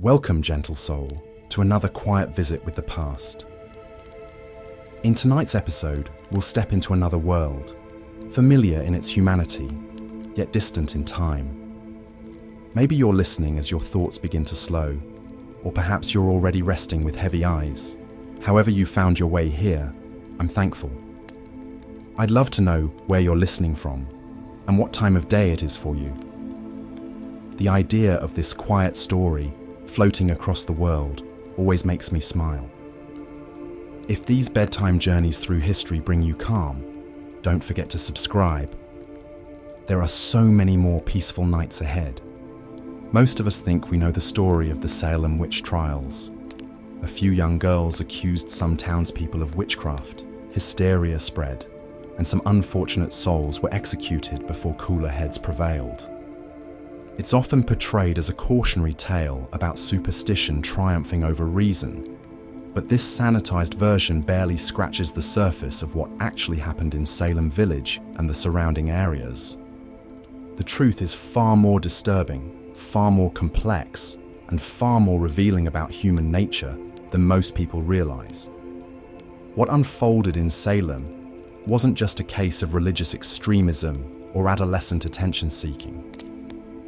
Welcome, gentle soul, to another quiet visit with the past. In tonight's episode, we'll step into another world, familiar in its humanity, yet distant in time. Maybe you're listening as your thoughts begin to slow, or perhaps you're already resting with heavy eyes. However you found your way here, I'm thankful. I'd love to know where you're listening from, and what time of day it is for you. The idea of this quiet story floating across the world always makes me smile. If these bedtime journeys through history bring you calm, don't forget to subscribe. There are so many more peaceful nights ahead. Most of us think we know the story of the Salem Witch Trials. A few young girls accused some townspeople of witchcraft, hysteria spread, and some unfortunate souls were executed before cooler heads prevailed. It's often portrayed as a cautionary tale about superstition triumphing over reason, but this sanitized version barely scratches the surface of what actually happened in Salem Village and the surrounding areas. The truth is far more disturbing, far more complex, and far more revealing about human nature than most people realize. What unfolded in Salem wasn't just a case of religious extremism or adolescent attention-seeking.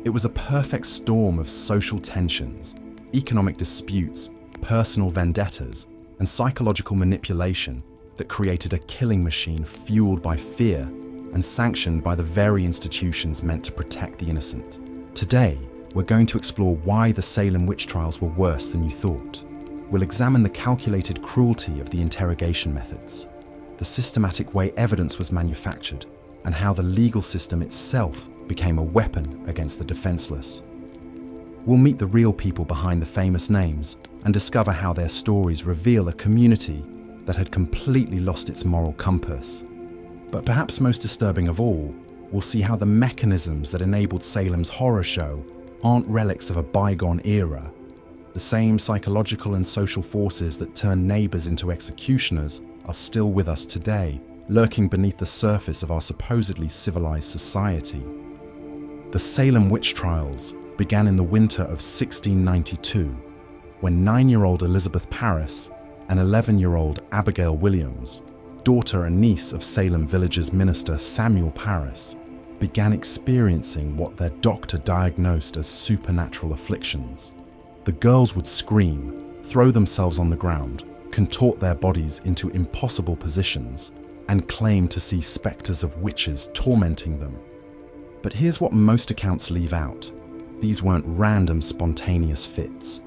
It was a perfect storm of social tensions, economic disputes, personal vendettas, and psychological manipulation that created a killing machine fueled by fear and sanctioned by the very institutions meant to protect the innocent. Today, we're going to explore why the Salem Witch Trials were worse than you thought. We'll examine the calculated cruelty of the interrogation methods, the systematic way evidence was manufactured, and how the legal system itself became a weapon against the defenseless. We'll meet the real people behind the famous names and discover how their stories reveal a community that had completely lost its moral compass. But perhaps most disturbing of all, we'll see how the mechanisms that enabled Salem's horror show aren't relics of a bygone era. The same psychological and social forces that turned neighbors into executioners are still with us today, lurking beneath the surface of our supposedly civilized society. The Salem Witch Trials began in the winter of 1692, when 9-year-old Elizabeth Parris and 11-year-old Abigail Williams, daughter and niece of Salem Village's minister Samuel Parris, began experiencing what their doctor diagnosed as supernatural afflictions. The girls would scream, throw themselves on the ground, contort their bodies into impossible positions, and claim to see specters of witches tormenting them. But here's what most accounts leave out. These weren't random, spontaneous fits.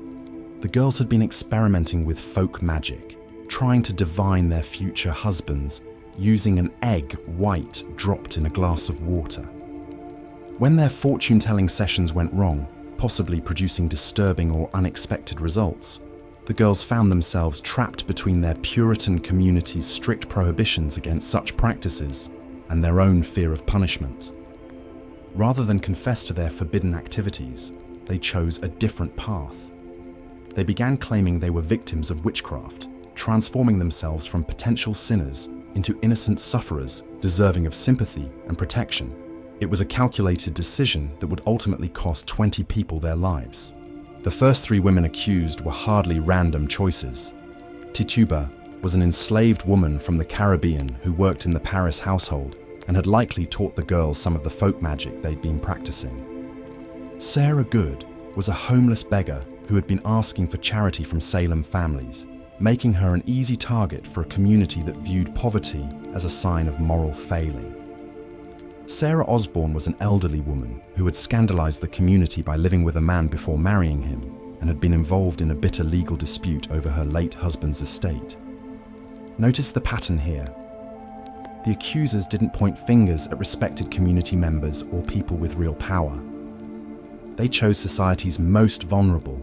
The girls had been experimenting with folk magic, trying to divine their future husbands using an egg white dropped in a glass of water. When their fortune-telling sessions went wrong, possibly producing disturbing or unexpected results, the girls found themselves trapped between their Puritan community's strict prohibitions against such practices and their own fear of punishment. Rather than confess to their forbidden activities, they chose a different path. They began claiming they were victims of witchcraft, transforming themselves from potential sinners into innocent sufferers deserving of sympathy and protection. It was a calculated decision that would ultimately cost 20 people their lives. The first 3 women accused were hardly random choices. Tituba was an enslaved woman from the Caribbean who worked in the Paris household and had likely taught the girls some of the folk magic they'd been practicing. Sarah Good was a homeless beggar who had been asking for charity from Salem families, making her an easy target for a community that viewed poverty as a sign of moral failing. Sarah Osborne was an elderly woman who had scandalized the community by living with a man before marrying him and had been involved in a bitter legal dispute over her late husband's estate. Notice the pattern here. The accusers didn't point fingers at respected community members or people with real power. They chose society's most vulnerable,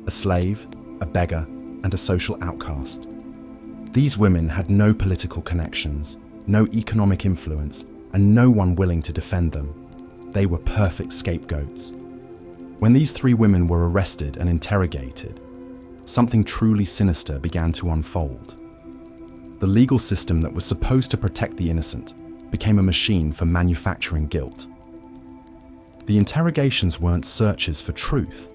a slave, a beggar, and a social outcast. These women had no political connections, no economic influence, and no one willing to defend them. They were perfect scapegoats. When these 3 women were arrested and interrogated, something truly sinister began to unfold. The legal system that was supposed to protect the innocent became a machine for manufacturing guilt. The interrogations weren't searches for truth.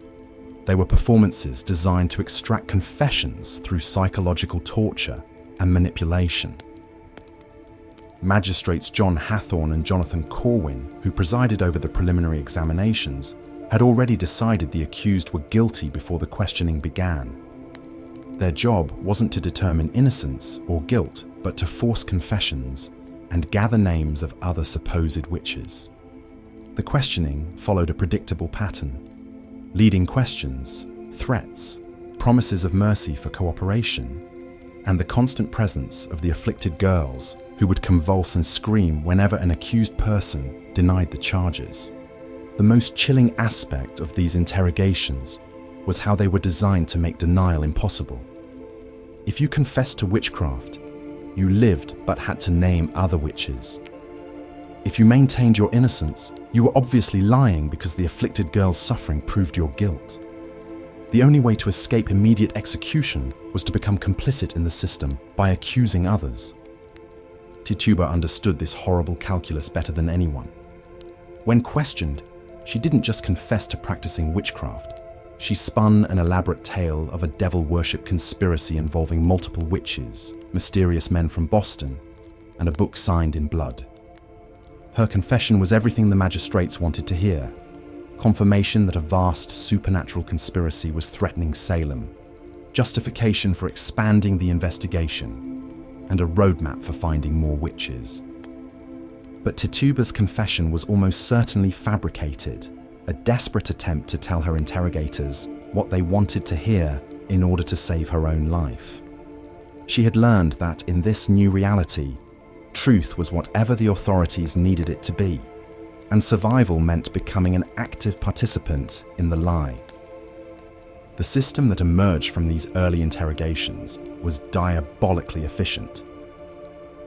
They were performances designed to extract confessions through psychological torture and manipulation. Magistrates John Hathorne and Jonathan Corwin, who presided over the preliminary examinations, had already decided the accused were guilty before the questioning began. Their job wasn't to determine innocence or guilt, but to force confessions and gather names of other supposed witches. The questioning followed a predictable pattern: leading questions, threats, promises of mercy for cooperation, and the constant presence of the afflicted girls who would convulse and scream whenever an accused person denied the charges. The most chilling aspect of these interrogations was how they were designed to make denial impossible. If you confessed to witchcraft, you lived but had to name other witches. If you maintained your innocence, you were obviously lying because the afflicted girl's suffering proved your guilt. The only way to escape immediate execution was to become complicit in the system by accusing others. Tituba understood this horrible calculus better than anyone. When questioned, she didn't just confess to practicing witchcraft. She spun an elaborate tale of a devil-worship conspiracy involving multiple witches, mysterious men from Boston, and a book signed in blood. Her confession was everything the magistrates wanted to hear: confirmation that a vast supernatural conspiracy was threatening Salem, justification for expanding the investigation, and a roadmap for finding more witches. But Tituba's confession was almost certainly fabricated, a desperate attempt to tell her interrogators what they wanted to hear in order to save her own life. She had learned that in this new reality, truth was whatever the authorities needed it to be, and survival meant becoming an active participant in the lie. The system that emerged from these early interrogations was diabolically efficient.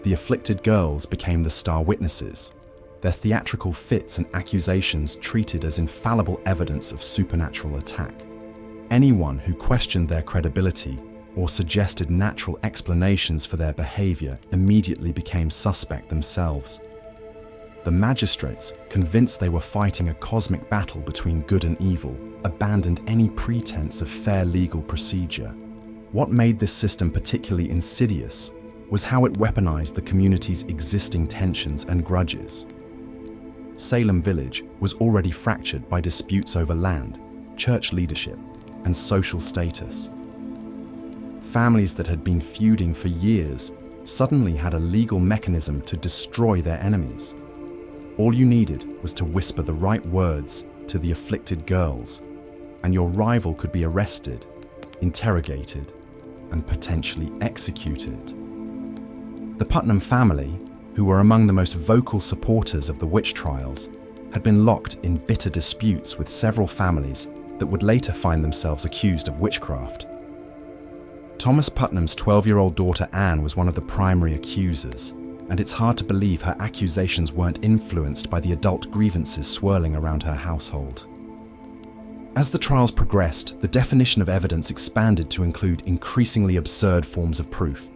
The afflicted girls became the star witnesses, their theatrical fits and accusations treated as infallible evidence of supernatural attack. Anyone who questioned their credibility or suggested natural explanations for their behavior immediately became suspect themselves. The magistrates, convinced they were fighting a cosmic battle between good and evil, abandoned any pretense of fair legal procedure. What made this system particularly insidious was how it weaponized the community's existing tensions and grudges. Salem Village was already fractured by disputes over land, church leadership, and social status. Families that had been feuding for years suddenly had a legal mechanism to destroy their enemies. All you needed was to whisper the right words to the afflicted girls, and your rival could be arrested, interrogated, and potentially executed. The Putnam family, who were among the most vocal supporters of the witch trials, had been locked in bitter disputes with several families that would later find themselves accused of witchcraft. Thomas Putnam's 12-year-old daughter Anne was one of the primary accusers, and it's hard to believe her accusations weren't influenced by the adult grievances swirling around her household. As the trials progressed, the definition of evidence expanded to include increasingly absurd forms of proof.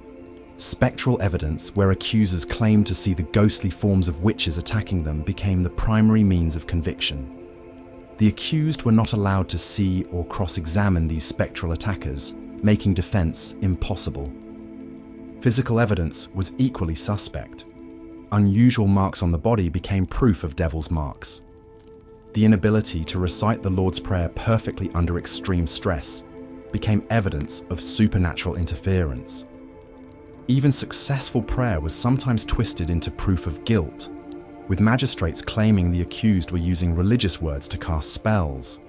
Spectral evidence, where accusers claimed to see the ghostly forms of witches attacking them, became the primary means of conviction. The accused were not allowed to see or cross-examine these spectral attackers, making defense impossible. Physical evidence was equally suspect. Unusual marks on the body became proof of devil's marks. The inability to recite the Lord's Prayer perfectly under extreme stress became evidence of supernatural interference. Even successful prayer was sometimes twisted into proof of guilt, with magistrates claiming the accused were using religious words to cast spells.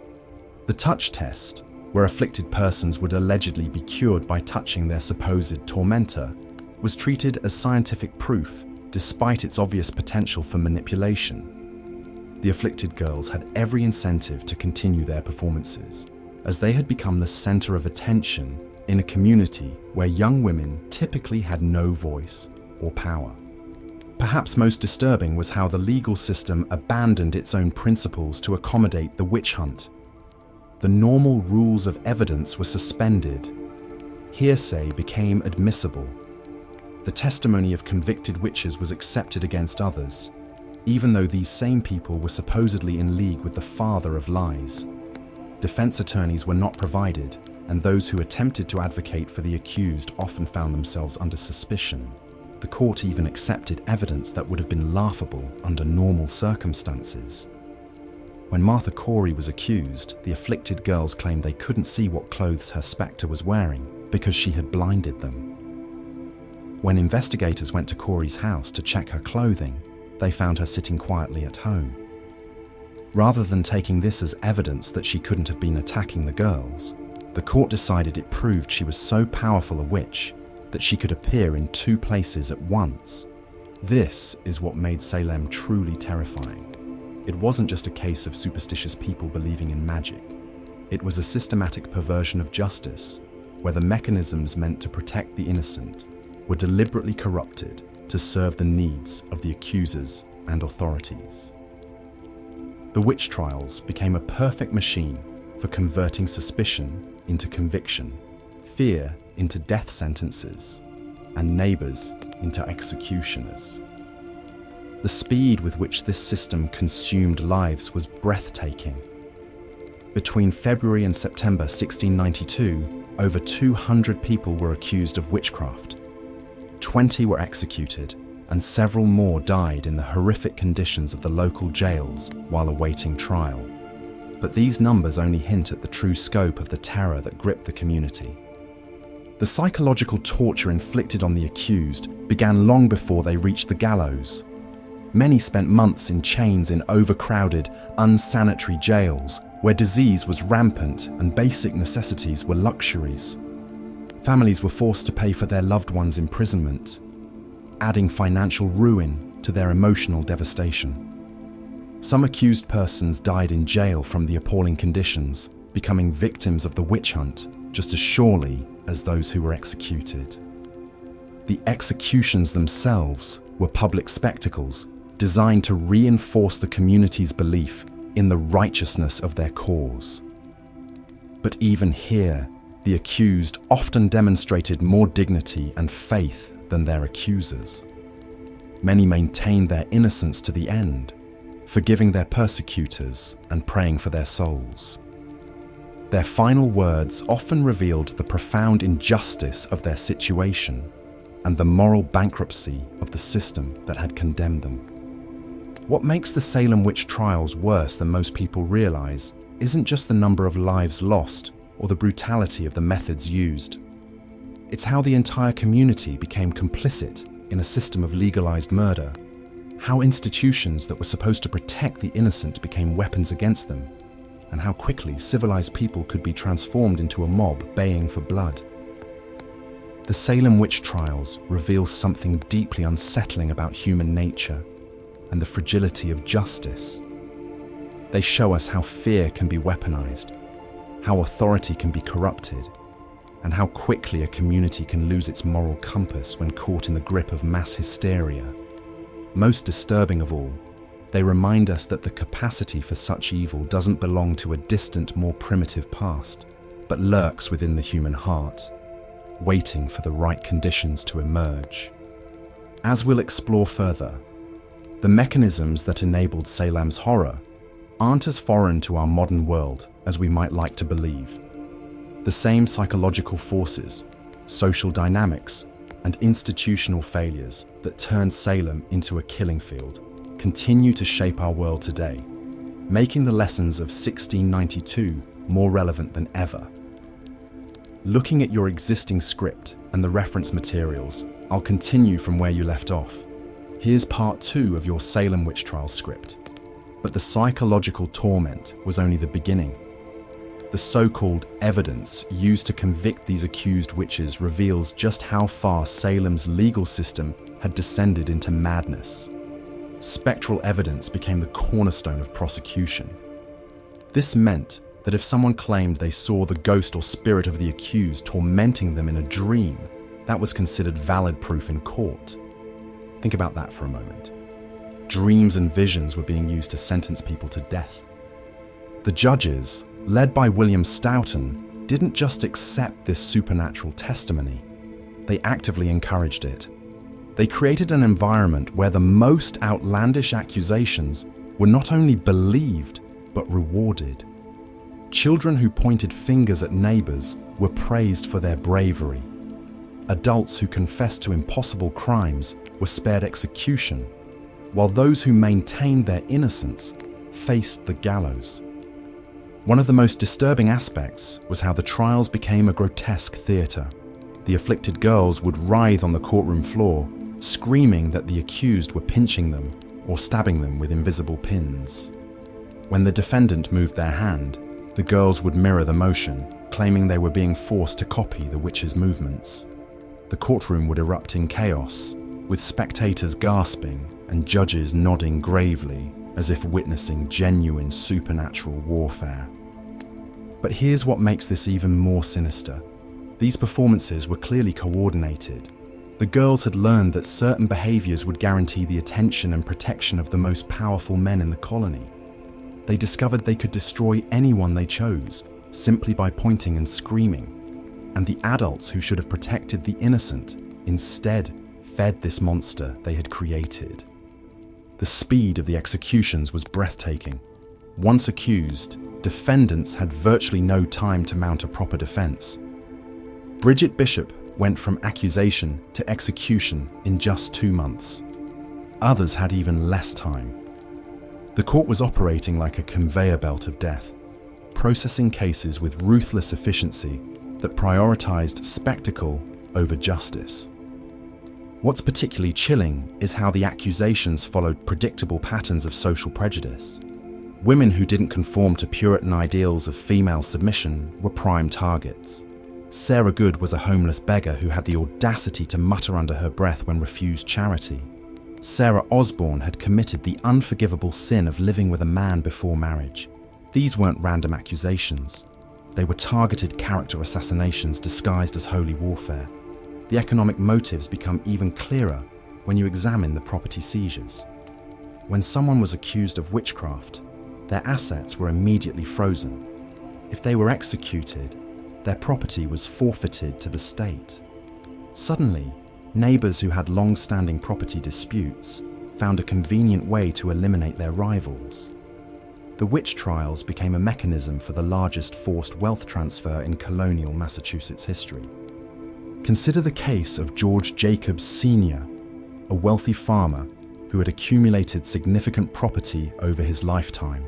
The touch test, where afflicted persons would allegedly be cured by touching their supposed tormentor, was treated as scientific proof, despite its obvious potential for manipulation. The afflicted girls had every incentive to continue their performances, as they had become the center of attention in a community where young women typically had no voice or power. Perhaps most disturbing was how the legal system abandoned its own principles to accommodate the witch hunt. The normal rules of evidence were suspended. Hearsay became admissible. The testimony of convicted witches was accepted against others, even though these same people were supposedly in league with the father of lies. Defense attorneys were not provided, and those who attempted to advocate for the accused often found themselves under suspicion. The court even accepted evidence that would have been laughable under normal circumstances. When Martha Corey was accused, the afflicted girls claimed they couldn't see what clothes her spectre was wearing because she had blinded them. When investigators went to Corey's house to check her clothing, they found her sitting quietly at home. Rather than taking this as evidence that she couldn't have been attacking the girls, the court decided it proved she was so powerful a witch that she could appear in two places at once. This is what made Salem truly terrifying. It wasn't just a case of superstitious people believing in magic. It was a systematic perversion of justice, where the mechanisms meant to protect the innocent were deliberately corrupted to serve the needs of the accusers and authorities. The witch trials became a perfect machine for converting suspicion into conviction, fear into death sentences, and neighbors into executioners. The speed with which this system consumed lives was breathtaking. Between February and September 1692, over 200 people were accused of witchcraft. 20 were executed, and several more died in the horrific conditions of the local jails while awaiting trial. But these numbers only hint at the true scope of the terror that gripped the community. The psychological torture inflicted on the accused began long before they reached the gallows. Many spent months in chains in overcrowded, unsanitary jails where disease was rampant and basic necessities were luxuries. Families were forced to pay for their loved ones' imprisonment, adding financial ruin to their emotional devastation. Some accused persons died in jail from the appalling conditions, becoming victims of the witch hunt just as surely as those who were executed. The executions themselves were public spectacles designed to reinforce the community's belief in the righteousness of their cause. But even here, the accused often demonstrated more dignity and faith than their accusers. Many maintained their innocence to the end, forgiving their persecutors and praying for their souls. Their final words often revealed the profound injustice of their situation and the moral bankruptcy of the system that had condemned them. What makes the Salem Witch Trials worse than most people realize isn't just the number of lives lost or the brutality of the methods used. It's how the entire community became complicit in a system of legalized murder, how institutions that were supposed to protect the innocent became weapons against them, and how quickly civilized people could be transformed into a mob baying for blood. The Salem Witch Trials reveal something deeply unsettling about human nature and the fragility of justice. They show us how fear can be weaponized, how authority can be corrupted, and how quickly a community can lose its moral compass when caught in the grip of mass hysteria. Most disturbing of all, they remind us that the capacity for such evil doesn't belong to a distant, more primitive past, but lurks within the human heart, waiting for the right conditions to emerge. As we'll explore further, the mechanisms that enabled Salem's horror aren't as foreign to our modern world as we might like to believe. The same psychological forces, social dynamics, and institutional failures that turned Salem into a killing field continue to shape our world today, making the lessons of 1692 more relevant than ever. Looking at your existing script and the reference materials, I'll continue from where you left off. Here's part 2 of your Salem Witch Trials script. But the psychological torment was only the beginning. The so-called evidence used to convict these accused witches reveals just how far Salem's legal system had descended into madness. Spectral evidence became the cornerstone of prosecution. This meant that if someone claimed they saw the ghost or spirit of the accused tormenting them in a dream, that was considered valid proof in court. Think about that for a moment. Dreams and visions were being used to sentence people to death. The judges, led by William Stoughton, didn't just accept this supernatural testimony, they actively encouraged it. They created an environment where the most outlandish accusations were not only believed, but rewarded. Children who pointed fingers at neighbors were praised for their bravery. Adults who confessed to impossible crimes were spared execution, while those who maintained their innocence faced the gallows. One of the most disturbing aspects was how the trials became a grotesque theater. The afflicted girls would writhe on the courtroom floor, screaming that the accused were pinching them or stabbing them with invisible pins. When the defendant moved their hand, the girls would mirror the motion, claiming they were being forced to copy the witch's movements. The courtroom would erupt in chaos, with spectators gasping and judges nodding gravely as if witnessing genuine supernatural warfare. But here's what makes this even more sinister. These performances were clearly coordinated. The girls had learned that certain behaviors would guarantee the attention and protection of the most powerful men in the colony. They discovered they could destroy anyone they chose, simply by pointing and screaming. And the adults who should have protected the innocent instead fed this monster they had created. The speed of the executions was breathtaking. Once accused, defendants had virtually no time to mount a proper defense. Bridget Bishop went from accusation to execution in just 2 months. Others had even less time. The court was operating like a conveyor belt of death, processing cases with ruthless efficiency that prioritized spectacle over justice. What's particularly chilling is how the accusations followed predictable patterns of social prejudice. Women who didn't conform to Puritan ideals of female submission were prime targets. Sarah Good was a homeless beggar who had the audacity to mutter under her breath when refused charity. Sarah Osborne had committed the unforgivable sin of living with a man before marriage. These weren't random accusations. They were targeted character assassinations disguised as holy warfare. The economic motives become even clearer when you examine the property seizures. When someone was accused of witchcraft, their assets were immediately frozen. If they were executed, their property was forfeited to the state. Suddenly, neighbors who had long-standing property disputes found a convenient way to eliminate their rivals. The witch trials became a mechanism for the largest forced wealth transfer in colonial Massachusetts history. Consider the case of George Jacobs Sr., a wealthy farmer who had accumulated significant property over his lifetime.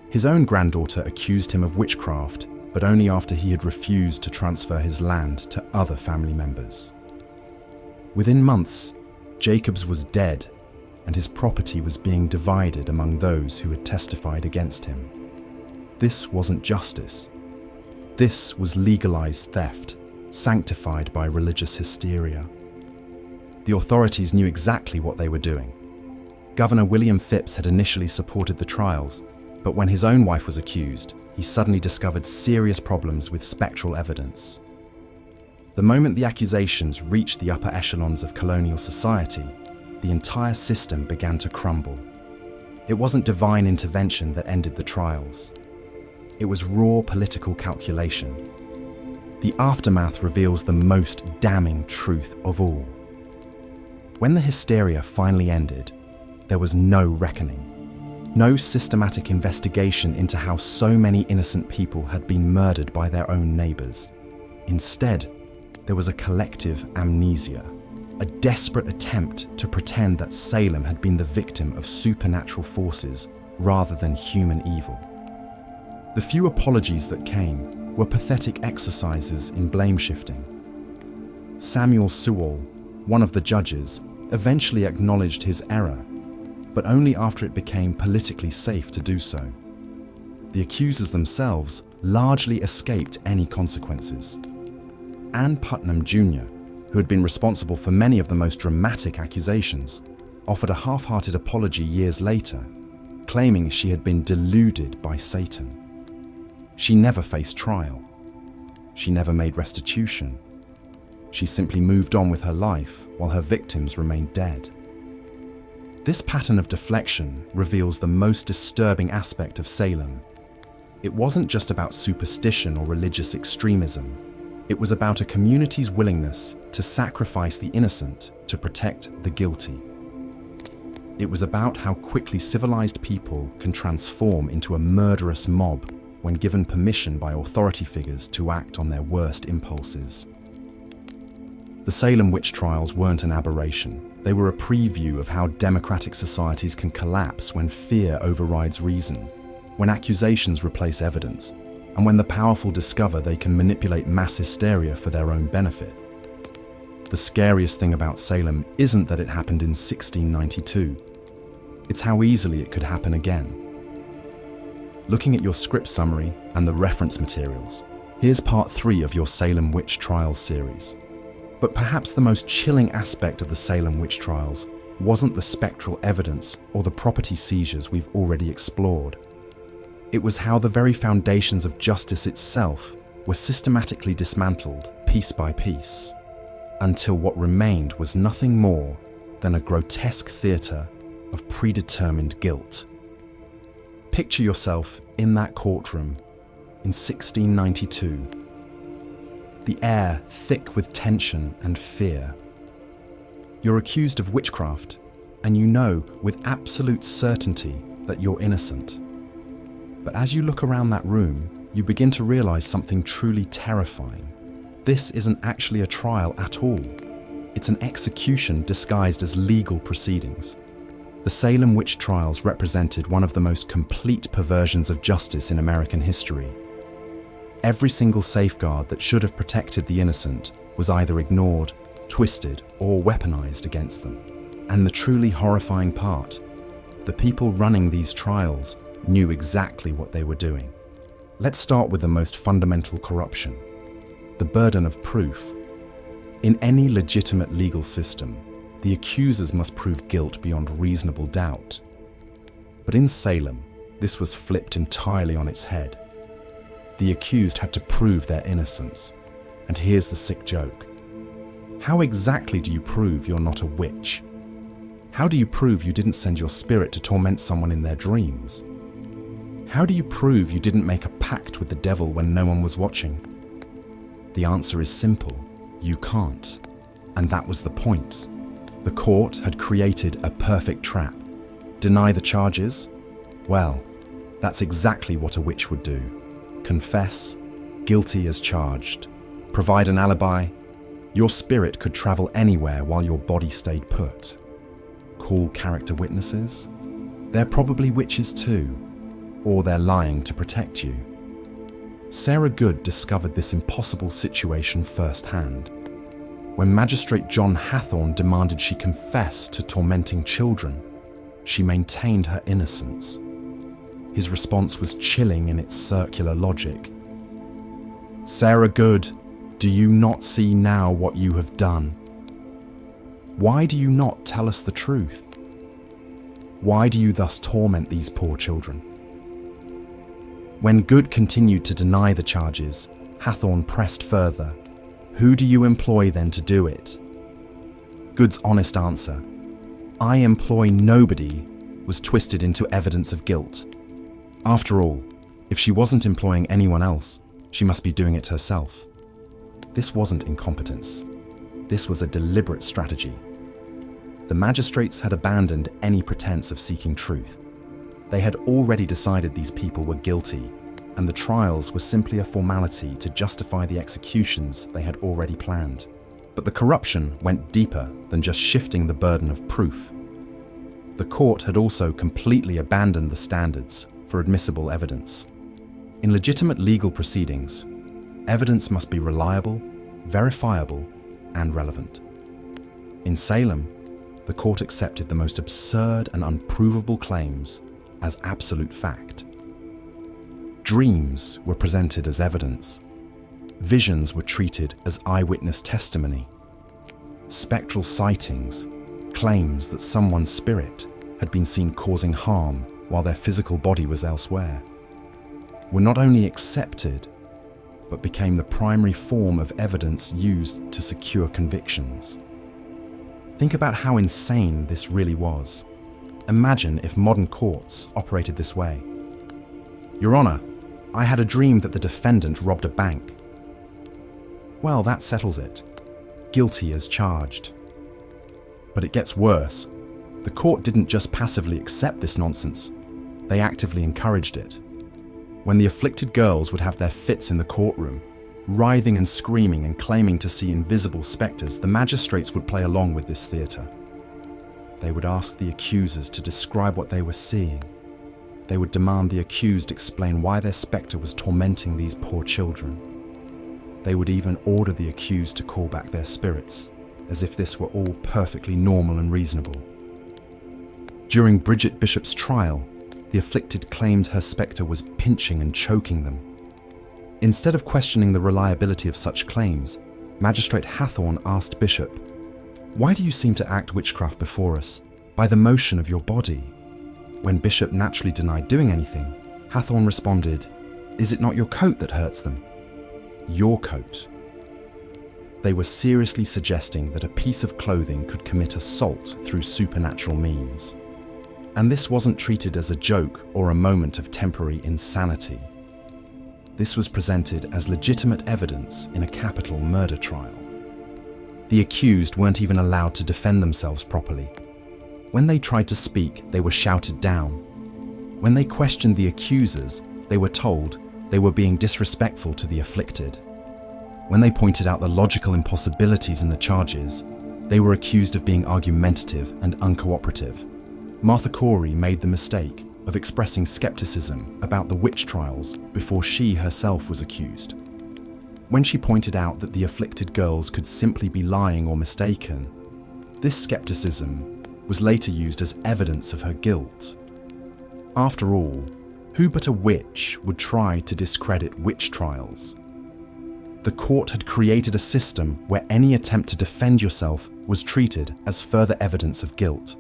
His own granddaughter accused him of witchcraft, but only after he had refused to transfer his land to other family members. Within months, Jacobs was dead, and his property was being divided among those who had testified against him. This wasn't justice. This was legalized theft, sanctified by religious hysteria. The authorities knew exactly what they were doing. Governor William Phipps had initially supported the trials, but when his own wife was accused, he suddenly discovered serious problems with spectral evidence. The moment the accusations reached the upper echelons of colonial society, the entire system began to crumble. It wasn't divine intervention that ended the trials. It was raw political calculation. The aftermath reveals the most damning truth of all. When the hysteria finally ended, there was no reckoning. No systematic investigation into how so many innocent people had been murdered by their own neighbors. Instead, there was a collective amnesia, a desperate attempt to pretend that Salem had been the victim of supernatural forces rather than human evil. The few apologies that came were pathetic exercises in blame shifting. Samuel Sewell, one of the judges, eventually acknowledged his error, but only after it became politically safe to do so. The accusers themselves largely escaped any consequences. Ann Putnam Jr., who had been responsible for many of the most dramatic accusations, offered a half-hearted apology years later, claiming she had been deluded by Satan. She never faced trial. She never made restitution. She simply moved on with her life while her victims remained dead. This pattern of deflection reveals the most disturbing aspect of Salem. It wasn't just about superstition or religious extremism. It was about a community's willingness to sacrifice the innocent to protect the guilty. It was about how quickly civilized people can transform into a murderous mob when given permission by authority figures to act on their worst impulses. The Salem Witch Trials weren't an aberration. They were a preview of how democratic societies can collapse when fear overrides reason, when accusations replace evidence, and when the powerful discover they can manipulate mass hysteria for their own benefit. The scariest thing about Salem isn't that it happened in 1692. It's how easily it could happen again. Looking at your script summary and the reference materials, here's part 3 of your Salem Witch Trials series. But perhaps the most chilling aspect of the Salem Witch Trials wasn't the spectral evidence or the property seizures we've already explored. It was how the very foundations of justice itself were systematically dismantled piece by piece, until what remained was nothing more than a grotesque theatre of predetermined guilt. Picture yourself in that courtroom in 1692. The air thick with tension and fear. You're accused of witchcraft, and you know with absolute certainty that you're innocent. But as you look around that room, you begin to realize something truly terrifying. This isn't actually a trial at all. It's an execution disguised as legal proceedings. The Salem Witch Trials represented one of the most complete perversions of justice in American history. Every single safeguard that should have protected the innocent was either ignored, twisted, or weaponized against them. And the truly horrifying part, the people running these trials knew exactly what they were doing. Let's start with the most fundamental corruption, the burden of proof. In any legitimate legal system, the accusers must prove guilt beyond reasonable doubt. But in Salem, this was flipped entirely on its head. The accused had to prove their innocence. And here's the sick joke. How exactly do you prove you're not a witch? How do you prove you didn't send your spirit to torment someone in their dreams? How do you prove you didn't make a pact with the devil when no one was watching? The answer is simple. You can't. And that was the point. The court had created a perfect trap. Deny the charges? Well, that's exactly what a witch would do. Confess, guilty as charged. Provide an alibi. Your spirit could travel anywhere while your body stayed put. Call character witnesses? They're probably witches too, or they're lying to protect you. Sarah Good discovered this impossible situation firsthand. When Magistrate John Hathorne demanded she confess to tormenting children, she maintained her innocence. His response was chilling in its circular logic. Sarah Good, do you not see now what you have done? Why do you not tell us the truth? Why do you thus torment these poor children? When Good continued to deny the charges, Hathorne pressed further. Who do you employ then to do it? Good's honest answer, I employ nobody, was twisted into evidence of guilt. After all, if she wasn't employing anyone else, she must be doing it herself. This wasn't incompetence. This was a deliberate strategy. The magistrates had abandoned any pretense of seeking truth. They had already decided these people were guilty, and the trials were simply a formality to justify the executions they had already planned. But the corruption went deeper than just shifting the burden of proof. The court had also completely abandoned the standards for admissible evidence. In legitimate legal proceedings, evidence must be reliable, verifiable, and relevant. In Salem, the court accepted the most absurd and unprovable claims as absolute fact. Dreams were presented as evidence. Visions were treated as eyewitness testimony. Spectral sightings, claims that someone's spirit had been seen causing harm while their physical body was elsewhere, were not only accepted, but became the primary form of evidence used to secure convictions. Think about how insane this really was. Imagine if modern courts operated this way. Your Honor, I had a dream that the defendant robbed a bank. Well, that settles it. Guilty as charged. But it gets worse. The court didn't just passively accept this nonsense. They actively encouraged it. When the afflicted girls would have their fits in the courtroom, writhing and screaming and claiming to see invisible spectres, the magistrates would play along with this theatre. They would ask the accusers to describe what they were seeing. They would demand the accused explain why their spectre was tormenting these poor children. They would even order the accused to call back their spirits, as if this were all perfectly normal and reasonable. During Bridget Bishop's trial, the afflicted claimed her spectre was pinching and choking them. Instead of questioning the reliability of such claims, Magistrate Hathorne asked Bishop, "Why do you seem to act witchcraft before us by the motion of your body?" When Bishop naturally denied doing anything, Hathorne responded, "Is it not your coat that hurts them?" Your coat. They were seriously suggesting that a piece of clothing could commit assault through supernatural means. And this wasn't treated as a joke or a moment of temporary insanity. This was presented as legitimate evidence in a capital murder trial. The accused weren't even allowed to defend themselves properly. When they tried to speak, they were shouted down. When they questioned the accusers, they were told they were being disrespectful to the afflicted. When they pointed out the logical impossibilities in the charges, they were accused of being argumentative and uncooperative. Martha Corey made the mistake of expressing skepticism about the witch trials before she herself was accused. When she pointed out that the afflicted girls could simply be lying or mistaken, this skepticism was later used as evidence of her guilt. After all, who but a witch would try to discredit witch trials? The court had created a system where any attempt to defend yourself was treated as further evidence of guilt.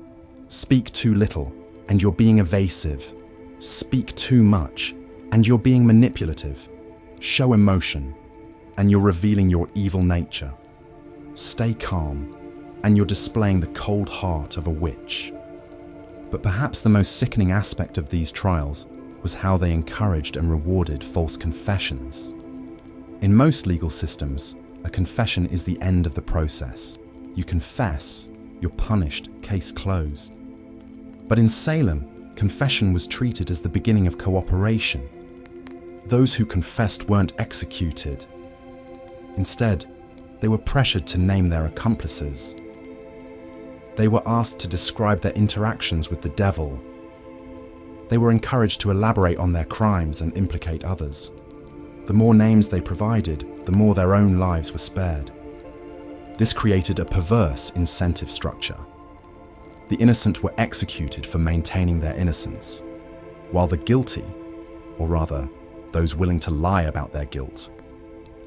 Speak too little, and you're being evasive. Speak too much, and you're being manipulative. Show emotion, and you're revealing your evil nature. Stay calm, and you're displaying the cold heart of a witch. But perhaps the most sickening aspect of these trials was how they encouraged and rewarded false confessions. In most legal systems, a confession is the end of the process. You confess, you're punished, case closed. But in Salem, confession was treated as the beginning of cooperation. Those who confessed weren't executed. Instead, they were pressured to name their accomplices. They were asked to describe their interactions with the devil. They were encouraged to elaborate on their crimes and implicate others. The more names they provided, the more their own lives were spared. This created a perverse incentive structure. The innocent were executed for maintaining their innocence, while the guilty, or rather, those willing to lie about their guilt,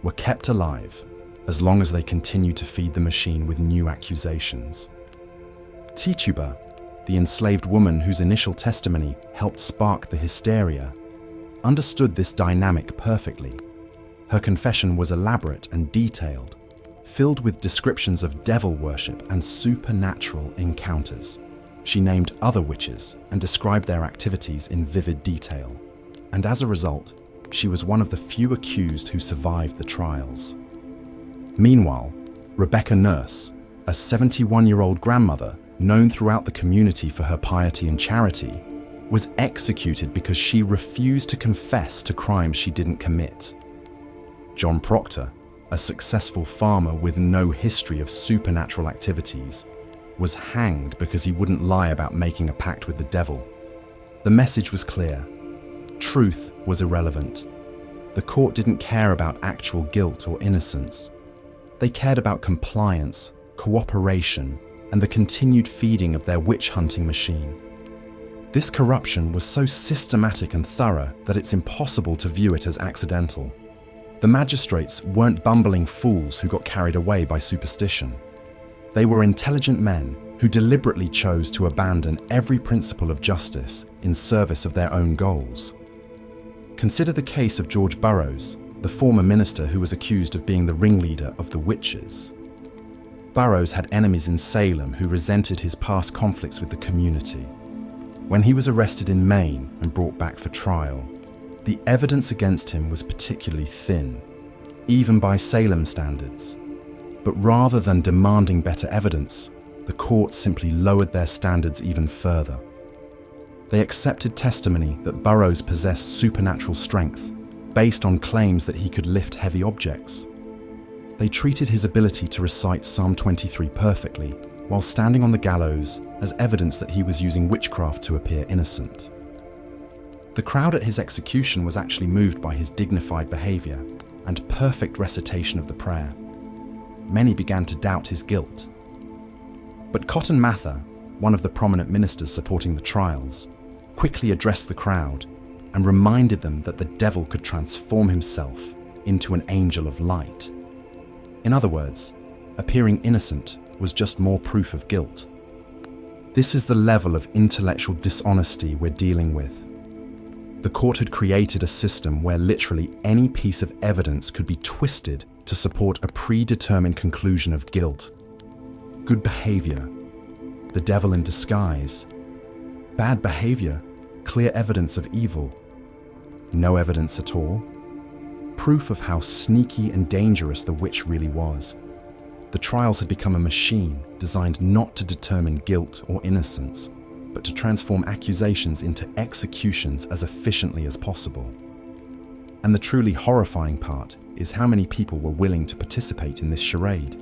were kept alive as long as they continued to feed the machine with new accusations. Tituba, the enslaved woman whose initial testimony helped spark the hysteria, understood this dynamic perfectly. Her confession was elaborate and detailed, filled with descriptions of devil worship and supernatural encounters. She named other witches and described their activities in vivid detail. And as a result, she was one of the few accused who survived the trials. Meanwhile, Rebecca Nurse, a 71-year-old grandmother known throughout the community for her piety and charity, was executed because she refused to confess to crimes she didn't commit. John Proctor, a successful farmer with no history of supernatural activities, was hanged because he wouldn't lie about making a pact with the devil. The message was clear. Truth was irrelevant. The court didn't care about actual guilt or innocence. They cared about compliance, cooperation, and the continued feeding of their witch-hunting machine. This corruption was so systematic and thorough that it's impossible to view it as accidental. The magistrates weren't bumbling fools who got carried away by superstition. They were intelligent men who deliberately chose to abandon every principle of justice in service of their own goals. Consider the case of George Burroughs, the former minister who was accused of being the ringleader of the witches. Burroughs had enemies in Salem who resented his past conflicts with the community. When he was arrested in Maine and brought back for trial, the evidence against him was particularly thin, even by Salem standards. But rather than demanding better evidence, the court simply lowered their standards even further. They accepted testimony that Burroughs possessed supernatural strength based on claims that he could lift heavy objects. They treated his ability to recite Psalm 23 perfectly while standing on the gallows as evidence that he was using witchcraft to appear innocent. The crowd at his execution was actually moved by his dignified behavior and perfect recitation of the prayer. Many began to doubt his guilt. But Cotton Mather, one of the prominent ministers supporting the trials, quickly addressed the crowd and reminded them that the devil could transform himself into an angel of light. In other words, appearing innocent was just more proof of guilt. This is the level of intellectual dishonesty we're dealing with. The court had created a system where literally any piece of evidence could be twisted to support a predetermined conclusion of guilt. Good behavior, the devil in disguise. Bad behavior, clear evidence of evil. No evidence at all. Proof of how sneaky and dangerous the witch really was. The trials had become a machine designed not to determine guilt or innocence, but to transform accusations into executions as efficiently as possible. And the truly horrifying part is how many people were willing to participate in this charade.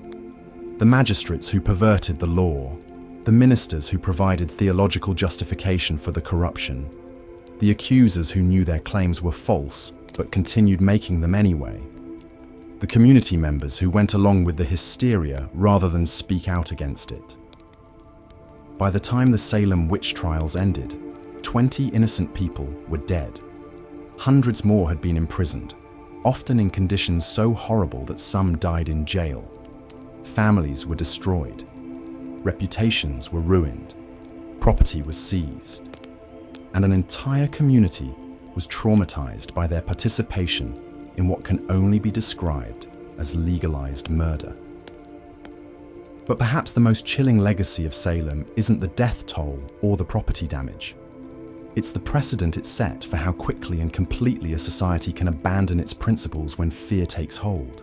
The magistrates who perverted the law, the ministers who provided theological justification for the corruption, the accusers who knew their claims were false but continued making them anyway, the community members who went along with the hysteria rather than speak out against it. By the time the Salem Witch Trials ended, 20 innocent people were dead. Hundreds more had been imprisoned, often in conditions so horrible that some died in jail. Families were destroyed. Reputations were ruined. Property was seized. And an entire community was traumatized by their participation in what can only be described as legalized murder. But perhaps the most chilling legacy of Salem isn't the death toll or the property damage. It's the precedent it set for how quickly and completely a society can abandon its principles when fear takes hold.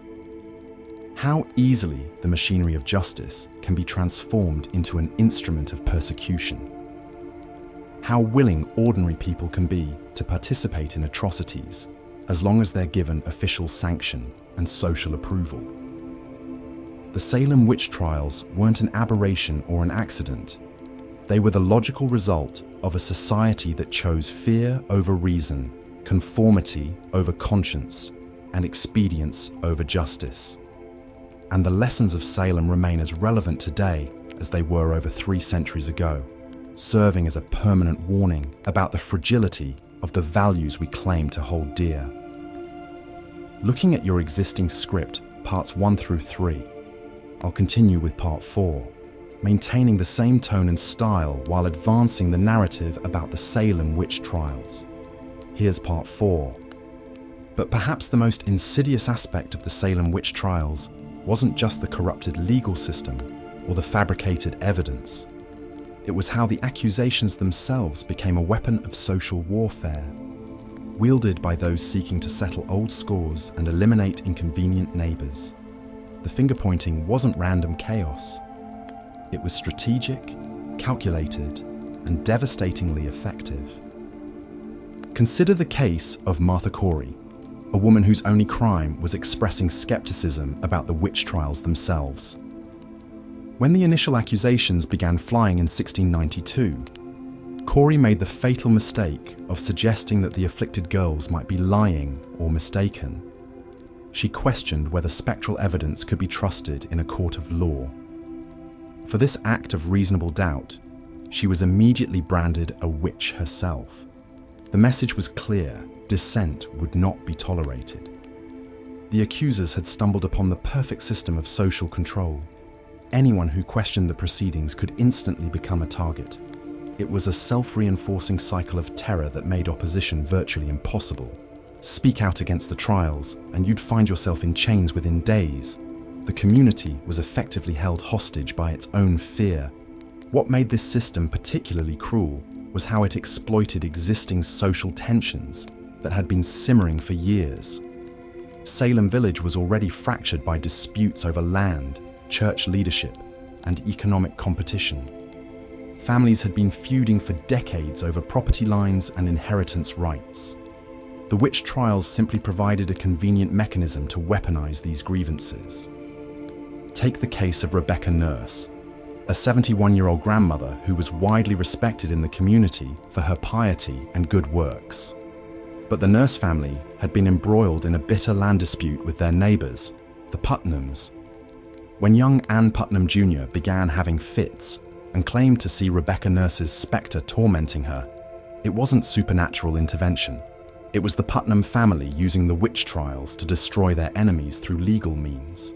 How easily the machinery of justice can be transformed into an instrument of persecution. How willing ordinary people can be to participate in atrocities as long as they're given official sanction and social approval. The Salem Witch Trials weren't an aberration or an accident. They were the logical result of a society that chose fear over reason, conformity over conscience, and expedience over justice. And the lessons of Salem remain as relevant today as they were over 3 centuries ago, serving as a permanent warning about the fragility of the values we claim to hold dear. Looking at your existing script, parts 1 through 3, I'll continue with part 4, maintaining the same tone and style while advancing the narrative about the Salem Witch Trials. Here's part 4. But perhaps the most insidious aspect of the Salem Witch Trials wasn't just the corrupted legal system or the fabricated evidence. It was how the accusations themselves became a weapon of social warfare, wielded by those seeking to settle old scores and eliminate inconvenient neighbors. The finger-pointing wasn't random chaos. It was strategic, calculated, and devastatingly effective. Consider the case of Martha Corey, a woman whose only crime was expressing skepticism about the witch trials themselves. When the initial accusations began flying in 1692, Corey made the fatal mistake of suggesting that the afflicted girls might be lying or mistaken. She questioned whether spectral evidence could be trusted in a court of law. For this act of reasonable doubt, she was immediately branded a witch herself. The message was clear: dissent would not be tolerated. The accusers had stumbled upon the perfect system of social control. Anyone who questioned the proceedings could instantly become a target. It was a self-reinforcing cycle of terror that made opposition virtually impossible. Speak out against the trials, and you'd find yourself in chains within days. The community was effectively held hostage by its own fear. What made this system particularly cruel was how it exploited existing social tensions that had been simmering for years. Salem Village was already fractured by disputes over land, church leadership, and economic competition. families had been feuding for decades over property lines and inheritance rights. The witch trials simply provided a convenient mechanism to weaponize these grievances. Take the case of Rebecca Nurse, a 71-year-old grandmother who was widely respected in the community for her piety and good works. But the Nurse family had been embroiled in a bitter land dispute with their neighbors, the Putnams. When young Ann Putnam Jr. began having fits and claimed to see Rebecca Nurse's spectre tormenting her, it wasn't supernatural intervention. It was the Putnam family using the witch trials to destroy their enemies through legal means.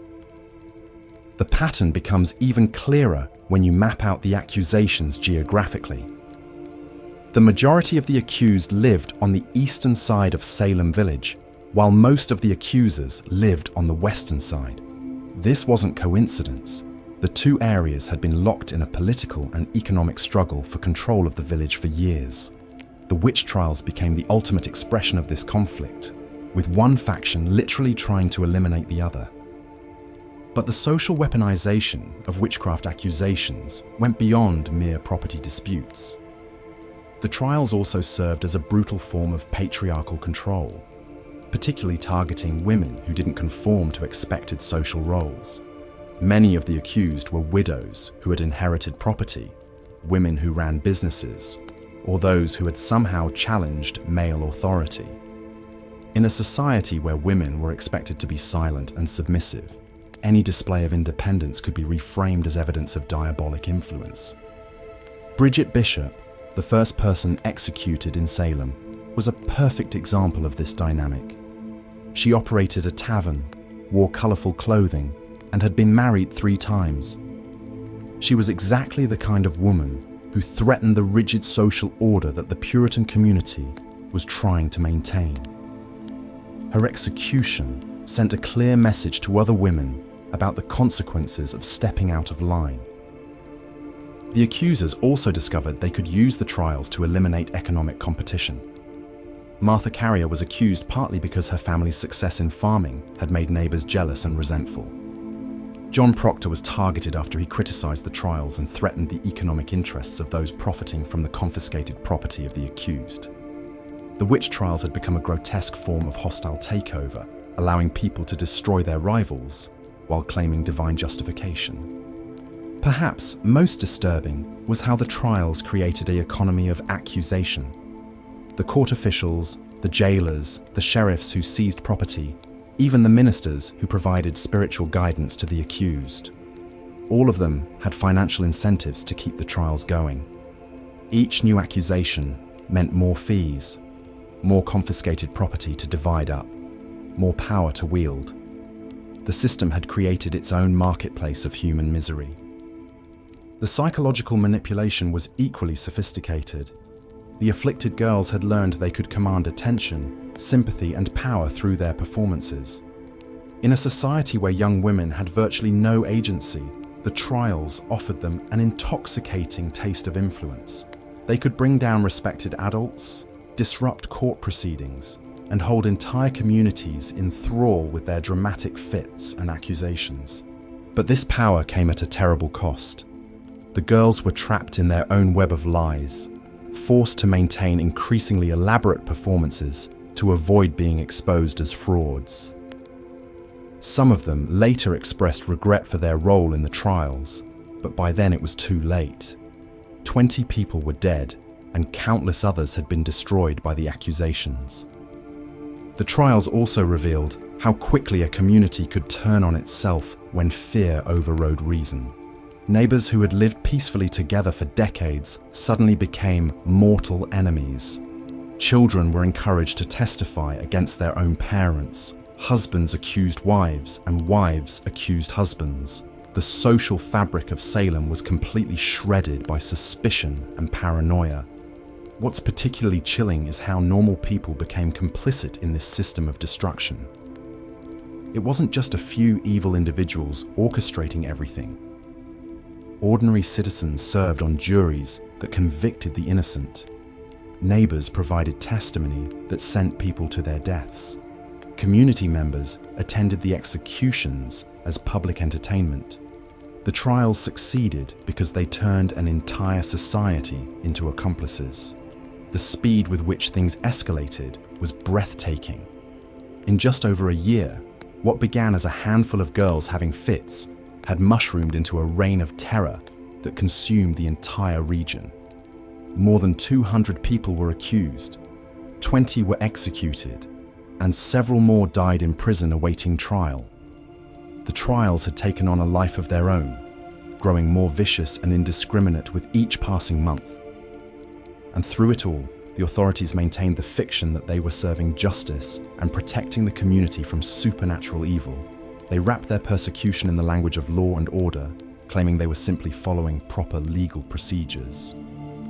The pattern becomes even clearer when you map out the accusations geographically. The majority of the accused lived on the eastern side of Salem Village, while most of the accusers lived on the western side. This wasn't coincidence. The two areas had been locked in a political and economic struggle for control of the village for years. The witch trials became the ultimate expression of this conflict, with one faction literally trying to eliminate the other. But the social weaponization of witchcraft accusations went beyond mere property disputes. The trials also served as a brutal form of patriarchal control, particularly targeting women who didn't conform to expected social roles. Many of the accused were widows who had inherited property, women who ran businesses, or those who had somehow challenged male authority. In a society where women were expected to be silent and submissive, any display of independence could be reframed as evidence of diabolic influence. Bridget Bishop, the first person executed in Salem, was a perfect example of this dynamic. She operated a tavern, wore colorful clothing, and had been married 3 times. She was exactly the kind of woman who threatened the rigid social order that the Puritan community was trying to maintain. Her execution sent a clear message to other women about the consequences of stepping out of line. The accusers also discovered they could use the trials to eliminate economic competition. Martha Carrier was accused partly because her family's success in farming had made neighbors jealous and resentful. John Proctor was targeted after he criticized the trials and threatened the economic interests of those profiting from the confiscated property of the accused. The witch trials had become a grotesque form of hostile takeover, allowing people to destroy their rivals while claiming divine justification. Perhaps most disturbing was how the trials created an economy of accusation. The court officials, the jailers, the sheriffs who seized property, even the ministers who provided spiritual guidance to the accused. All of them had financial incentives to keep the trials going. Each new accusation meant more fees, more confiscated property to divide up, more power to wield. The system had created its own marketplace of human misery. The psychological manipulation was equally sophisticated. The afflicted girls had learned they could command attention, sympathy, and power through their performances. In a society where young women had virtually no agency, the trials offered them an intoxicating taste of influence. They could bring down respected adults, disrupt court proceedings, and hold entire communities in thrall with their dramatic fits and accusations. But this power came at a terrible cost. The girls were trapped in their own web of lies, forced to maintain increasingly elaborate performances to avoid being exposed as frauds. Some of them later expressed regret for their role in the trials, but by then it was too late. 20 people were dead, and countless others had been destroyed by the accusations. The trials also revealed how quickly a community could turn on itself when fear overrode reason. Neighbors who had lived peacefully together for decades suddenly became mortal enemies. Children were encouraged to testify against their own parents. Husbands accused wives, and wives accused husbands. The social fabric of Salem was completely shredded by suspicion and paranoia. What's particularly chilling is how normal people became complicit in this system of destruction. It wasn't just a few evil individuals orchestrating everything. Ordinary citizens served on juries that convicted the innocent. Neighbors provided testimony that sent people to their deaths. Community members attended the executions as public entertainment. The trials succeeded because they turned an entire society into accomplices. The speed with which things escalated was breathtaking. In just over a year, what began as a handful of girls having fits had mushroomed into a reign of terror that consumed the entire region. More than 200 people were accused, 20 were executed, and several more died in prison awaiting trial. The trials had taken on a life of their own, growing more vicious and indiscriminate with each passing month. And through it all, the authorities maintained the fiction that they were serving justice and protecting the community from supernatural evil. They wrapped their persecution in the language of law and order, claiming they were simply following proper legal procedures.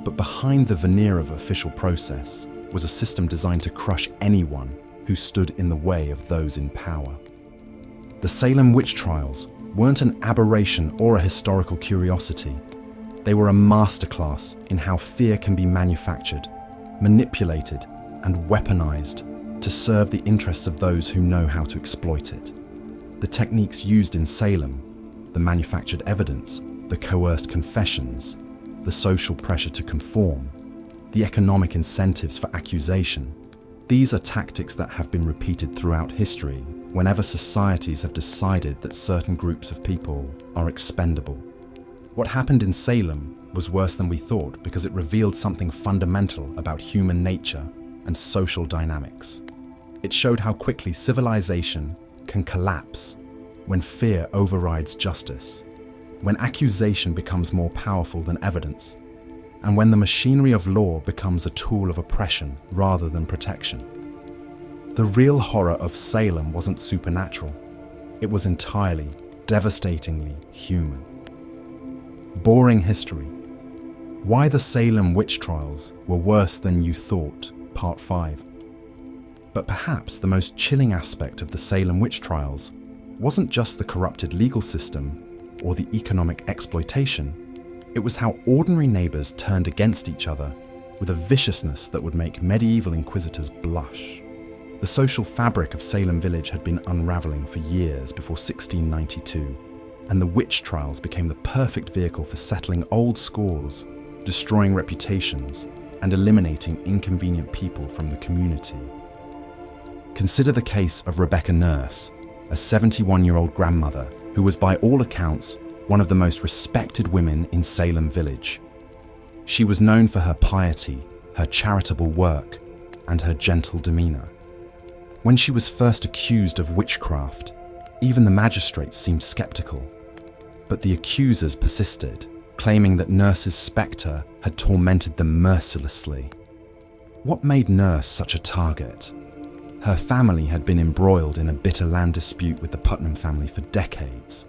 But behind the veneer of official process was a system designed to crush anyone who stood in the way of those in power. The Salem Witch Trials weren't an aberration or a historical curiosity. They were a masterclass in how fear can be manufactured, manipulated, and weaponized to serve the interests of those who know how to exploit it. The techniques used in Salem, the manufactured evidence, the coerced confessions, the social pressure to conform, the economic incentives for accusation, these are tactics that have been repeated throughout history whenever societies have decided that certain groups of people are expendable. What happened in Salem was worse than we thought because it revealed something fundamental about human nature and social dynamics. It showed how quickly civilization can collapse when fear overrides justice, when accusation becomes more powerful than evidence, and when the machinery of law becomes a tool of oppression rather than protection. The real horror of Salem wasn't supernatural. It was entirely, devastatingly human. Boring history. Why the Salem Witch Trials were worse than you thought, Part 5. But perhaps the most chilling aspect of the Salem Witch Trials wasn't just the corrupted legal system or the economic exploitation. It was how ordinary neighbors turned against each other with a viciousness that would make medieval inquisitors blush. The social fabric of Salem village had been unraveling for years before 1692, and the witch trials became the perfect vehicle for settling old scores, destroying reputations, and eliminating inconvenient people from the community. Consider the case of Rebecca Nurse, a 71-year-old grandmother who was by all accounts one of the most respected women in Salem village. She was known for her piety, her charitable work, and her gentle demeanor. When she was first accused of witchcraft, even the magistrates seemed skeptical. But the accusers persisted, claiming that Nurse's spectre had tormented them mercilessly. What made Nurse such a target? Her family had been embroiled in a bitter land dispute with the Putnam family for decades.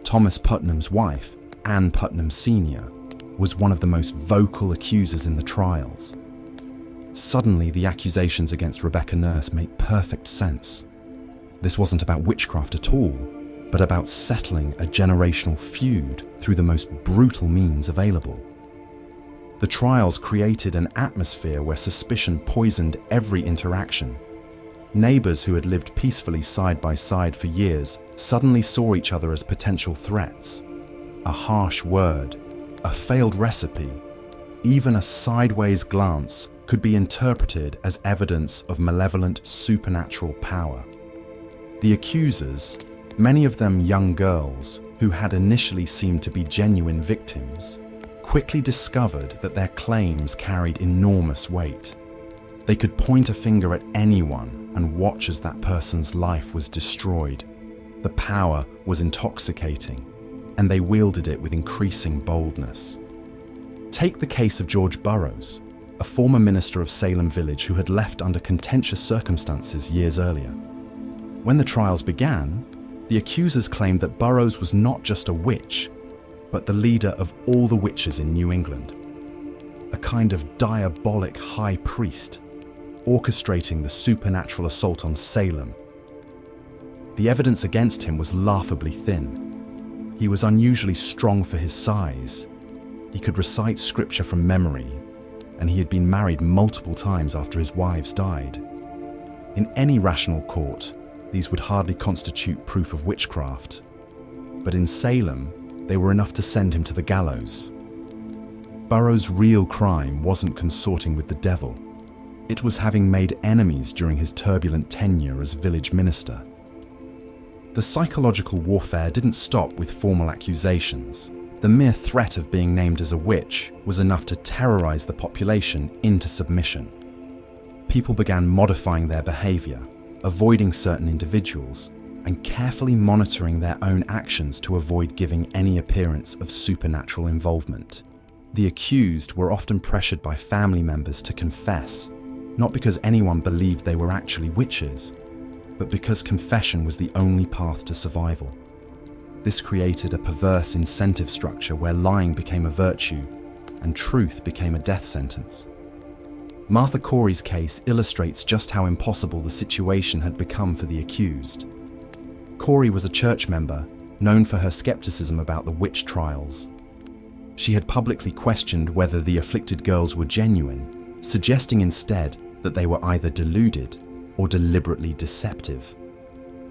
Thomas Putnam's wife, Anne Putnam Sr., was one of the most vocal accusers in the trials. Suddenly, the accusations against Rebecca Nurse made perfect sense. This wasn't about witchcraft at all, but about settling a generational feud through the most brutal means available. The trials created an atmosphere where suspicion poisoned every interaction. Neighbors who had lived peacefully side by side for years suddenly saw each other as potential threats. A harsh word, a failed recipe, even a sideways glance could be interpreted as evidence of malevolent supernatural power. The accusers, many of them young girls who had initially seemed to be genuine victims, quickly discovered that their claims carried enormous weight. They could point a finger at anyone and watch as that person's life was destroyed. The power was intoxicating, and they wielded it with increasing boldness. Take the case of George Burroughs, a former minister of Salem village who had left under contentious circumstances years earlier. When the trials began, the accusers claimed that Burroughs was not just a witch, but the leader of all the witches in New England, a kind of diabolic high priest orchestrating the supernatural assault on Salem. The evidence against him was laughably thin. He was unusually strong for his size. He could recite scripture from memory, and he had been married multiple times after his wives died. In any rational court, these would hardly constitute proof of witchcraft. But in Salem, they were enough to send him to the gallows. Burroughs' real crime wasn't consorting with the devil. It was having made enemies during his turbulent tenure as village minister. The psychological warfare didn't stop with formal accusations. The mere threat of being named as a witch was enough to terrorize the population into submission. People began modifying their behavior, avoiding certain individuals, and carefully monitoring their own actions to avoid giving any appearance of supernatural involvement. The accused were often pressured by family members to confess, not because anyone believed they were actually witches, but because confession was the only path to survival. This created a perverse incentive structure where lying became a virtue and truth became a death sentence. Martha Corey's case illustrates just how impossible the situation had become for the accused. Corey was a church member known for her skepticism about the witch trials. She had publicly questioned whether the afflicted girls were genuine, suggesting instead that they were either deluded or deliberately deceptive.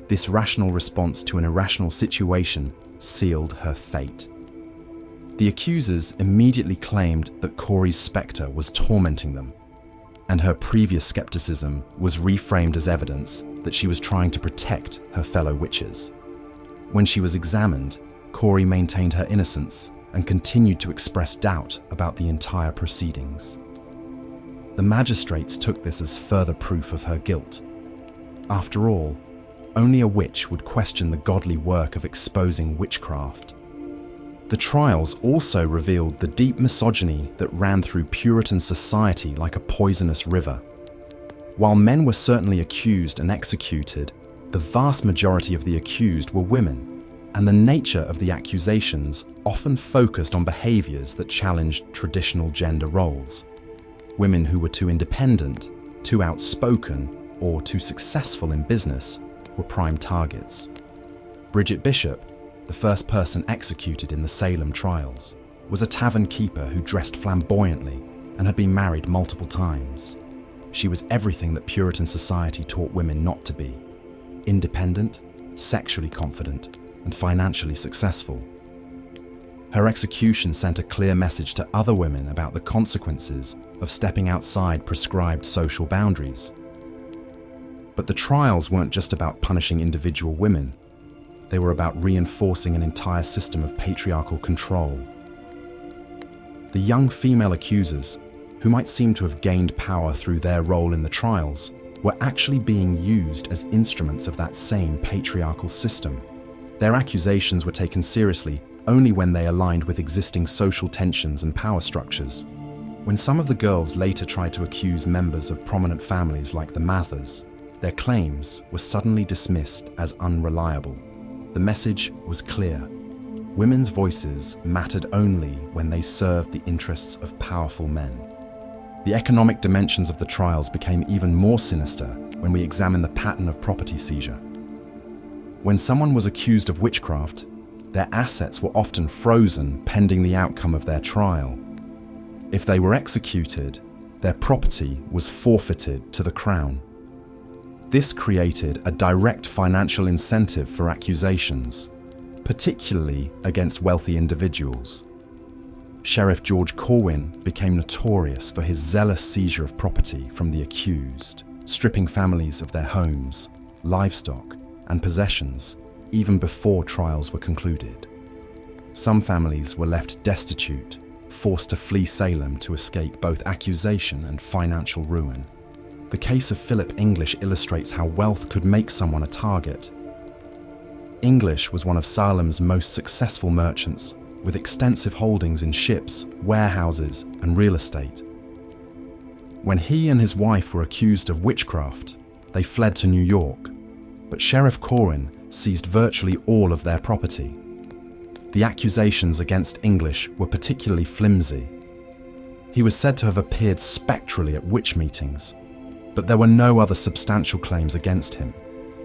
This rational response to an irrational situation sealed her fate. The accusers immediately claimed that Corey's spectre was tormenting them, and her previous skepticism was reframed as evidence that she was trying to protect her fellow witches. When she was examined, Corey maintained her innocence and continued to express doubt about the entire proceedings. The magistrates took this as further proof of her guilt. After all, only a witch would question the godly work of exposing witchcraft. The trials also revealed the deep misogyny that ran through Puritan society like a poisonous river. While men were certainly accused and executed, the vast majority of the accused were women, and the nature of the accusations often focused on behaviors that challenged traditional gender roles. Women who were too independent, too outspoken, or too successful in business were prime targets. Bridget Bishop, the first person executed in the Salem trials, was a tavern keeper who dressed flamboyantly and had been married multiple times. She was everything that Puritan society taught women not to be: independent, sexually confident, and financially successful. Her execution sent a clear message to other women about the consequences of stepping outside prescribed social boundaries. But the trials weren't just about punishing individual women. They were about reinforcing an entire system of patriarchal control. The young female accusers, who might seem to have gained power through their role in the trials, were actually being used as instruments of that same patriarchal system. Their accusations were taken seriously only when they aligned with existing social tensions and power structures. When some of the girls later tried to accuse members of prominent families like the Mathers, their claims were suddenly dismissed as unreliable. The message was clear: women's voices mattered only when they served the interests of powerful men. The economic dimensions of the trials became even more sinister when we examine the pattern of property seizure. When someone was accused of witchcraft, their assets were often frozen pending the outcome of their trial. If they were executed, their property was forfeited to the crown. This created a direct financial incentive for accusations, particularly against wealthy individuals. Sheriff George Corwin became notorious for his zealous seizure of property from the accused, stripping families of their homes, livestock, and possessions even before trials were concluded. Some families were left destitute, forced to flee Salem to escape both accusation and financial ruin. The case of Philip English illustrates how wealth could make someone a target. English was one of Salem's most successful merchants, with extensive holdings in ships, warehouses, and real estate. When he and his wife were accused of witchcraft, they fled to New York, but Sheriff Corwin seized virtually all of their property. The accusations against English were particularly flimsy. He was said to have appeared spectrally at witch meetings, but there were no other substantial claims against him.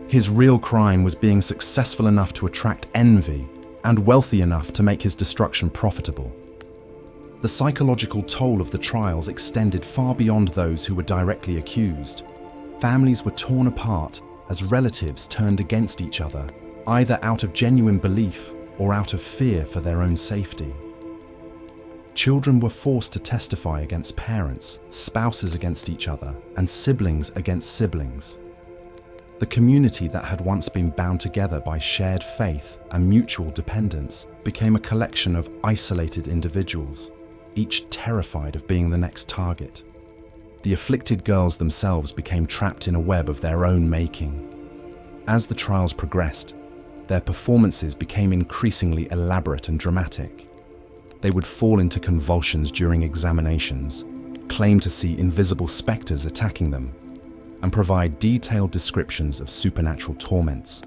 His real crime was being successful enough to attract envy and wealthy enough to make his destruction profitable. The psychological toll of the trials extended far beyond those who were directly accused. Families were torn apart as relatives turned against each other, either out of genuine belief or out of fear for their own safety. Children were forced to testify against parents, spouses against each other, and siblings against siblings. The community that had once been bound together by shared faith and mutual dependence became a collection of isolated individuals, each terrified of being the next target. The afflicted girls themselves became trapped in a web of their own making. As the trials progressed, their performances became increasingly elaborate and dramatic. They would fall into convulsions during examinations, claim to see invisible spectres attacking them, and provide detailed descriptions of supernatural torments.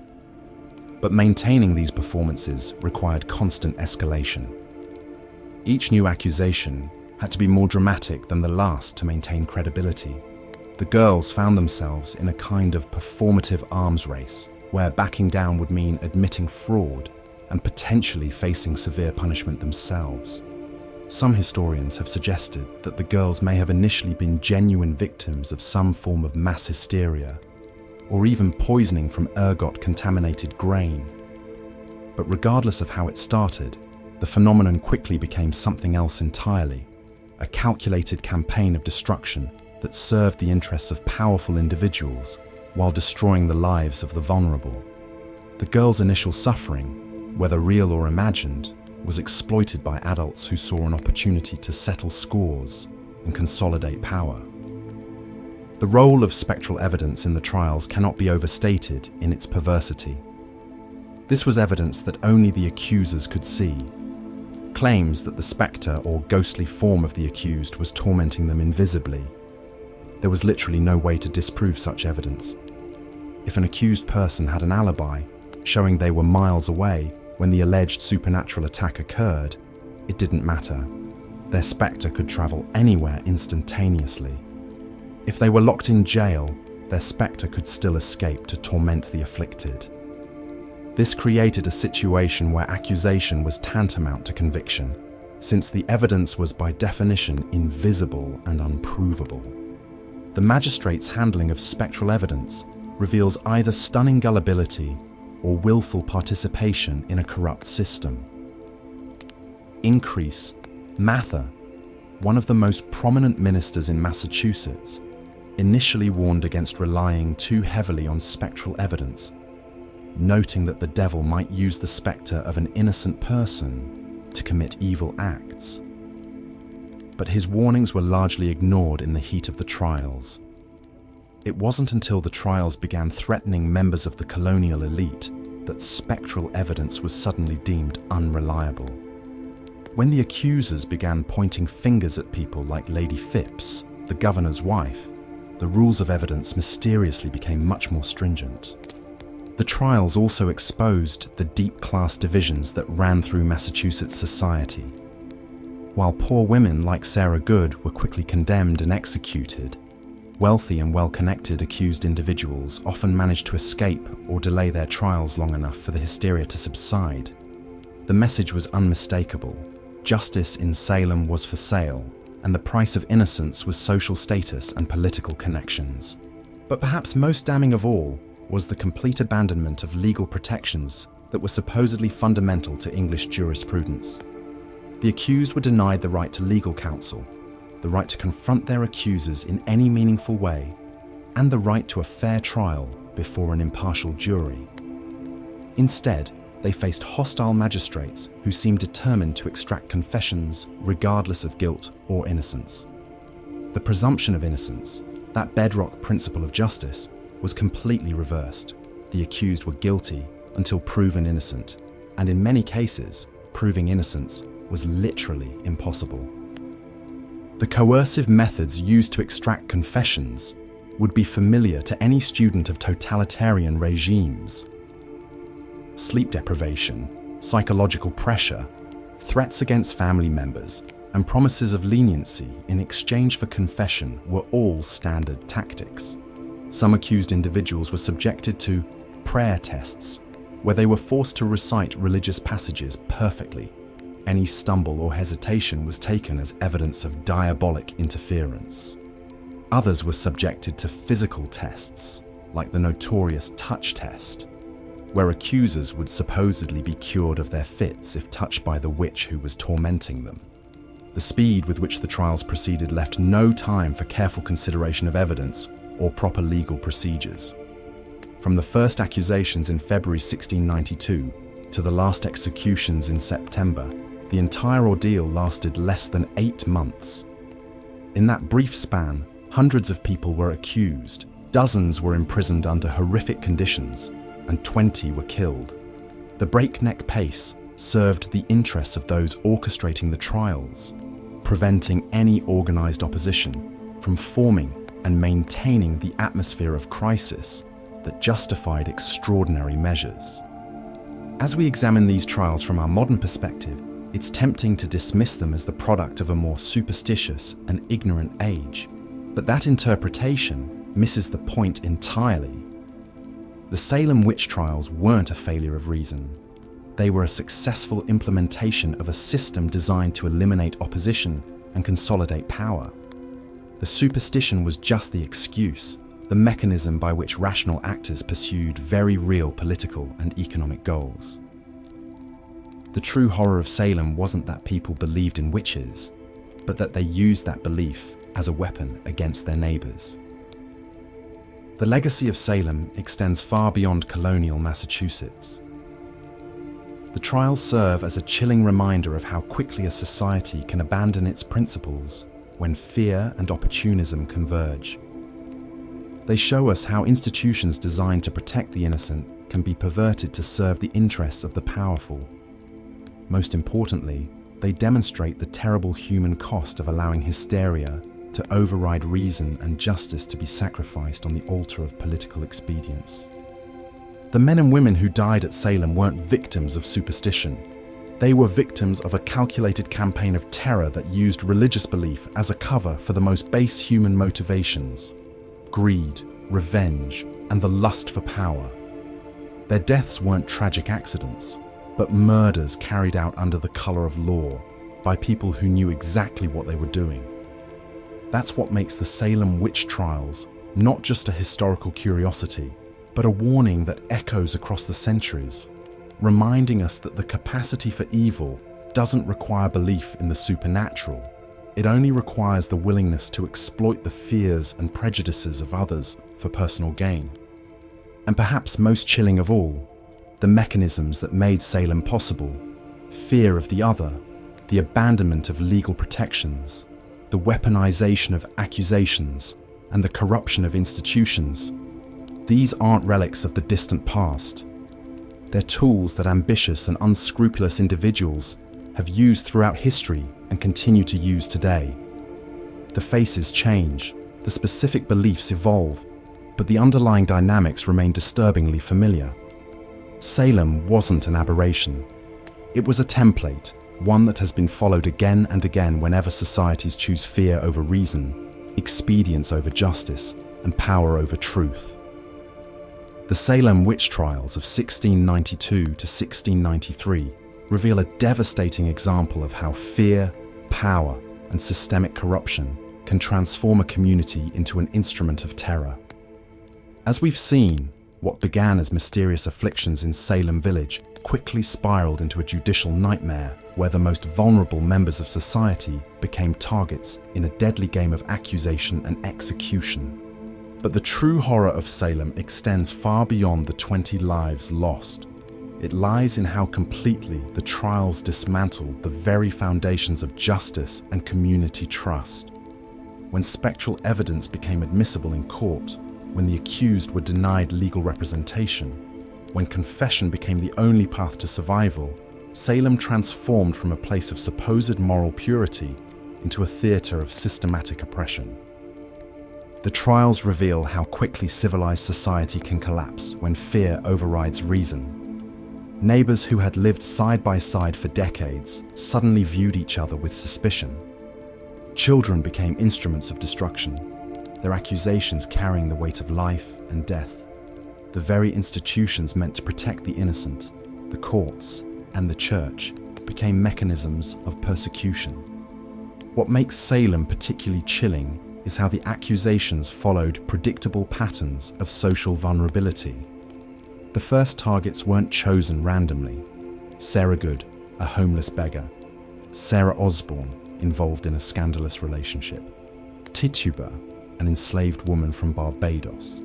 But maintaining these performances required constant escalation. Each new accusation had to be more dramatic than the last to maintain credibility. The girls found themselves in a kind of performative arms race, where backing down would mean admitting fraud and potentially facing severe punishment themselves. Some historians have suggested that the girls may have initially been genuine victims of some form of mass hysteria, or even poisoning from ergot-contaminated grain. But regardless of how it started, the phenomenon quickly became something else entirely, a calculated campaign of destruction that served the interests of powerful individuals while destroying the lives of the vulnerable. The girls' initial suffering, whether real or imagined, was exploited by adults who saw an opportunity to settle scores and consolidate power. The role of spectral evidence in the trials cannot be overstated in its perversity. This was evidence that only the accusers could see. Claims that the spectre or ghostly form of the accused was tormenting them invisibly. There was literally no way to disprove such evidence. If an accused person had an alibi, showing they were miles away when the alleged supernatural attack occurred, it didn't matter. Their spectre could travel anywhere instantaneously. If they were locked in jail, their spectre could still escape to torment the afflicted. This created a situation where accusation was tantamount to conviction, since the evidence was by definition invisible and unprovable. The magistrate's handling of spectral evidence reveals either stunning gullibility or willful participation in a corrupt system. Increase Mather, one of the most prominent ministers in Massachusetts, initially warned against relying too heavily on spectral evidence, noting that the devil might use the spectre of an innocent person to commit evil acts. But his warnings were largely ignored in the heat of the trials. It wasn't until the trials began threatening members of the colonial elite that spectral evidence was suddenly deemed unreliable. When the accusers began pointing fingers at people like Lady Phipps, the governor's wife, the rules of evidence mysteriously became much more stringent. The trials also exposed the deep class divisions that ran through Massachusetts society. While poor women like Sarah Good were quickly condemned and executed, wealthy and well-connected accused individuals often managed to escape or delay their trials long enough for the hysteria to subside. The message was unmistakable. Justice in Salem was for sale, and the price of innocence was social status and political connections. But perhaps most damning of all was the complete abandonment of legal protections that were supposedly fundamental to English jurisprudence. The accused were denied the right to legal counsel, the right to confront their accusers in any meaningful way, and the right to a fair trial before an impartial jury. Instead, they faced hostile magistrates who seemed determined to extract confessions regardless of guilt or innocence. The presumption of innocence, that bedrock principle of justice, was completely reversed. The accused were guilty until proven innocent, and in many cases, proving innocence was literally impossible. The coercive methods used to extract confessions would be familiar to any student of totalitarian regimes. Sleep deprivation, psychological pressure, threats against family members, and promises of leniency in exchange for confession were all standard tactics. Some accused individuals were subjected to prayer tests, where they were forced to recite religious passages perfectly. Any stumble or hesitation was taken as evidence of diabolic interference. Others were subjected to physical tests, like the notorious touch test, where accusers would supposedly be cured of their fits if touched by the witch who was tormenting them. The speed with which the trials proceeded left no time for careful consideration of evidence or proper legal procedures. From the first accusations in February 1692 to the last executions in September, the entire ordeal lasted less than 8 months. In that brief span, hundreds of people were accused, dozens were imprisoned under horrific conditions, and 20 were killed. The breakneck pace served the interests of those orchestrating the trials, preventing any organized opposition from forming and maintaining the atmosphere of crisis that justified extraordinary measures. As we examine these trials from our modern perspective, it's tempting to dismiss them as the product of a more superstitious and ignorant age, but that interpretation misses the point entirely. The Salem Witch Trials weren't a failure of reason. They were a successful implementation of a system designed to eliminate opposition and consolidate power. The superstition was just the excuse, the mechanism by which rational actors pursued very real political and economic goals. The true horror of Salem wasn't that people believed in witches, but that they used that belief as a weapon against their neighbors. The legacy of Salem extends far beyond colonial Massachusetts. The trials serve as a chilling reminder of how quickly a society can abandon its principles when fear and opportunism converge. They show us how institutions designed to protect the innocent can be perverted to serve the interests of the powerful. Most importantly, they demonstrate the terrible human cost of allowing hysteria to override reason and justice to be sacrificed on the altar of political expedience. The men and women who died at Salem weren't victims of superstition. They were victims of a calculated campaign of terror that used religious belief as a cover for the most base human motivations: greed, revenge, and the lust for power. Their deaths weren't tragic accidents, but murders carried out under the color of law by people who knew exactly what they were doing. That's what makes the Salem Witch Trials not just a historical curiosity, but a warning that echoes across the centuries, reminding us that the capacity for evil doesn't require belief in the supernatural. It only requires the willingness to exploit the fears and prejudices of others for personal gain. And perhaps most chilling of all, the mechanisms that made Salem possible: fear of the other, the abandonment of legal protections, the weaponization of accusations, and the corruption of institutions. These aren't relics of the distant past. They're tools that ambitious and unscrupulous individuals have used throughout history and continue to use today. The faces change, the specific beliefs evolve, but the underlying dynamics remain disturbingly familiar. Salem wasn't an aberration. It was a template, one that has been followed again and again whenever societies choose fear over reason, expedience over justice, and power over truth. The Salem Witch Trials of 1692 to 1693 reveal a devastating example of how fear, power, and systemic corruption can transform a community into an instrument of terror. As we've seen, what began as mysterious afflictions in Salem Village quickly spiraled into a judicial nightmare where the most vulnerable members of society became targets in a deadly game of accusation and execution. But the true horror of Salem extends far beyond the 20 lives lost. It lies in how completely the trials dismantled the very foundations of justice and community trust. When spectral evidence became admissible in court, when the accused were denied legal representation, when confession became the only path to survival, Salem transformed from a place of supposed moral purity into a theatre of systematic oppression. The trials reveal how quickly civilized society can collapse when fear overrides reason. Neighbors who had lived side by side for decades suddenly viewed each other with suspicion. Children became instruments of destruction, their accusations carrying the weight of life and death. The very institutions meant to protect the innocent, the courts and the church, became mechanisms of persecution. What makes Salem particularly chilling is how the accusations followed predictable patterns of social vulnerability. The first targets weren't chosen randomly. Sarah Good, a homeless beggar. Sarah Osborne, involved in a scandalous relationship. Tituba, an enslaved woman from Barbados.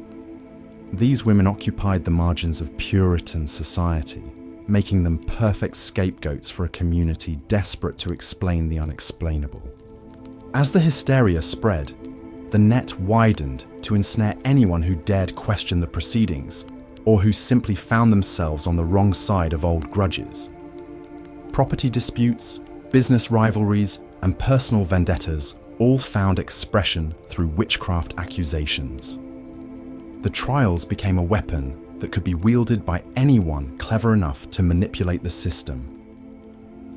These women occupied the margins of Puritan society, making them perfect scapegoats for a community desperate to explain the unexplainable. As the hysteria spread, the net widened to ensnare anyone who dared question the proceedings or who simply found themselves on the wrong side of old grudges. Property disputes, business rivalries, and personal vendettas all found expression through witchcraft accusations. The trials became a weapon that could be wielded by anyone clever enough to manipulate the system.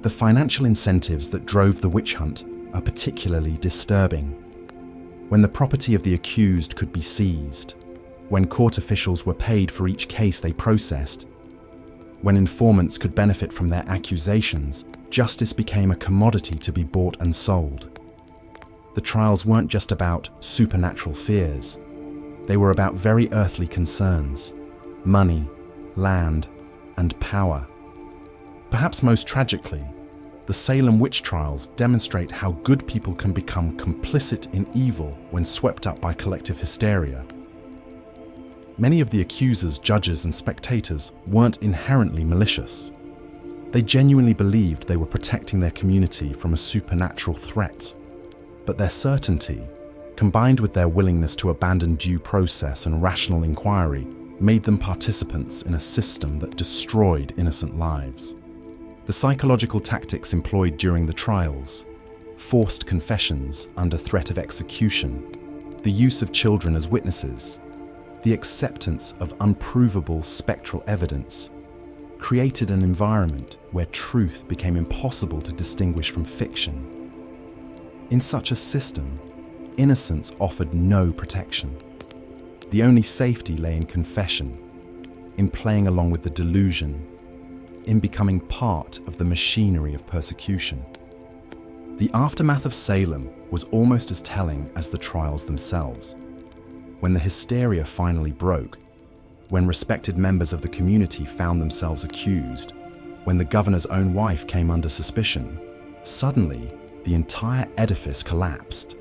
The financial incentives that drove the witch hunt are particularly disturbing. When the property of the accused could be seized, when court officials were paid for each case they processed, when informants could benefit from their accusations, justice became a commodity to be bought and sold. The trials weren't just about supernatural fears. They were about very earthly concerns: money, land, and power. Perhaps most tragically, the Salem Witch Trials demonstrate how good people can become complicit in evil when swept up by collective hysteria. Many of the accusers, judges, and spectators weren't inherently malicious. They genuinely believed they were protecting their community from a supernatural threat. But their certainty, combined with their willingness to abandon due process and rational inquiry, made them participants in a system that destroyed innocent lives. The psychological tactics employed during the trials, forced confessions under threat of execution, the use of children as witnesses, the acceptance of unprovable spectral evidence, created an environment where truth became impossible to distinguish from fiction. In such a system, innocence offered no protection. The only safety lay in confession, in playing along with the delusion, in becoming part of the machinery of persecution. The aftermath of Salem was almost as telling as the trials themselves. When the hysteria finally broke, when respected members of the community found themselves accused, when the governor's own wife came under suspicion, suddenly the entire edifice collapsed.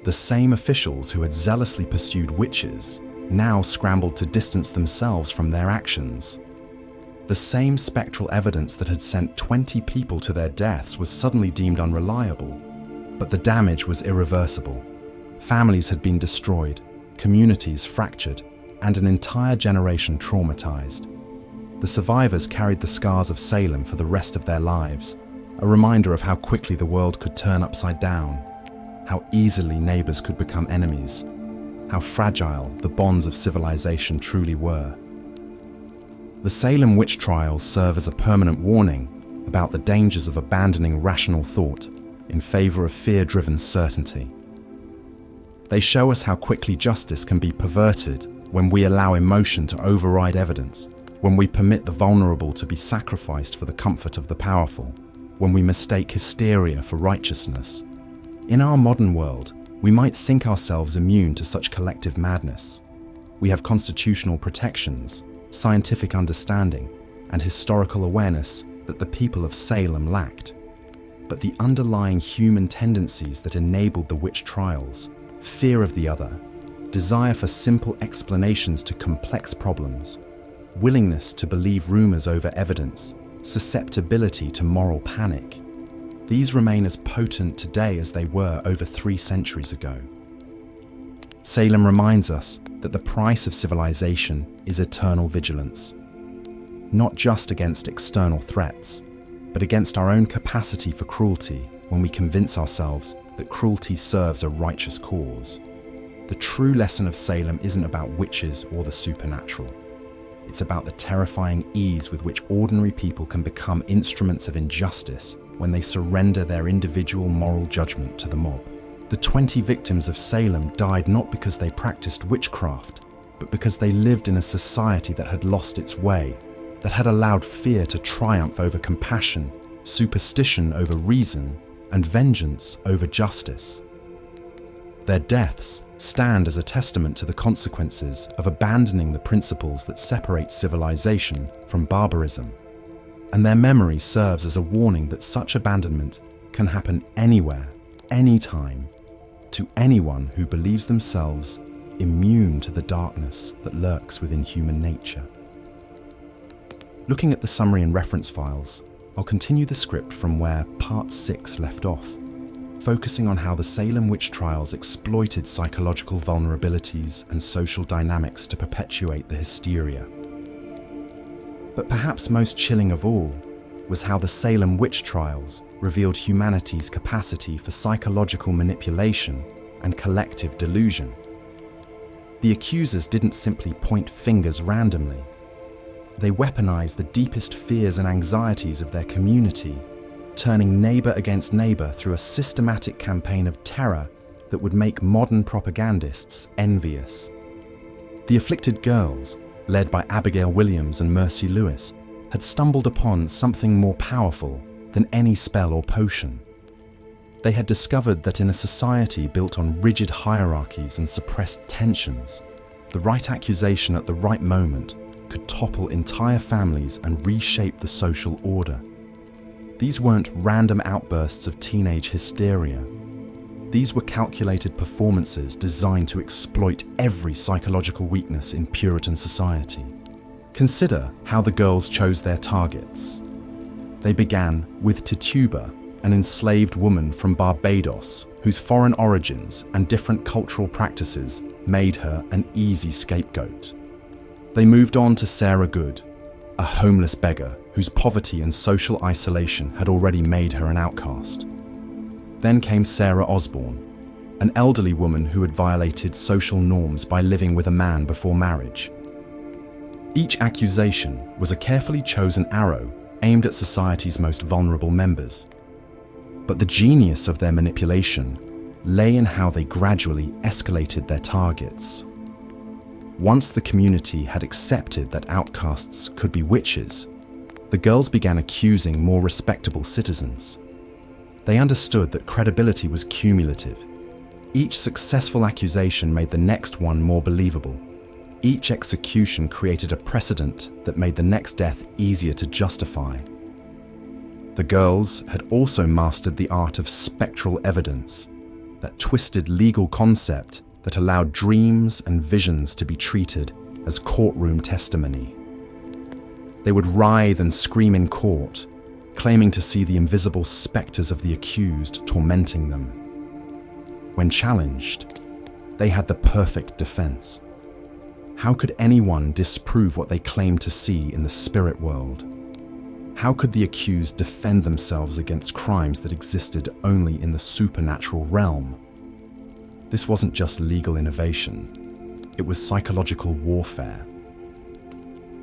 The same officials who had zealously pursued witches now scrambled to distance themselves from their actions. The same spectral evidence that had sent 20 people to their deaths was suddenly deemed unreliable, but the damage was irreversible. Families had been destroyed, communities fractured, and an entire generation traumatized. The survivors carried the scars of Salem for the rest of their lives, a reminder of how quickly the world could turn upside down, how easily neighbors could become enemies, how fragile the bonds of civilization truly were. The Salem Witch Trials serve as a permanent warning about the dangers of abandoning rational thought in favor of fear-driven certainty. They show us how quickly justice can be perverted when we allow emotion to override evidence, when we permit the vulnerable to be sacrificed for the comfort of the powerful, when we mistake hysteria for righteousness. In our modern world, we might think ourselves immune to such collective madness. We have constitutional protections, scientific understanding, and historical awareness that the people of Salem lacked. But the underlying human tendencies that enabled the witch trials, fear of the other, desire for simple explanations to complex problems, willingness to believe rumors over evidence, susceptibility to moral panic, these remain as potent today as they were over 3 centuries ago. Salem reminds us that the price of civilization is eternal vigilance, not just against external threats, but against our own capacity for cruelty when we convince ourselves that cruelty serves a righteous cause. The true lesson of Salem isn't about witches or the supernatural. It's about the terrifying ease with which ordinary people can become instruments of injustice when they surrender their individual moral judgment to the mob. The 20 victims of Salem died not because they practiced witchcraft, but because they lived in a society that had lost its way, that had allowed fear to triumph over compassion, superstition over reason, and vengeance over justice. Their deaths stand as a testament to the consequences of abandoning the principles that separate civilization from barbarism. And their memory serves as a warning that such abandonment can happen anywhere, anytime, to anyone who believes themselves immune to the darkness that lurks within human nature. Looking at the summary and reference files, I'll continue the script from where Part 6 left off, focusing on how the Salem Witch Trials exploited psychological vulnerabilities and social dynamics to perpetuate the hysteria. But perhaps most chilling of all was how the Salem Witch Trials revealed humanity's capacity for psychological manipulation and collective delusion. The accusers didn't simply point fingers randomly. They weaponized the deepest fears and anxieties of their community, turning neighbor against neighbor through a systematic campaign of terror that would make modern propagandists envious. The afflicted girls, led by Abigail Williams and Mercy Lewis, had stumbled upon something more powerful than any spell or potion. They had discovered that in a society built on rigid hierarchies and suppressed tensions, the right accusation at the right moment could topple entire families and reshape the social order. These weren't random outbursts of teenage hysteria. These were calculated performances designed to exploit every psychological weakness in Puritan society. Consider how the girls chose their targets. They began with Tituba, an enslaved woman from Barbados whose foreign origins and different cultural practices made her an easy scapegoat. They moved on to Sarah Good, a homeless beggar whose poverty and social isolation had already made her an outcast. Then came Sarah Osborne, an elderly woman who had violated social norms by living with a man before marriage. Each accusation was a carefully chosen arrow aimed at society's most vulnerable members. But the genius of their manipulation lay in how they gradually escalated their targets. Once the community had accepted that outcasts could be witches, the girls began accusing more respectable citizens. They understood that credibility was cumulative. Each successful accusation made the next one more believable. Each execution created a precedent that made the next death easier to justify. The girls had also mastered the art of spectral evidence, that twisted legal concept that allowed dreams and visions to be treated as courtroom testimony. They would writhe and scream in court, claiming to see the invisible specters of the accused tormenting them. When challenged, they had the perfect defense. How could anyone disprove what they claimed to see in the spirit world? How could the accused defend themselves against crimes that existed only in the supernatural realm? This wasn't just legal innovation, it was psychological warfare.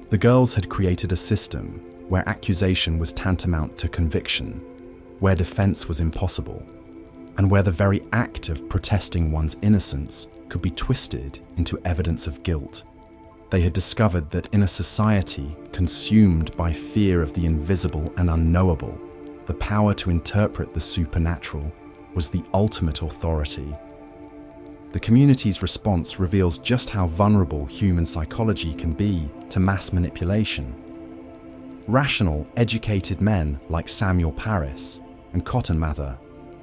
The girls had created a system where accusation was tantamount to conviction, where defense was impossible, and where the very act of protesting one's innocence could be twisted into evidence of guilt. They had discovered that in a society consumed by fear of the invisible and unknowable, the power to interpret the supernatural was the ultimate authority. The community's response reveals just how vulnerable human psychology can be to mass manipulation. Rational, educated men like Samuel Parris and Cotton Mather,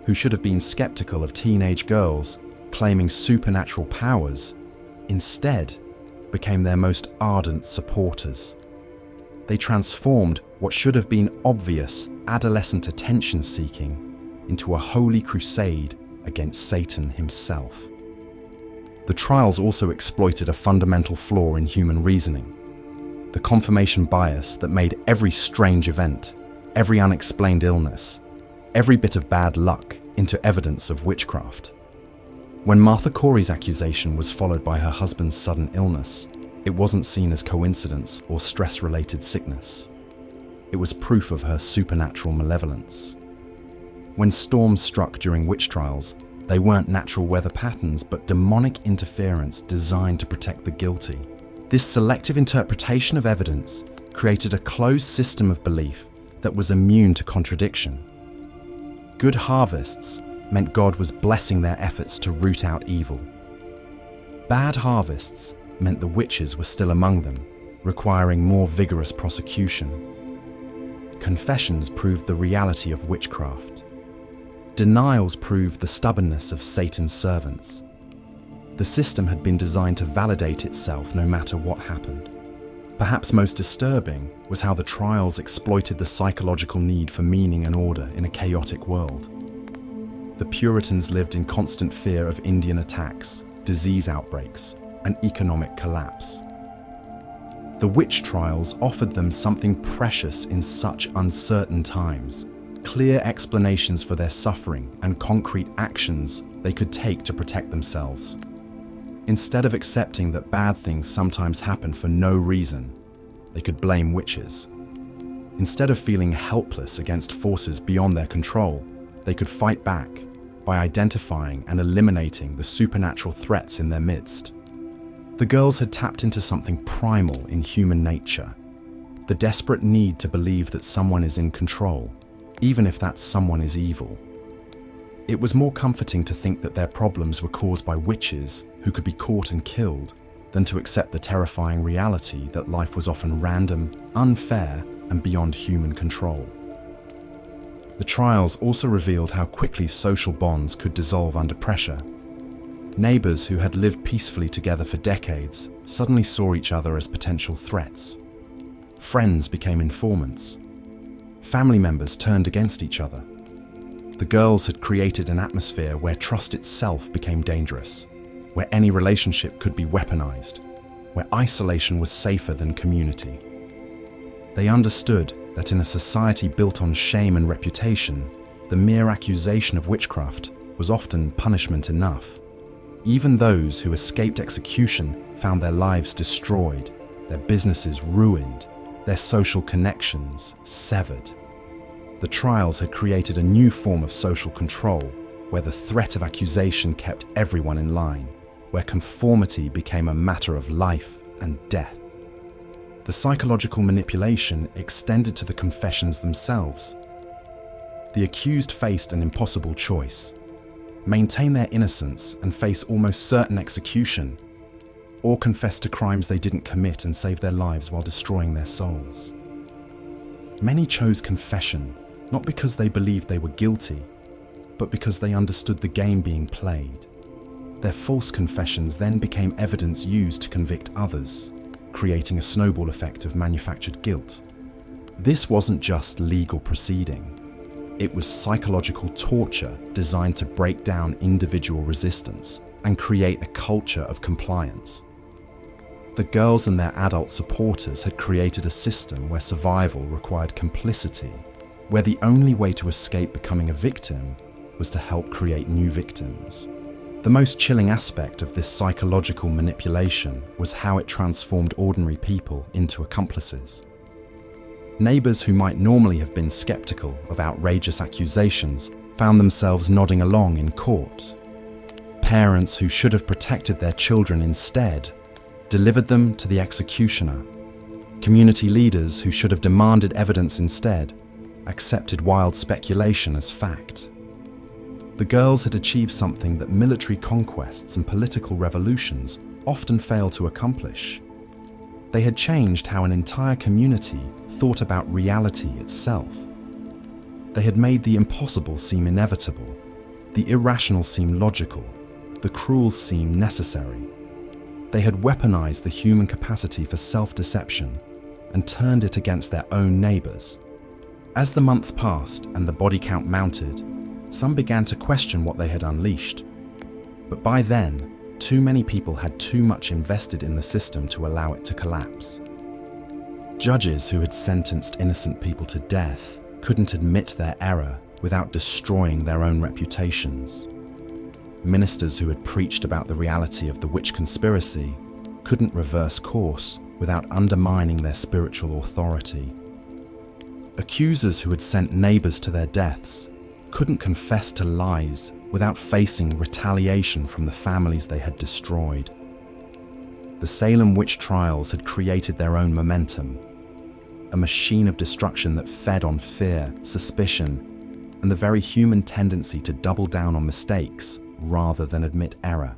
who should have been skeptical of teenage girls claiming supernatural powers, instead became their most ardent supporters. They transformed what should have been obvious adolescent attention-seeking into a holy crusade against Satan himself. The trials also exploited a fundamental flaw in human reasoning, the confirmation bias that made every strange event, every unexplained illness, every bit of bad luck into evidence of witchcraft. When Martha Corey's accusation was followed by her husband's sudden illness, it wasn't seen as coincidence or stress-related sickness. It was proof of her supernatural malevolence. When storms struck during witch trials, they weren't natural weather patterns but demonic interference designed to protect the guilty. This selective interpretation of evidence created a closed system of belief that was immune to contradiction. Good harvests meant God was blessing their efforts to root out evil. Bad harvests meant the witches were still among them, requiring more vigorous prosecution. Confessions proved the reality of witchcraft. Denials proved the stubbornness of Satan's servants. The system had been designed to validate itself no matter what happened. Perhaps most disturbing was how the trials exploited the psychological need for meaning and order in a chaotic world. The Puritans lived in constant fear of Indian attacks, disease outbreaks, and economic collapse. The witch trials offered them something precious in such uncertain times: clear explanations for their suffering and concrete actions they could take to protect themselves. Instead of accepting that bad things sometimes happen for no reason, they could blame witches. Instead of feeling helpless against forces beyond their control, they could fight back by identifying and eliminating the supernatural threats in their midst. The girls had tapped into something primal in human nature: the desperate need to believe that someone is in control, even if that someone is evil. It was more comforting to think that their problems were caused by witches who could be caught and killed than to accept the terrifying reality that life was often random, unfair, and beyond human control. The trials also revealed how quickly social bonds could dissolve under pressure. Neighbors who had lived peacefully together for decades suddenly saw each other as potential threats. Friends became informants. Family members turned against each other. The girls had created an atmosphere where trust itself became dangerous, where any relationship could be weaponized, where isolation was safer than community. They understood that in a society built on shame and reputation, the mere accusation of witchcraft was often punishment enough. Even those who escaped execution found their lives destroyed, their businesses ruined, their social connections severed. The trials had created a new form of social control, where the threat of accusation kept everyone in line, where conformity became a matter of life and death. The psychological manipulation extended to the confessions themselves. The accused faced an impossible choice: maintain their innocence and face almost certain execution, or confess to crimes they didn't commit and save their lives while destroying their souls. Many chose confession, not because they believed they were guilty, but because they understood the game being played. Their false confessions then became evidence used to convict others, creating a snowball effect of manufactured guilt. This wasn't just legal proceeding. It was psychological torture designed to break down individual resistance and create a culture of compliance. The girls and their adult supporters had created a system where survival required complicity, where the only way to escape becoming a victim was to help create new victims. The most chilling aspect of this psychological manipulation was how it transformed ordinary people into accomplices. Neighbors who might normally have been skeptical of outrageous accusations found themselves nodding along in court. Parents who should have protected their children instead delivered them to the executioner. Community leaders who should have demanded evidence instead accepted wild speculation as fact. The girls had achieved something that military conquests and political revolutions often fail to accomplish. They had changed how an entire community thought about reality itself. They had made the impossible seem inevitable, the irrational seem logical, the cruel seem necessary. They had weaponized the human capacity for self-deception and turned it against their own neighbors. As the months passed and the body count mounted, some began to question what they had unleashed. But by then, too many people had too much invested in the system to allow it to collapse. Judges who had sentenced innocent people to death couldn't admit their error without destroying their own reputations. Ministers who had preached about the reality of the witch conspiracy couldn't reverse course without undermining their spiritual authority. Accusers who had sent neighbors to their deaths couldn't confess to lies without facing retaliation from the families they had destroyed. The Salem Witch Trials had created their own momentum, a machine of destruction that fed on fear, suspicion, and the very human tendency to double down on mistakes rather than admit error.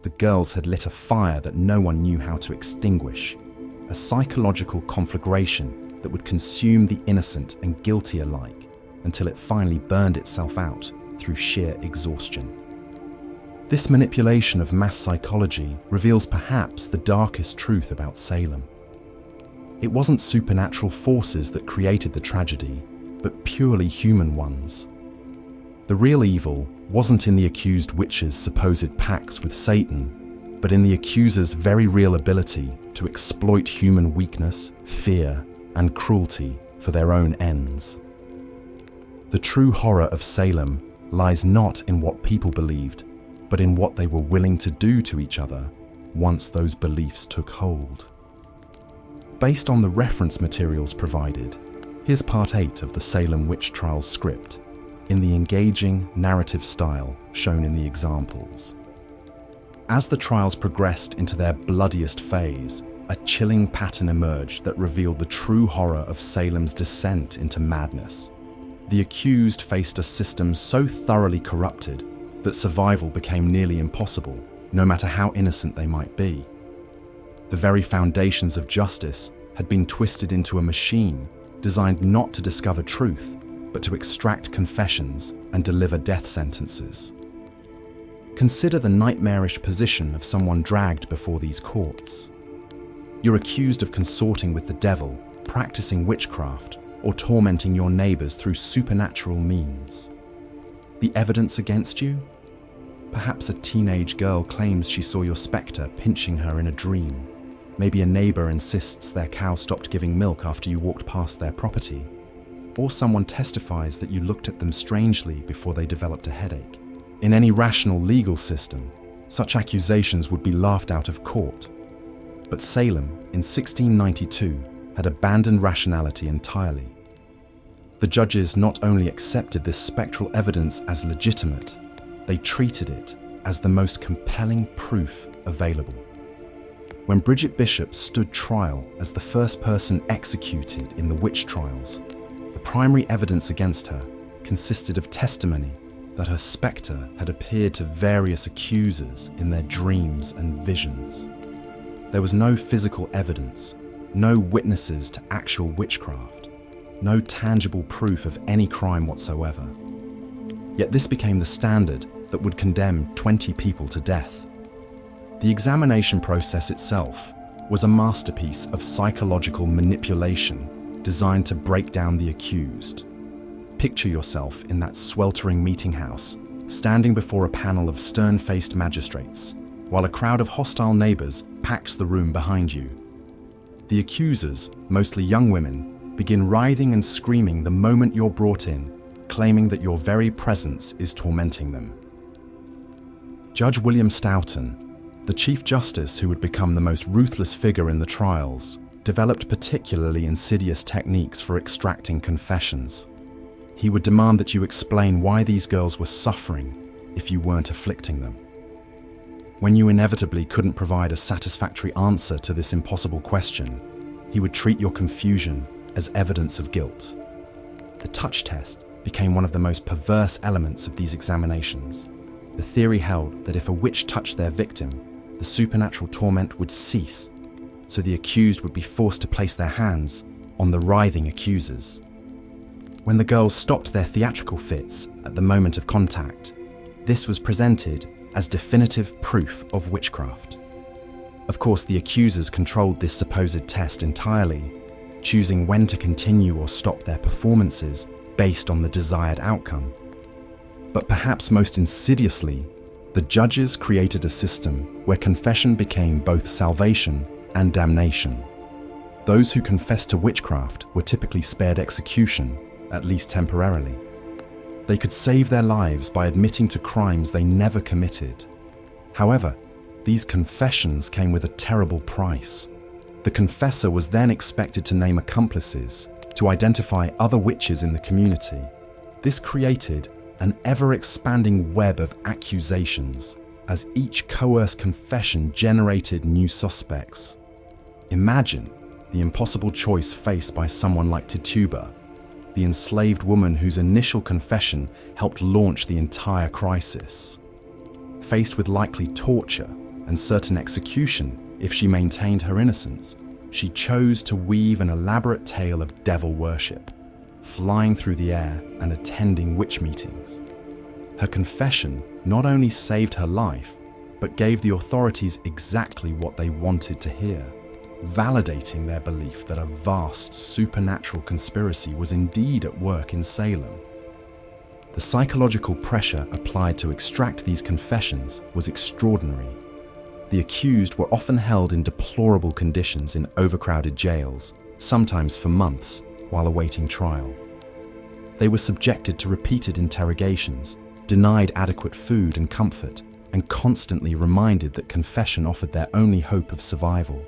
The girls had lit a fire that no one knew how to extinguish, a psychological conflagration that would consume the innocent and guilty alike until it finally burned itself out through sheer exhaustion. This manipulation of mass psychology reveals perhaps the darkest truth about Salem. It wasn't supernatural forces that created the tragedy, but purely human ones. The real evil wasn't in the accused witches' supposed pacts with Satan, but in the accusers' very real ability to exploit human weakness, fear, and cruelty for their own ends. The true horror of Salem lies not in what people believed, but in what they were willing to do to each other once those beliefs took hold. Based on the reference materials provided, here's part 8 of the Salem Witch Trials script, in the engaging narrative style shown in the examples. As the trials progressed into their bloodiest phase, a chilling pattern emerged that revealed the true horror of Salem's descent into madness. The accused faced a system so thoroughly corrupted that survival became nearly impossible, no matter how innocent they might be. The very foundations of justice had been twisted into a machine designed not to discover truth, but to extract confessions and deliver death sentences. Consider the nightmarish position of someone dragged before these courts. You're accused of consorting with the devil, practicing witchcraft, or tormenting your neighbors through supernatural means. The evidence against you? Perhaps a teenage girl claims she saw your spectre pinching her in a dream. Maybe a neighbor insists their cow stopped giving milk after you walked past their property. Or someone testifies that you looked at them strangely before they developed a headache. In any rational legal system, such accusations would be laughed out of court. But Salem, in 1692, had abandoned rationality entirely. The judges not only accepted this spectral evidence as legitimate, they treated it as the most compelling proof available. When Bridget Bishop stood trial as the first person executed in the witch trials, the primary evidence against her consisted of testimony that her spectre had appeared to various accusers in their dreams and visions. There was no physical evidence, no witnesses to actual witchcraft, no tangible proof of any crime whatsoever. Yet this became the standard that would condemn 20 people to death. The examination process itself was a masterpiece of psychological manipulation designed to break down the accused. Picture yourself in that sweltering meeting house, standing before a panel of stern-faced magistrates, while a crowd of hostile neighbors packs the room behind you. The accusers, mostly young women, begin writhing and screaming the moment you're brought in, claiming that your very presence is tormenting them. Judge William Stoughton, the Chief Justice who would become the most ruthless figure in the trials, developed particularly insidious techniques for extracting confessions. He would demand that you explain why these girls were suffering if you weren't afflicting them. When you inevitably couldn't provide a satisfactory answer to this impossible question, he would treat your confusion as evidence of guilt. The touch test became one of the most perverse elements of these examinations. The theory held that if a witch touched their victim, the supernatural torment would cease, so the accused would be forced to place their hands on the writhing accusers. When the girls stopped their theatrical fits at the moment of contact, this was presented as definitive proof of witchcraft. Of course, the accusers controlled this supposed test entirely, choosing when to continue or stop their performances based on the desired outcome. But perhaps most insidiously, the judges created a system where confession became both salvation and damnation. Those who confessed to witchcraft were typically spared execution, at least temporarily. They could save their lives by admitting to crimes they never committed. However, these confessions came with a terrible price. The confessor was then expected to name accomplices, to identify other witches in the community. This created an ever-expanding web of accusations, as each coerced confession generated new suspects. Imagine the impossible choice faced by someone like Tituba. the enslaved woman whose initial confession helped launch the entire crisis. Faced with likely torture and certain execution if she maintained her innocence, she chose to weave an elaborate tale of devil worship, flying through the air and attending witch meetings. Her confession not only saved her life, but gave the authorities exactly what they wanted to hear, validating their belief that a vast supernatural conspiracy was indeed at work in Salem. The psychological pressure applied to extract these confessions was extraordinary. The accused were often held in deplorable conditions in overcrowded jails, sometimes for months, while awaiting trial. They were subjected to repeated interrogations, denied adequate food and comfort, and constantly reminded that confession offered their only hope of survival.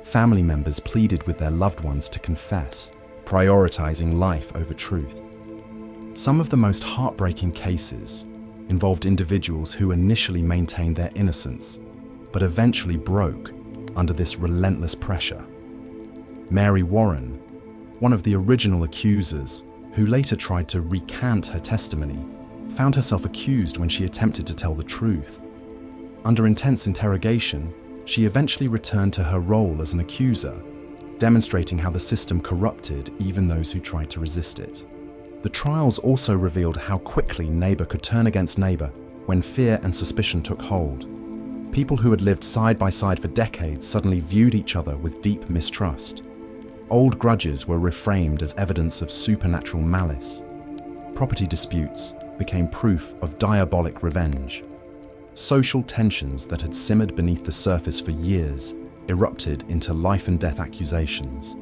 Family members pleaded with their loved ones to confess, prioritizing life over truth. Some of the most heartbreaking cases involved individuals who initially maintained their innocence, but eventually broke under this relentless pressure. Mary Warren, one of the original accusers, who later tried to recant her testimony, found herself accused when she attempted to tell the truth. Under intense interrogation, she eventually returned to her role as an accuser, demonstrating how the system corrupted even those who tried to resist it. The trials also revealed how quickly neighbor could turn against neighbor when fear and suspicion took hold. People who had lived side by side for decades suddenly viewed each other with deep mistrust. Old grudges were reframed as evidence of supernatural malice. Property disputes became proof of diabolic revenge. Social tensions that had simmered beneath the surface for years erupted into life and death accusations.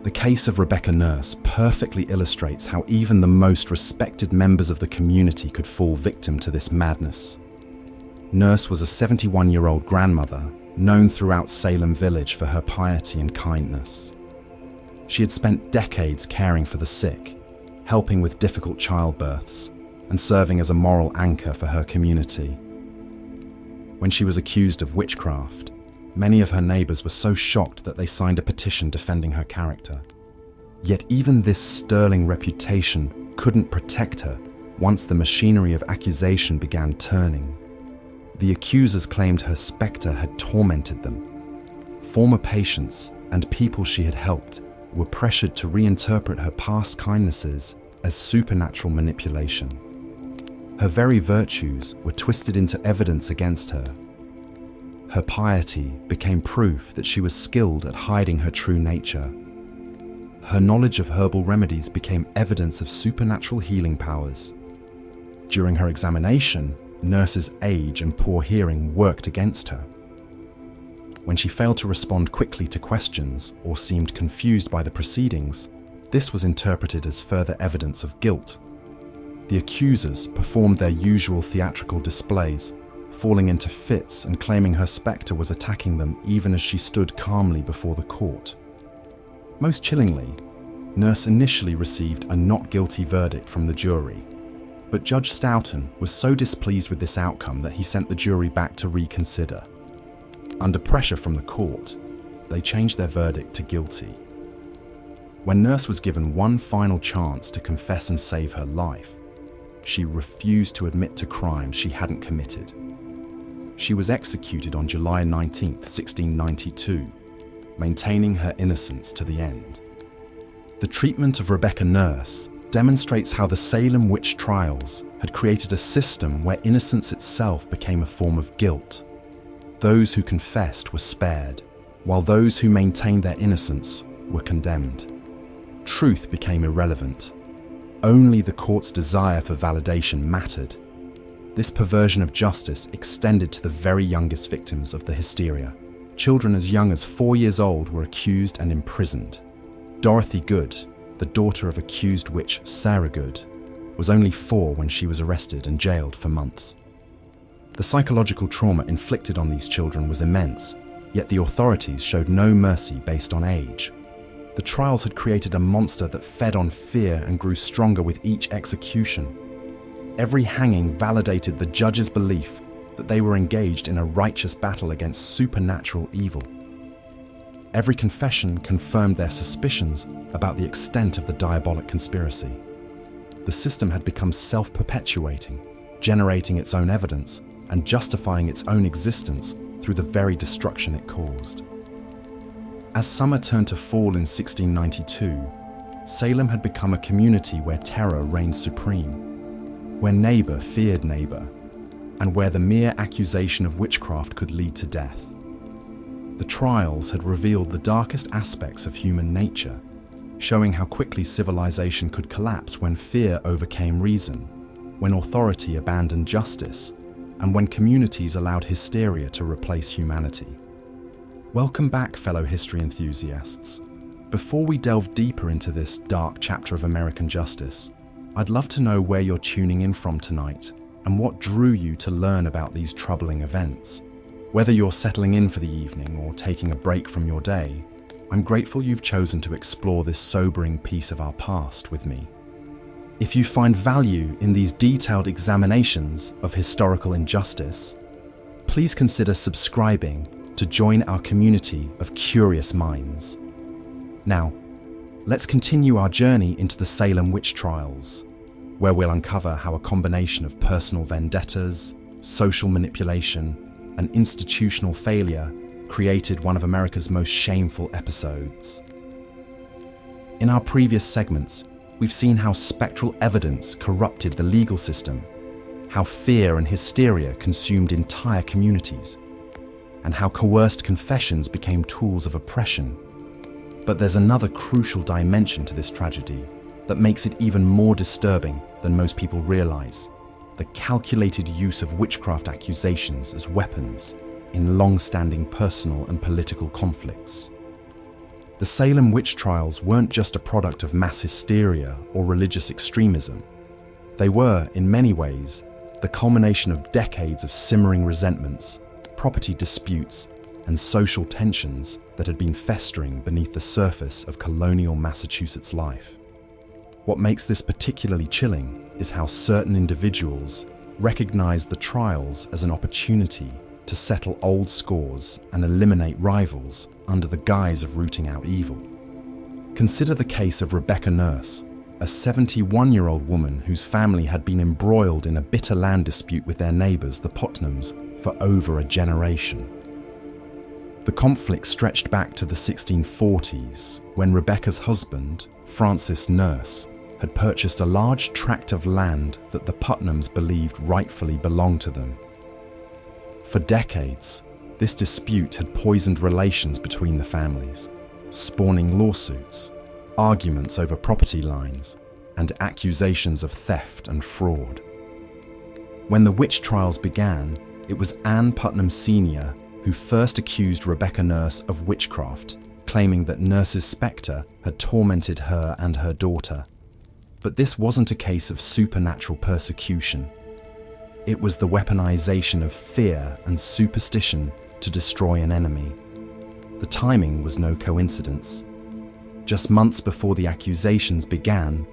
The case of Rebecca Nurse perfectly illustrates how even the most respected members of the community could fall victim to this madness. Nurse was a 71-year-old grandmother known throughout Salem Village for her piety and kindness. She had spent decades caring for the sick, helping with difficult childbirths, and serving as a moral anchor for her community. When she was accused of witchcraft, many of her neighbors were so shocked that they signed a petition defending her character. Yet even this sterling reputation couldn't protect her once the machinery of accusation began turning. The accusers claimed her spectre had tormented them. Former patients and people she had helped were pressured to reinterpret her past kindnesses as supernatural manipulation. Her very virtues were twisted into evidence against her. Her piety became proof that she was skilled at hiding her true nature. Her knowledge of herbal remedies became evidence of supernatural healing powers. During her examination, Nurse's age and poor hearing worked against her. When she failed to respond quickly to questions or seemed confused by the proceedings, this was interpreted as further evidence of guilt. The accusers performed their usual theatrical displays, falling into fits and claiming her spectre was attacking them even as she stood calmly before the court. Most chillingly, Nurse initially received a not guilty verdict from the jury, but Judge Stoughton was so displeased with this outcome that he sent the jury back to reconsider. Under pressure from the court, they changed their verdict to guilty. When Nurse was given one final chance to confess and save her life, she refused to admit to crimes she hadn't committed. She was executed on July 19, 1692, maintaining her innocence to the end. The treatment of Rebecca Nurse demonstrates how the Salem Witch Trials had created a system where innocence itself became a form of guilt. Those who confessed were spared, while those who maintained their innocence were condemned. Truth became irrelevant. Only the court's desire for validation mattered. This perversion of justice extended to the very youngest victims of the hysteria. Children as young as 4 years old were accused and imprisoned. Dorothy Good, the daughter of accused witch Sarah Good, was only 4 when she was arrested and jailed for months. The psychological trauma inflicted on these children was immense, yet the authorities showed no mercy based on age. The trials had created a monster that fed on fear and grew stronger with each execution. Every hanging validated the judge's belief that they were engaged in a righteous battle against supernatural evil. Every confession confirmed their suspicions about the extent of the diabolic conspiracy. The system had become self-perpetuating, generating its own evidence and justifying its own existence through the very destruction it caused. As summer turned to fall in 1692, Salem had become a community where terror reigned supreme, where neighbour feared neighbour, and where the mere accusation of witchcraft could lead to death. The trials had revealed the darkest aspects of human nature, showing how quickly civilization could collapse when fear overcame reason, when authority abandoned justice, and when communities allowed hysteria to replace humanity. Welcome back, fellow history enthusiasts. Before we delve deeper into this dark chapter of American justice, I'd love to know where you're tuning in from tonight and what drew you to learn about these troubling events. Whether you're settling in for the evening or taking a break from your day, I'm grateful you've chosen to explore this sobering piece of our past with me. If you find value in these detailed examinations of historical injustice, please consider subscribing to join our community of curious minds. Now, let's continue our journey into the Salem Witch Trials, where we'll uncover how a combination of personal vendettas, social manipulation, and institutional failure created one of America's most shameful episodes. In our previous segments, we've seen how spectral evidence corrupted the legal system, how fear and hysteria consumed entire communities, and how coerced confessions became tools of oppression. But there's another crucial dimension to this tragedy that makes it even more disturbing than most people realize: the calculated use of witchcraft accusations as weapons in long-standing personal and political conflicts. The Salem Witch Trials weren't just a product of mass hysteria or religious extremism. They were, in many ways, the culmination of decades of simmering resentments, property disputes, and social tensions that had been festering beneath the surface of colonial Massachusetts life. What makes this particularly chilling is how certain individuals recognized the trials as an opportunity to settle old scores and eliminate rivals under the guise of rooting out evil. Consider the case of Rebecca Nurse, a 71-year-old woman whose family had been embroiled in a bitter land dispute with their neighbors, the Putnams, for over a generation. The conflict stretched back to the 1640s, when Rebecca's husband, Francis Nurse, had purchased a large tract of land that the Putnams believed rightfully belonged to them. For decades, this dispute had poisoned relations between the families, spawning lawsuits, arguments over property lines, and accusations of theft and fraud. When the witch trials began, it was Anne Putnam Sr. who first accused Rebecca Nurse of witchcraft, claiming that Nurse's spectre had tormented her and her daughter. But this wasn't a case of supernatural persecution. It was the weaponization of fear and superstition to destroy an enemy. The timing was no coincidence. Just months before the accusations began,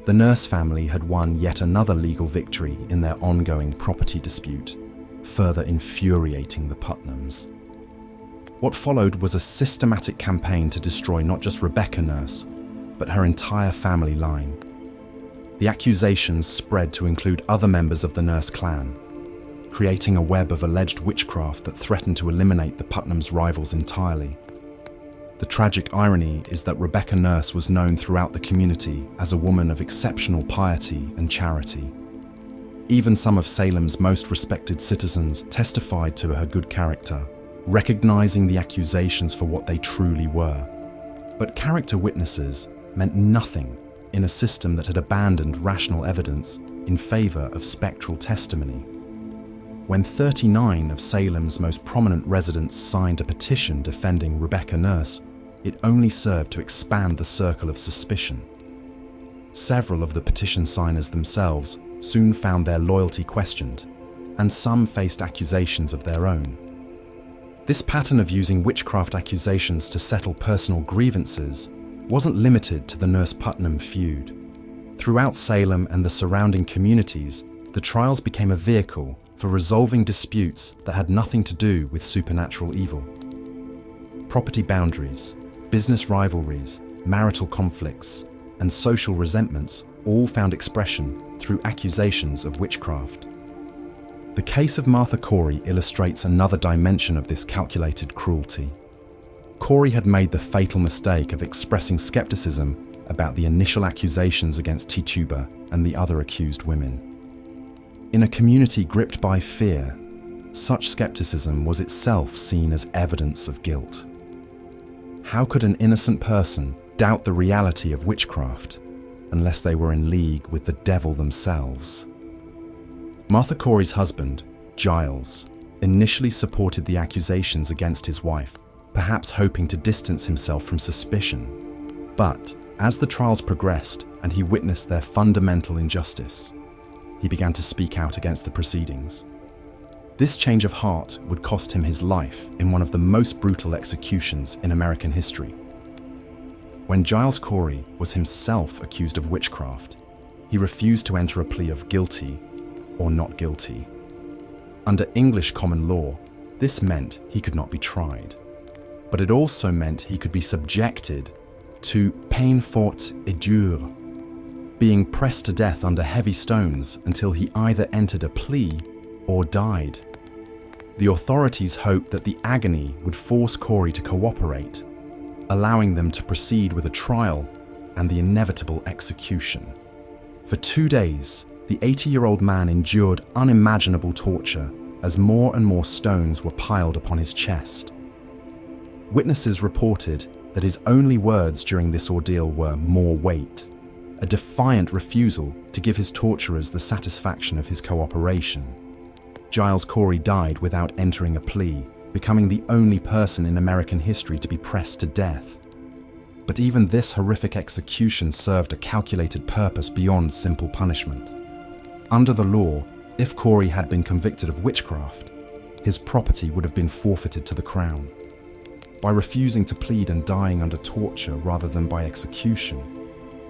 the Nurse family had won yet another legal victory in their ongoing property dispute, further infuriating the Putnams. What followed was a systematic campaign to destroy not just Rebecca Nurse, but her entire family line. The accusations spread to include other members of the Nurse clan, creating a web of alleged witchcraft that threatened to eliminate the Putnams' rivals entirely. The tragic irony is that Rebecca Nurse was known throughout the community as a woman of exceptional piety and charity. Even some of Salem's most respected citizens testified to her good character, recognizing the accusations for what they truly were. But character witnesses meant nothing in a system that had abandoned rational evidence in favor of spectral testimony. When 39 of Salem's most prominent residents signed a petition defending Rebecca Nurse, it only served to expand the circle of suspicion. Several of the petition signers themselves soon found their loyalty questioned, and some faced accusations of their own. This pattern of using witchcraft accusations to settle personal grievances wasn't limited to the Nurse Putnam feud. Throughout Salem and the surrounding communities, the trials became a vehicle for resolving disputes that had nothing to do with supernatural evil. Property boundaries, business rivalries, marital conflicts, and social resentments all found expression through accusations of witchcraft. The case of Martha Corey illustrates another dimension of this calculated cruelty. Corey had made the fatal mistake of expressing skepticism about the initial accusations against Tituba and the other accused women. In a community gripped by fear, such skepticism was itself seen as evidence of guilt. How could an innocent person doubt the reality of witchcraft unless they were in league with the devil themselves? Martha Corey's husband, Giles, initially supported the accusations against his wife, perhaps hoping to distance himself from suspicion. But as the trials progressed and he witnessed their fundamental injustice, he began to speak out against the proceedings. This change of heart would cost him his life in one of the most brutal executions in American history. When Giles Corey was himself accused of witchcraft, he refused to enter a plea of guilty or not guilty. Under English common law, this meant he could not be tried. But it also meant he could be subjected to peine forte et dure, being pressed to death under heavy stones until he either entered a plea or died. The authorities hoped that the agony would force Corey to cooperate, allowing them to proceed with a trial and the inevitable execution. For 2 days, the 80-year-old man endured unimaginable torture as more and more stones were piled upon his chest. Witnesses reported that his only words during this ordeal were "more weight," a defiant refusal to give his torturers the satisfaction of his cooperation. Giles Corey died without entering a plea, becoming the only person in American history to be pressed to death. But even this horrific execution served a calculated purpose beyond simple punishment. Under the law, if Corey had been convicted of witchcraft, his property would have been forfeited to the Crown. By refusing to plead and dying under torture rather than by execution,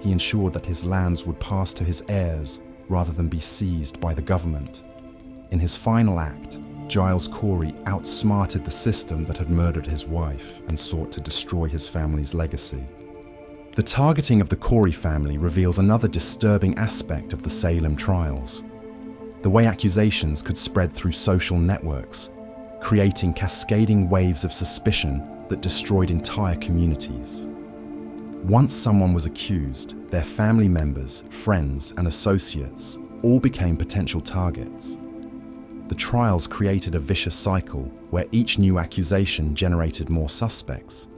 he ensured that his lands would pass to his heirs rather than be seized by the government. In his final act, Giles Corey outsmarted the system that had murdered his wife and sought to destroy his family's legacy. The targeting of the Corey family reveals another disturbing aspect of the Salem trials: the way accusations could spread through social networks, creating cascading waves of suspicion that destroyed entire communities. Once someone was accused, their family members, friends, and associates all became potential targets. The trials created a vicious cycle where each new accusation generated more suspects,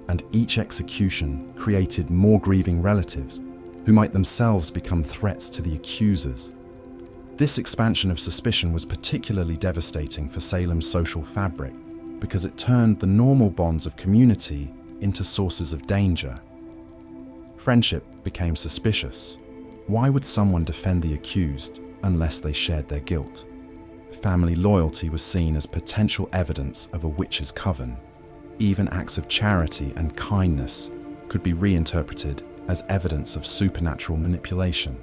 and each execution created more grieving relatives who might themselves become threats to the accusers. This expansion of suspicion was particularly devastating for Salem's social fabric because it turned the normal bonds of community into sources of danger. Friendship became suspicious. Why would someone defend the accused unless they shared their guilt? Family loyalty was seen as potential evidence of a witch's coven. Even acts of charity and kindness could be reinterpreted as evidence of supernatural manipulation.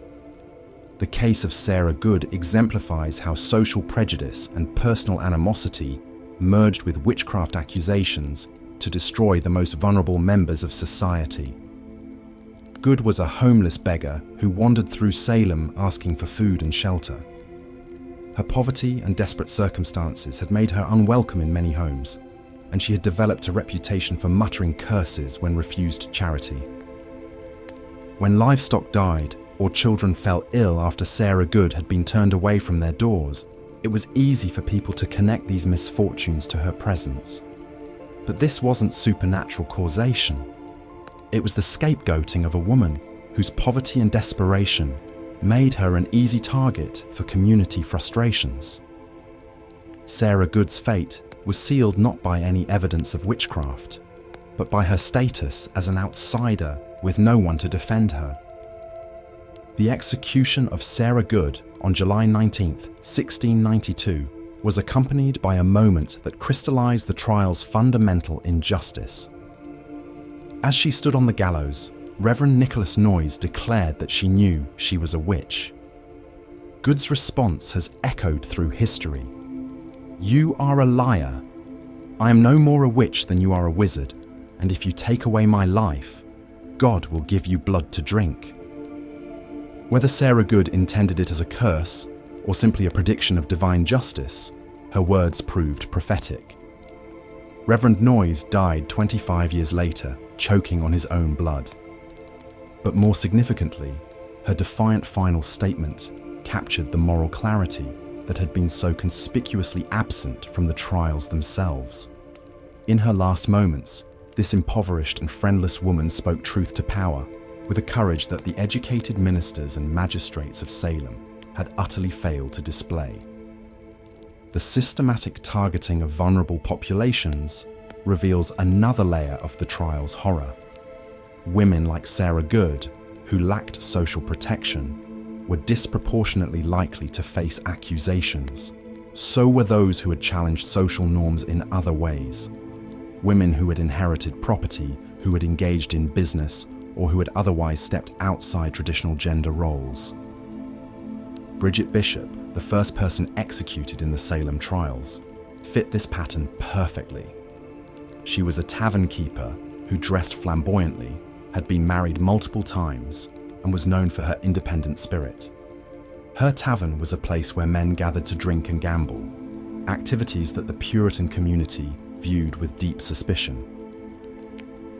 The case of Sarah Good exemplifies how social prejudice and personal animosity merged with witchcraft accusations to destroy the most vulnerable members of society. Good was a homeless beggar who wandered through Salem asking for food and shelter. Her poverty and desperate circumstances had made her unwelcome in many homes, and she had developed a reputation for muttering curses when refused charity. When livestock died or children fell ill after Sarah Good had been turned away from their doors, it was easy for people to connect these misfortunes to her presence. But this wasn't supernatural causation. It was the scapegoating of a woman whose poverty and desperation made her an easy target for community frustrations. Sarah Good's fate was sealed not by any evidence of witchcraft, but by her status as an outsider with no one to defend her. The execution of Sarah Good on July 19, 1692, was accompanied by a moment that crystallized the trial's fundamental injustice. As she stood on the gallows, Reverend Nicholas Noyes declared that she knew she was a witch. Good's response has echoed through history. "You are a liar. "I am no more a witch than you are a wizard, and if you take away my life, God will give you blood to drink." Whether Sarah Good intended it as a curse or simply a prediction of divine justice, her words proved prophetic. Reverend Noyes died 25 years later, choking on his own blood. But more significantly, her defiant final statement captured the moral clarity that had been so conspicuously absent from the trials themselves. In her last moments, this impoverished and friendless woman spoke truth to power with a courage that the educated ministers and magistrates of Salem had utterly failed to display. The systematic targeting of vulnerable populations reveals another layer of the trial's horror. Women like Sarah Good, who lacked social protection, were disproportionately likely to face accusations. So were those who had challenged social norms in other ways. Women who had inherited property, who had engaged in business, or who had otherwise stepped outside traditional gender roles. Bridget Bishop, the first person executed in the Salem trials, fit this pattern perfectly. She was a tavern keeper who dressed flamboyantly, had been married multiple times, and was known for her independent spirit. Her tavern was a place where men gathered to drink and gamble, activities that the Puritan community viewed with deep suspicion.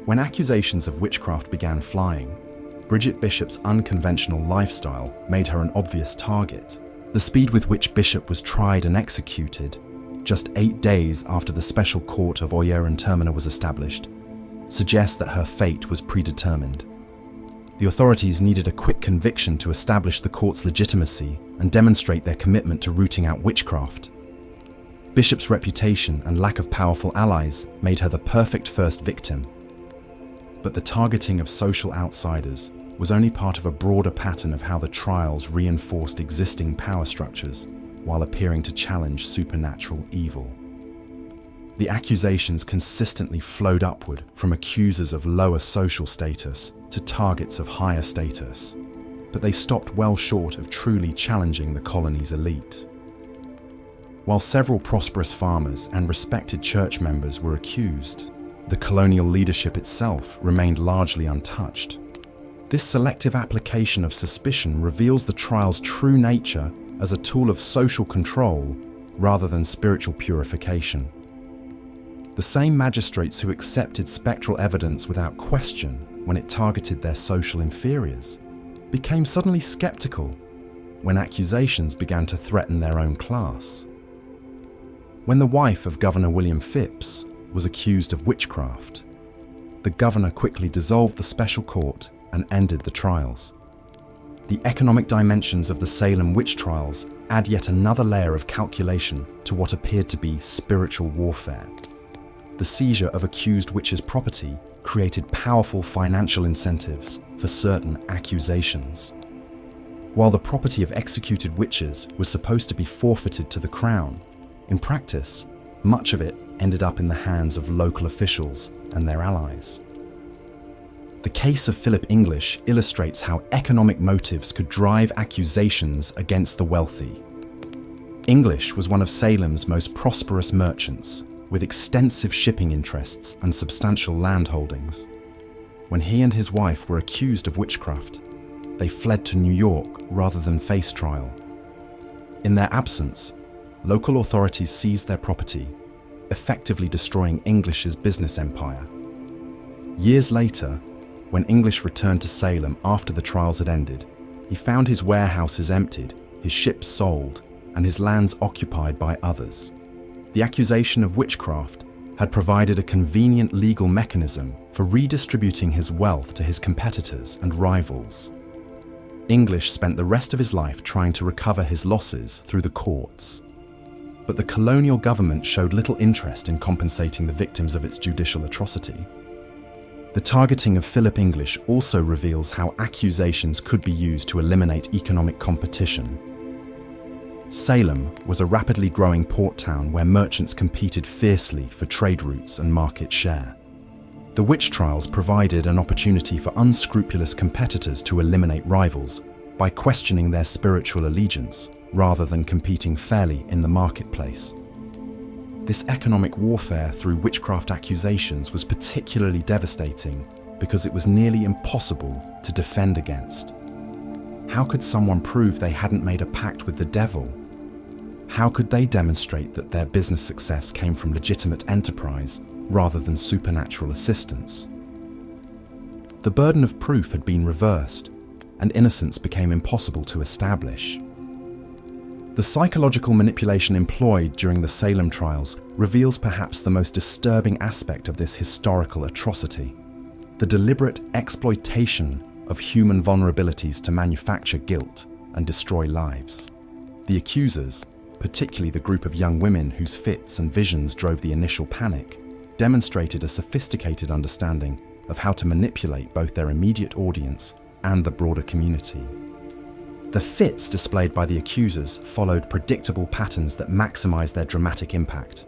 When accusations of witchcraft began flying, Bridget Bishop's unconventional lifestyle made her an obvious target. The speed with which Bishop was tried and executed, just 8 days after the special court of Oyer and Terminer was established, suggests that her fate was predetermined. The authorities needed a quick conviction to establish the court's legitimacy and demonstrate their commitment to rooting out witchcraft. Bishop's reputation and lack of powerful allies made her the perfect first victim. But the targeting of social outsiders was only part of a broader pattern of how the trials reinforced existing power structures while appearing to challenge supernatural evil. The accusations consistently flowed upward from accusers of lower social status to targets of higher status, but they stopped well short of truly challenging the colony's elite. While several prosperous farmers and respected church members were accused, the colonial leadership itself remained largely untouched. This selective application of suspicion reveals the trial's true nature as a tool of social control rather than spiritual purification. The same magistrates who accepted spectral evidence without question when it targeted their social inferiors became suddenly skeptical when accusations began to threaten their own class. When the wife of Governor William Phips was accused of witchcraft, the governor quickly dissolved the special court and ended the trials. The economic dimensions of the Salem Witch Trials add yet another layer of calculation to what appeared to be spiritual warfare. The seizure of accused witches' property created powerful financial incentives for certain accusations. While the property of executed witches was supposed to be forfeited to the crown, in practice, much of it ended up in the hands of local officials and their allies. The case of Philip English illustrates how economic motives could drive accusations against the wealthy. English was one of Salem's most prosperous merchants, with extensive shipping interests and substantial land holdings. When he and his wife were accused of witchcraft, they fled to New York rather than face trial. In their absence, local authorities seized their property, effectively destroying English's business empire. Years later, when English returned to Salem after the trials had ended, he found his warehouses emptied, his ships sold, and his lands occupied by others. The accusation of witchcraft had provided a convenient legal mechanism for redistributing his wealth to his competitors and rivals. English spent the rest of his life trying to recover his losses through the courts. But the colonial government showed little interest in compensating the victims of its judicial atrocity. The targeting of Philip English also reveals how accusations could be used to eliminate economic competition. Salem was a rapidly growing port town where merchants competed fiercely for trade routes and market share. The witch trials provided an opportunity for unscrupulous competitors to eliminate rivals by questioning their spiritual allegiance rather than competing fairly in the marketplace. This economic warfare through witchcraft accusations was particularly devastating because it was nearly impossible to defend against. How could someone prove they hadn't made a pact with the devil? How could they demonstrate that their business success came from legitimate enterprise rather than supernatural assistance? The burden of proof had been reversed, and innocence became impossible to establish. The psychological manipulation employed during the Salem trials reveals perhaps the most disturbing aspect of this historical atrocity: the deliberate exploitation of human vulnerabilities to manufacture guilt and destroy lives. The accusers, particularly the group of young women whose fits and visions drove the initial panic, demonstrated a sophisticated understanding of how to manipulate both their immediate audience and the broader community. The fits displayed by the accusers followed predictable patterns that maximized their dramatic impact.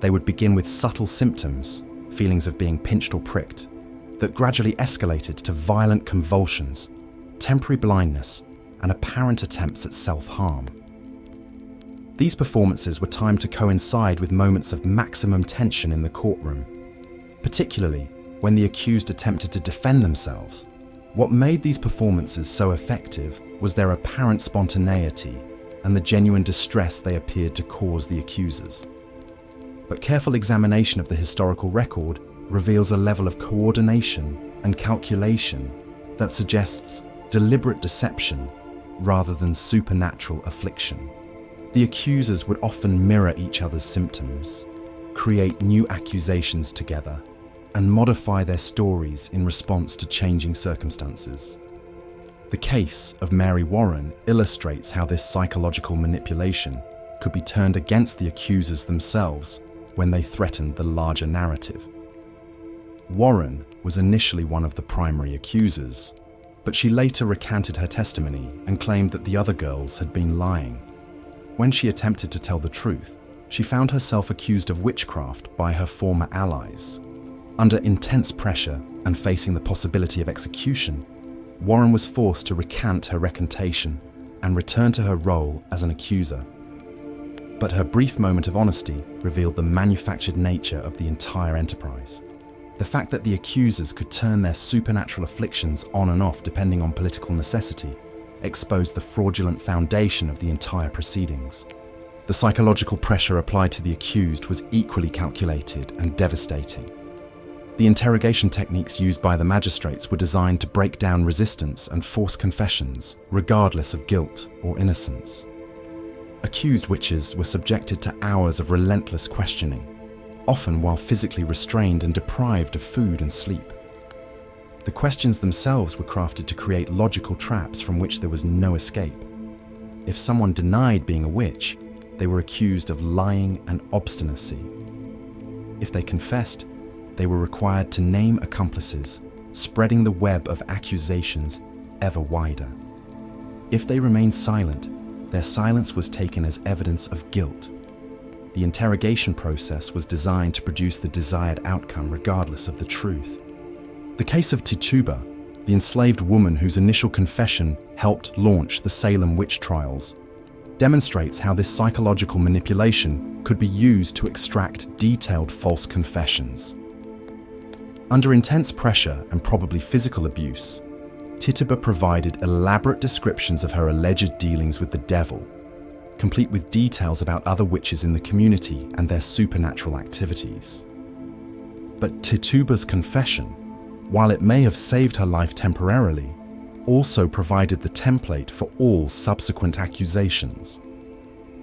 They would begin with subtle symptoms, feelings of being pinched or pricked, that gradually escalated to violent convulsions, temporary blindness, and apparent attempts at self-harm. These performances were timed to coincide with moments of maximum tension in the courtroom, particularly when the accused attempted to defend themselves. What made these performances so effective was their apparent spontaneity and the genuine distress they appeared to cause the accusers. But careful examination of the historical record reveals a level of coordination and calculation that suggests deliberate deception rather than supernatural affliction. The accusers would often mirror each other's symptoms, create new accusations together, and modify their stories in response to changing circumstances. The case of Mary Warren illustrates how this psychological manipulation could be turned against the accusers themselves when they threatened the larger narrative. Warren was initially one of the primary accusers, but she later recanted her testimony and claimed that the other girls had been lying. When she attempted to tell the truth, she found herself accused of witchcraft by her former allies. Under intense pressure and facing the possibility of execution, Warren was forced to recant her recantation and return to her role as an accuser. But her brief moment of honesty revealed the manufactured nature of the entire enterprise. The fact that the accusers could turn their supernatural afflictions on and off depending on political necessity exposed the fraudulent foundation of the entire proceedings. The psychological pressure applied to the accused was equally calculated and devastating. The interrogation techniques used by the magistrates were designed to break down resistance and force confessions, regardless of guilt or innocence. Accused witches were subjected to hours of relentless questioning, often while physically restrained and deprived of food and sleep. The questions themselves were crafted to create logical traps from which there was no escape. If someone denied being a witch, they were accused of lying and obstinacy. If they confessed, they were required to name accomplices, spreading the web of accusations ever wider. If they remained silent, their silence was taken as evidence of guilt. The interrogation process was designed to produce the desired outcome regardless of the truth. The case of Tituba, the enslaved woman whose initial confession helped launch the Salem Witch Trials, demonstrates how this psychological manipulation could be used to extract detailed false confessions. Under intense pressure and probably physical abuse, Tituba provided elaborate descriptions of her alleged dealings with the devil, complete with details about other witches in the community and their supernatural activities. But Tituba's confession, while it may have saved her life temporarily, also provided the template for all subsequent accusations.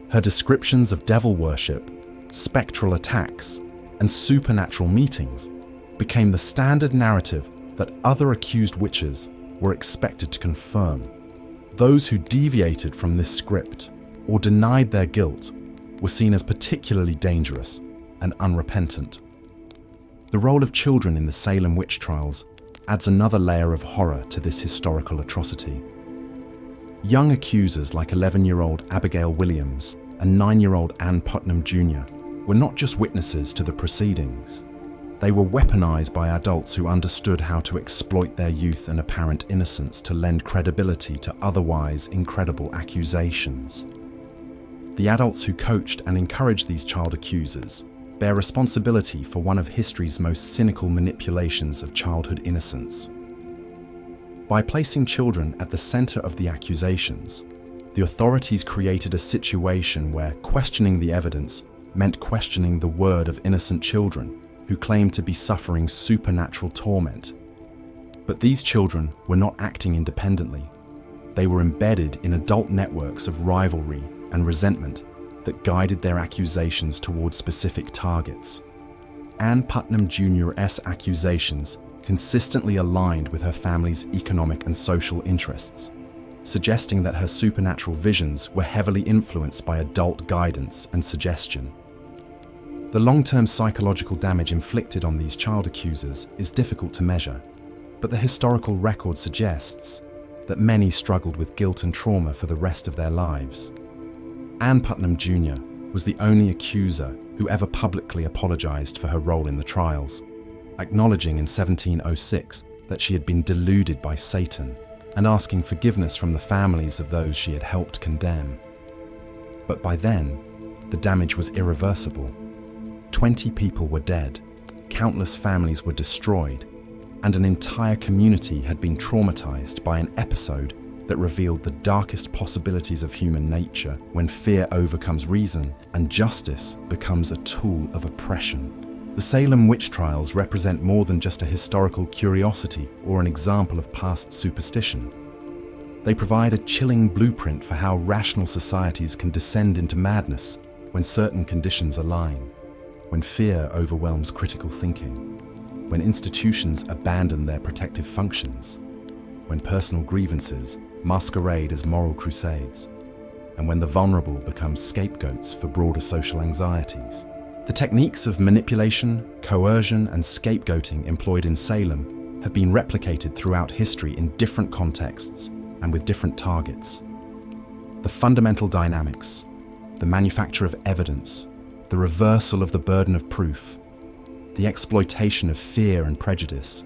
Her descriptions of devil worship, spectral attacks, and supernatural meetings became the standard narrative that other accused witches were expected to confirm. Those who deviated from this script or denied their guilt were seen as particularly dangerous and unrepentant. The role of children in the Salem Witch Trials adds another layer of horror to this historical atrocity. Young accusers like 11-year-old Abigail Williams and 9-year-old Ann Putnam Jr. were not just witnesses to the proceedings. They were weaponized by adults who understood how to exploit their youth and apparent innocence to lend credibility to otherwise incredible accusations. The adults who coached and encouraged these child accusers bear responsibility for one of history's most cynical manipulations of childhood innocence. By placing children at the center of the accusations, the authorities created a situation where questioning the evidence meant questioning the word of innocent children who claimed to be suffering supernatural torment. But these children were not acting independently. They were embedded in adult networks of rivalry and resentment that guided their accusations towards specific targets. Ann Putnam Jr.'s accusations consistently aligned with her family's economic and social interests, suggesting that her supernatural visions were heavily influenced by adult guidance and suggestion. The long-term psychological damage inflicted on these child accusers is difficult to measure, but the historical record suggests that many struggled with guilt and trauma for the rest of their lives. Ann Putnam Jr. was the only accuser who ever publicly apologized for her role in the trials, acknowledging in 1706 that she had been deluded by Satan and asking forgiveness from the families of those she had helped condemn. But by then, the damage was irreversible. 20 people were dead, countless families were destroyed, and an entire community had been traumatized by an episode that revealed the darkest possibilities of human nature when fear overcomes reason and justice becomes a tool of oppression. The Salem Witch Trials represent more than just a historical curiosity or an example of past superstition. They provide a chilling blueprint for how rational societies can descend into madness when certain conditions align, when fear overwhelms critical thinking, when institutions abandon their protective functions, when personal grievances masquerade as moral crusades, and when the vulnerable become scapegoats for broader social anxieties. The techniques of manipulation, coercion, and scapegoating employed in Salem have been replicated throughout history in different contexts and with different targets. The fundamental dynamics, the manufacture of evidence, the reversal of the burden of proof, the exploitation of fear and prejudice,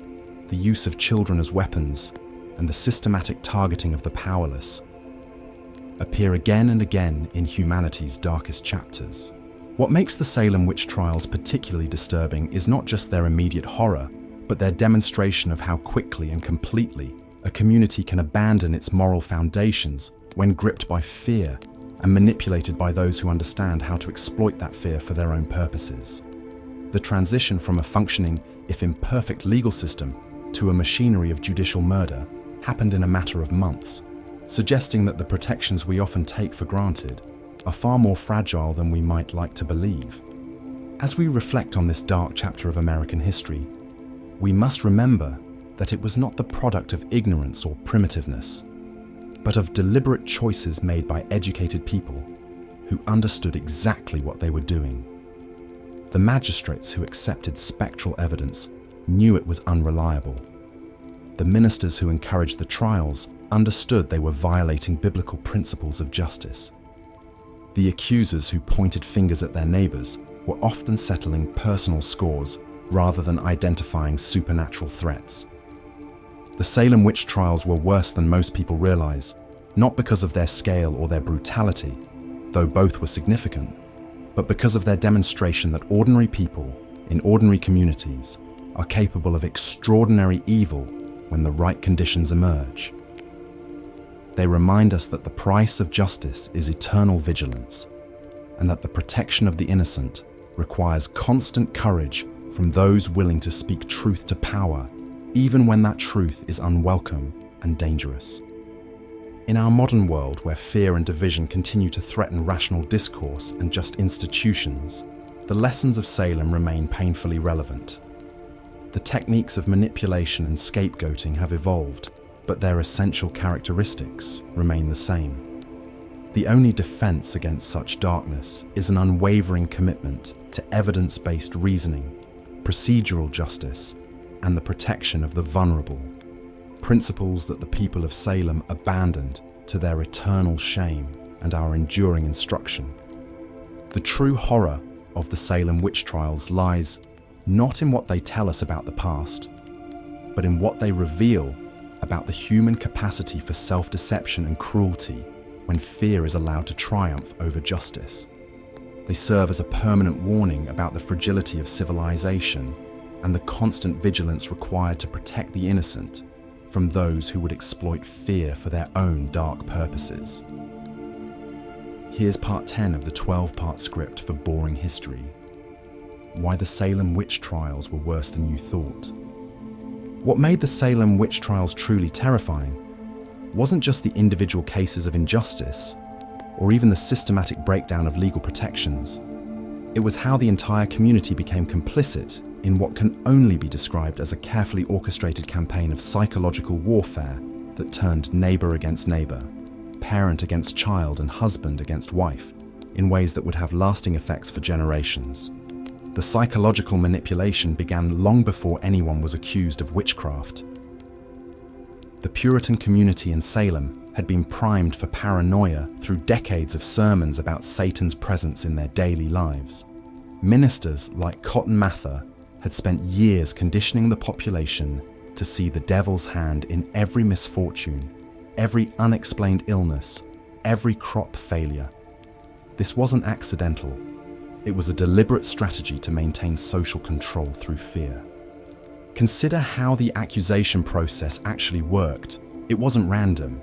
the use of children as weapons, and the systematic targeting of the powerless appear again and again in humanity's darkest chapters. What makes the Salem Witch Trials particularly disturbing is not just their immediate horror, but their demonstration of how quickly and completely a community can abandon its moral foundations when gripped by fear and manipulated by those who understand how to exploit that fear for their own purposes. The transition from a functioning, if imperfect, legal system to a machinery of judicial murder happened in a matter of months, suggesting that the protections we often take for granted are far more fragile than we might like to believe. As we reflect on this dark chapter of American history, we must remember that it was not the product of ignorance or primitiveness, but of deliberate choices made by educated people who understood exactly what they were doing. The magistrates who accepted spectral evidence knew it was unreliable. The ministers who encouraged the trials understood they were violating biblical principles of justice. The accusers who pointed fingers at their neighbors were often settling personal scores rather than identifying supernatural threats. The Salem Witch Trials were worse than most people realize, not because of their scale or their brutality, though both were significant, but because of their demonstration that ordinary people in ordinary communities are capable of extraordinary evil when the right conditions emerge. They remind us that the price of justice is eternal vigilance, and that the protection of the innocent requires constant courage from those willing to speak truth to power, even when that truth is unwelcome and dangerous. In our modern world, where fear and division continue to threaten rational discourse and just institutions, the lessons of Salem remain painfully relevant. The techniques of manipulation and scapegoating have evolved, but their essential characteristics remain the same. The only defense against such darkness is an unwavering commitment to evidence-based reasoning, procedural justice, and the protection of the vulnerable, principles that the people of Salem abandoned to their eternal shame and our enduring instruction. The true horror of the Salem Witch Trials lies not in what they tell us about the past, but in what they reveal about the human capacity for self-deception and cruelty when fear is allowed to triumph over justice. They serve as a permanent warning about the fragility of civilization and the constant vigilance required to protect the innocent from those who would exploit fear for their own dark purposes. Here's part 10 of the 12-part script for Boring History. Why the Salem Witch Trials were worse than you thought. What made the Salem Witch Trials truly terrifying wasn't just the individual cases of injustice, or even the systematic breakdown of legal protections. It was how the entire community became complicit in what can only be described as a carefully orchestrated campaign of psychological warfare that turned neighbor against neighbor, parent against child, and husband against wife, in ways that would have lasting effects for generations. The psychological manipulation began long before anyone was accused of witchcraft. The Puritan community in Salem had been primed for paranoia through decades of sermons about Satan's presence in their daily lives. Ministers like Cotton Mather had spent years conditioning the population to see the devil's hand in every misfortune, every unexplained illness, every crop failure. This wasn't accidental. It was a deliberate strategy to maintain social control through fear. Consider how the accusation process actually worked. It wasn't random.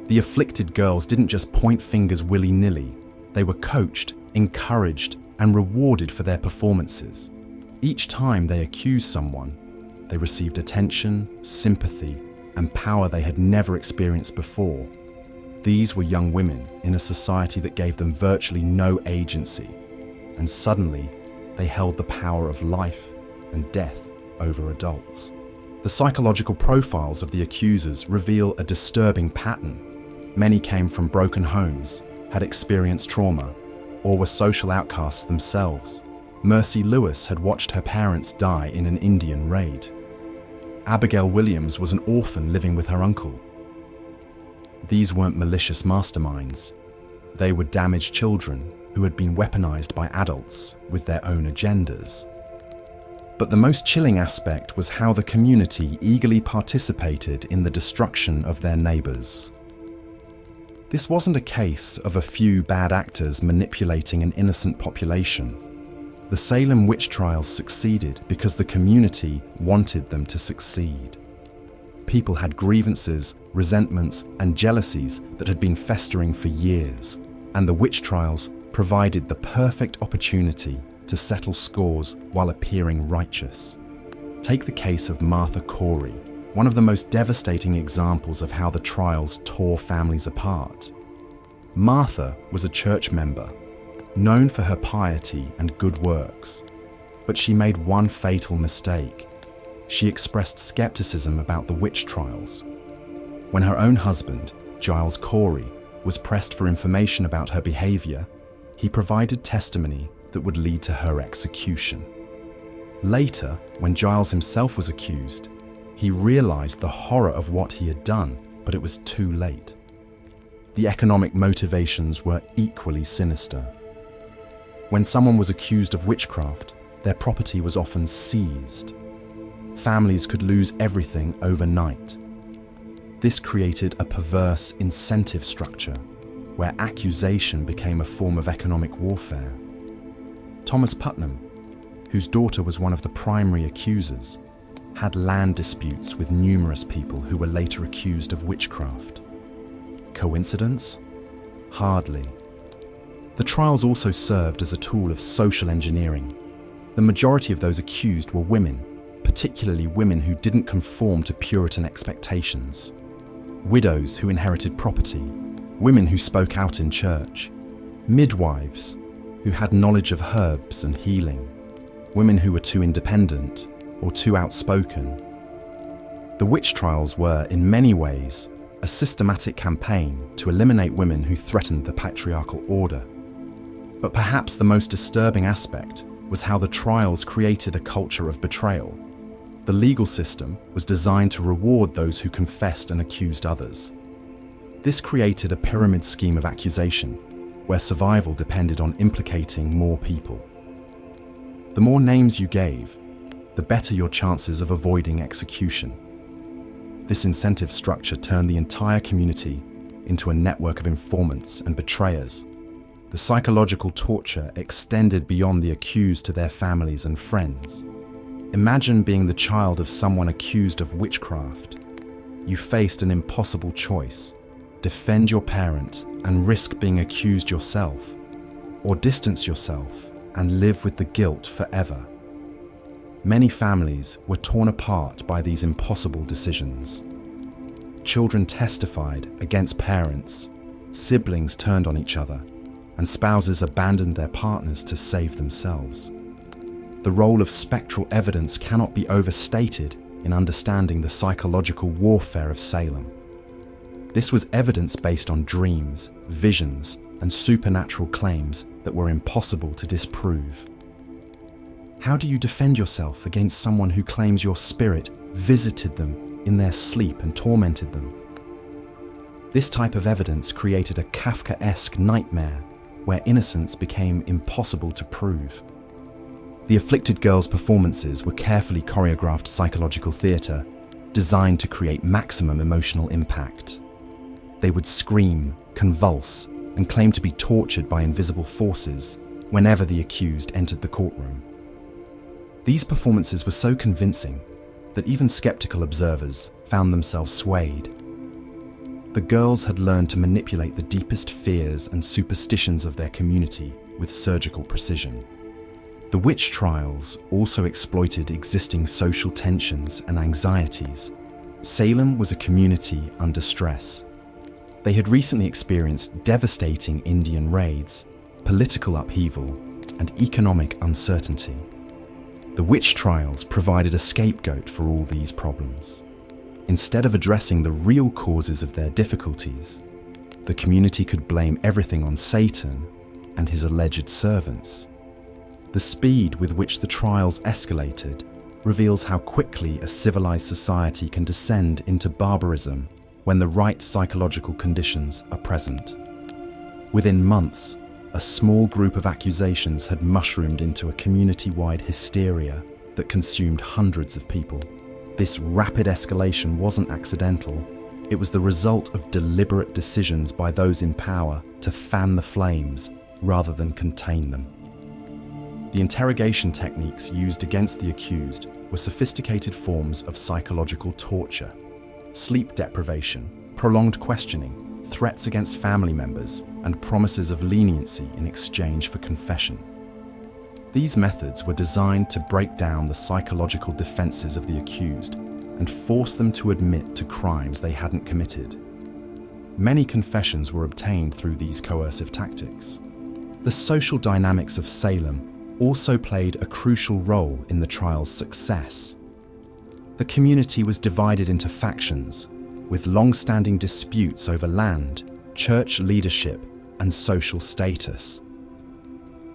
The afflicted girls didn't just point fingers willy-nilly. They were coached, encouraged, and rewarded for their performances. Each time they accused someone, they received attention, sympathy, and power they had never experienced before. These were young women in a society that gave them virtually no agency, and suddenly they held the power of life and death over adults. The psychological profiles of the accusers reveal a disturbing pattern. Many came from broken homes, had experienced trauma, or were social outcasts themselves. Mercy Lewis had watched her parents die in an Indian raid. Abigail Williams was an orphan living with her uncle. These weren't malicious masterminds. They were damaged children who had been weaponized by adults with their own agendas. But the most chilling aspect was how the community eagerly participated in the destruction of their neighbors. This wasn't a case of a few bad actors manipulating an innocent population. The Salem Witch Trials succeeded because the community wanted them to succeed. People had grievances, resentments, and jealousies that had been festering for years, and the witch trials provided the perfect opportunity to settle scores while appearing righteous. Take the case of Martha Corey, one of the most devastating examples of how the trials tore families apart. Martha was a church member, known for her piety and good works, but she made one fatal mistake. She expressed skepticism about the witch trials. When her own husband, Giles Corey, was pressed for information about her behavior, he provided testimony that would lead to her execution. Later, when Giles himself was accused, he realized the horror of what he had done, but it was too late. The economic motivations were equally sinister. When someone was accused of witchcraft, their property was often seized. Families could lose everything overnight. This created a perverse incentive structure where accusation became a form of economic warfare. Thomas Putnam, whose daughter was one of the primary accusers, had land disputes with numerous people who were later accused of witchcraft. Coincidence? Hardly. The trials also served as a tool of social engineering. The majority of those accused were women, particularly women who didn't conform to Puritan expectations. Widows who inherited property, women who spoke out in church, midwives who had knowledge of herbs and healing, women who were too independent or too outspoken. The witch trials were, in many ways, a systematic campaign to eliminate women who threatened the patriarchal order. But perhaps the most disturbing aspect was how the trials created a culture of betrayal. The legal system was designed to reward those who confessed and accused others. This created a pyramid scheme of accusation, where survival depended on implicating more people. The more names you gave, the better your chances of avoiding execution. This incentive structure turned the entire community into a network of informants and betrayers. The psychological torture extended beyond the accused to their families and friends. Imagine being the child of someone accused of witchcraft. You faced an impossible choice: defend your parent and risk being accused yourself, or distance yourself and live with the guilt forever. Many families were torn apart by these impossible decisions. Children testified against parents, siblings turned on each other, and spouses abandoned their partners to save themselves. The role of spectral evidence cannot be overstated in understanding the psychological warfare of Salem. This was evidence based on dreams, visions, and supernatural claims that were impossible to disprove. How do you defend yourself against someone who claims your spirit visited them in their sleep and tormented them? This type of evidence created a Kafkaesque nightmare where innocence became impossible to prove. The afflicted girls' performances were carefully choreographed psychological theatre designed to create maximum emotional impact. They would scream, convulse, and claim to be tortured by invisible forces whenever the accused entered the courtroom. These performances were so convincing that even skeptical observers found themselves swayed. The girls had learned to manipulate the deepest fears and superstitions of their community with surgical precision. The witch trials also exploited existing social tensions and anxieties. Salem was a community under stress. They had recently experienced devastating Indian raids, political upheaval, and economic uncertainty. The witch trials provided a scapegoat for all these problems. Instead of addressing the real causes of their difficulties, the community could blame everything on Satan and his alleged servants. The speed with which the trials escalated reveals how quickly a civilized society can descend into barbarism when the right psychological conditions are present. Within months, a small group of accusations had mushroomed into a community-wide hysteria that consumed hundreds of people. This rapid escalation wasn't accidental. It was the result of deliberate decisions by those in power to fan the flames rather than contain them. The interrogation techniques used against the accused were sophisticated forms of psychological torture. Sleep deprivation, prolonged questioning, threats against family members, and promises of leniency in exchange for confession. These methods were designed to break down the psychological defenses of the accused and force them to admit to crimes they hadn't committed. Many confessions were obtained through these coercive tactics. The social dynamics of Salem also played a crucial role in the trial's success. The community was divided into factions, with long-standing disputes over land, church leadership, and social status.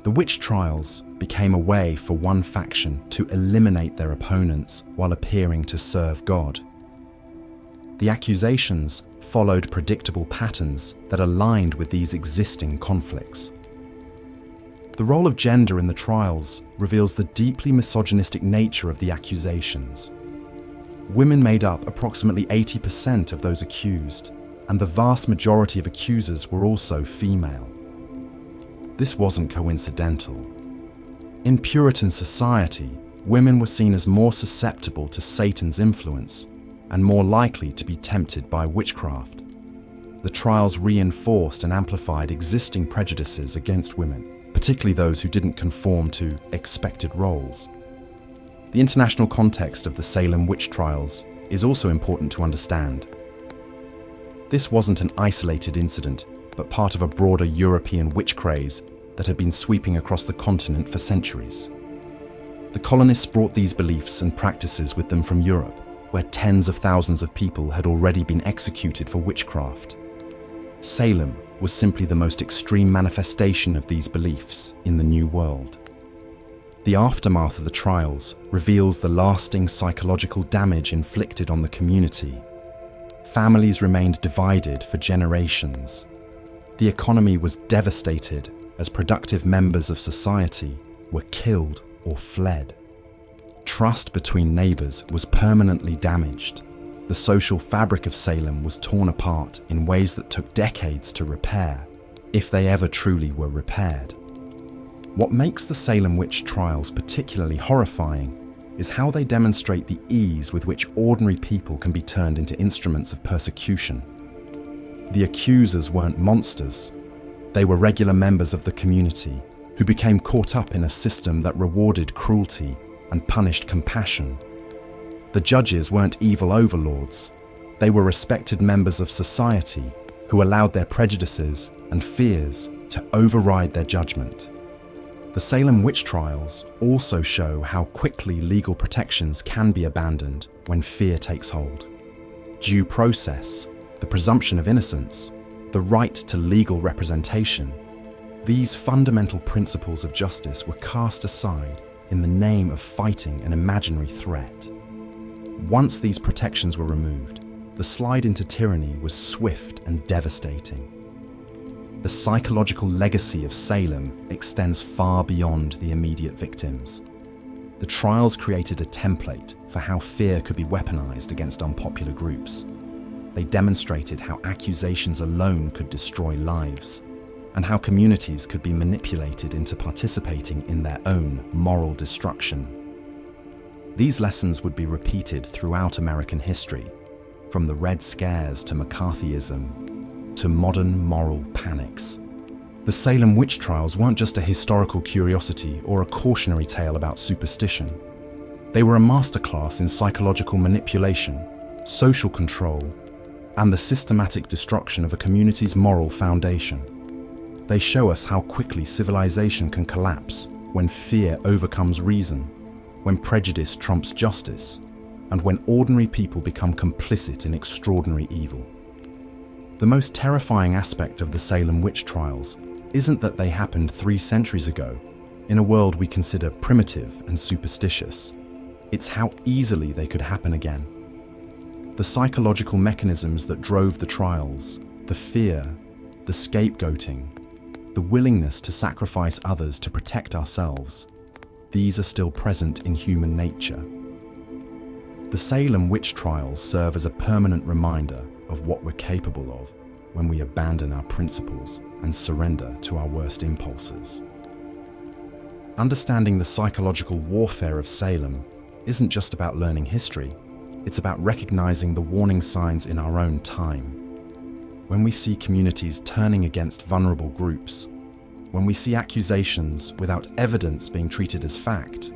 The witch trials became a way for one faction to eliminate their opponents while appearing to serve God. The accusations followed predictable patterns that aligned with these existing conflicts. The role of gender in the trials reveals the deeply misogynistic nature of the accusations. Women made up approximately 80% of those accused, and the vast majority of accusers were also female. This wasn't coincidental. In Puritan society, women were seen as more susceptible to Satan's influence and more likely to be tempted by witchcraft. The trials reinforced and amplified existing prejudices against women, particularly those who didn't conform to expected roles. The international context of the Salem Witch Trials is also important to understand. This wasn't an isolated incident, but part of a broader European witch craze that had been sweeping across the continent for centuries. The colonists brought these beliefs and practices with them from Europe, where tens of thousands of people had already been executed for witchcraft. Salem was simply the most extreme manifestation of these beliefs in the New World. The aftermath of the trials reveals the lasting psychological damage inflicted on the community. Families remained divided for generations. The economy was devastated as productive members of society were killed or fled. Trust between neighbors was permanently damaged. The social fabric of Salem was torn apart in ways that took decades to repair, if they ever truly were repaired. What makes the Salem Witch Trials particularly horrifying is how they demonstrate the ease with which ordinary people can be turned into instruments of persecution. The accusers weren't monsters. They were regular members of the community who became caught up in a system that rewarded cruelty and punished compassion. The judges weren't evil overlords. They were respected members of society who allowed their prejudices and fears to override their judgment. The Salem Witch Trials also show how quickly legal protections can be abandoned when fear takes hold. Due process, the presumption of innocence, the right to legal representation, these fundamental principles of justice were cast aside in the name of fighting an imaginary threat. Once these protections were removed, the slide into tyranny was swift and devastating. The psychological legacy of Salem extends far beyond the immediate victims. The trials created a template for how fear could be weaponized against unpopular groups. They demonstrated how accusations alone could destroy lives, and how communities could be manipulated into participating in their own moral destruction. These lessons would be repeated throughout American history, from the Red Scares to McCarthyism, to modern moral panics. The Salem Witch Trials weren't just a historical curiosity or a cautionary tale about superstition. They were a masterclass in psychological manipulation, social control, and the systematic destruction of a community's moral foundation. They show us how quickly civilization can collapse when fear overcomes reason, when prejudice trumps justice, and when ordinary people become complicit in extraordinary evil. The most terrifying aspect of the Salem Witch Trials isn't that they happened 3 centuries ago, in a world we consider primitive and superstitious. It's how easily they could happen again. The psychological mechanisms that drove the trials, the fear, the scapegoating, the willingness to sacrifice others to protect ourselves, these are still present in human nature. The Salem Witch Trials serve as a permanent reminder of what we're capable of when we abandon our principles and surrender to our worst impulses. Understanding the psychological warfare of Salem isn't just about learning history, it's about recognizing the warning signs in our own time. When we see communities turning against vulnerable groups, when we see accusations without evidence being treated as fact,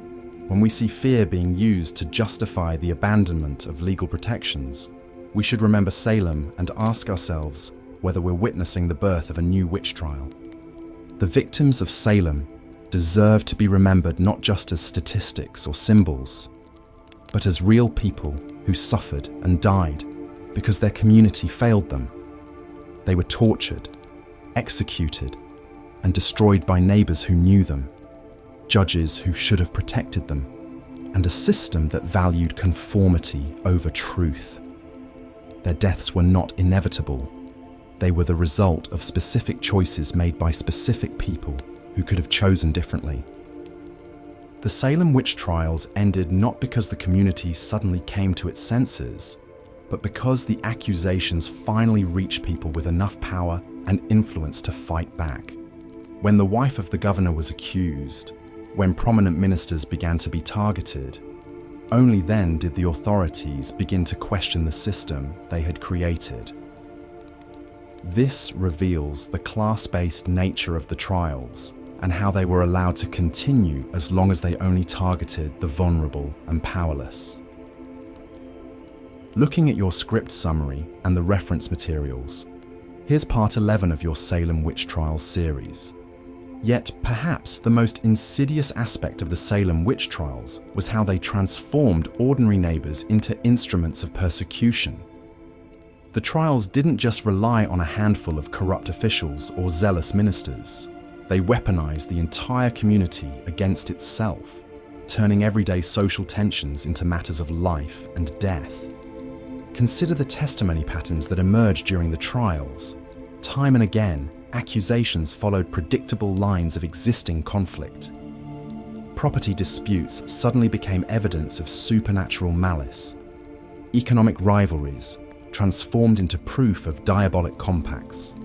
when we see fear being used to justify the abandonment of legal protections, we should remember Salem and ask ourselves whether we're witnessing the birth of a new witch trial. The victims of Salem deserve to be remembered not just as statistics or symbols, but as real people who suffered and died because their community failed them. They were tortured, executed, and destroyed by neighbors who knew them, judges who should have protected them, and a system that valued conformity over truth. Their deaths were not inevitable. They were the result of specific choices made by specific people who could have chosen differently. The Salem Witch Trials ended not because the community suddenly came to its senses, but because the accusations finally reached people with enough power and influence to fight back. When the wife of the governor was accused, when prominent ministers began to be targeted, only then did the authorities begin to question the system they had created. This reveals the class-based nature of the trials and how they were allowed to continue as long as they only targeted the vulnerable and powerless. Looking at your script summary and the reference materials, here's part 11 of your Salem Witch Trials series. Yet perhaps the most insidious aspect of the Salem Witch Trials was how they transformed ordinary neighbors into instruments of persecution. The trials didn't just rely on a handful of corrupt officials or zealous ministers. They weaponized the entire community against itself, turning everyday social tensions into matters of life and death. Consider the testimony patterns that emerged during the trials. Time and again, accusations followed predictable lines of existing conflict. Property disputes suddenly became evidence of supernatural malice. economic rivalries transformed into proof of diabolic compacts.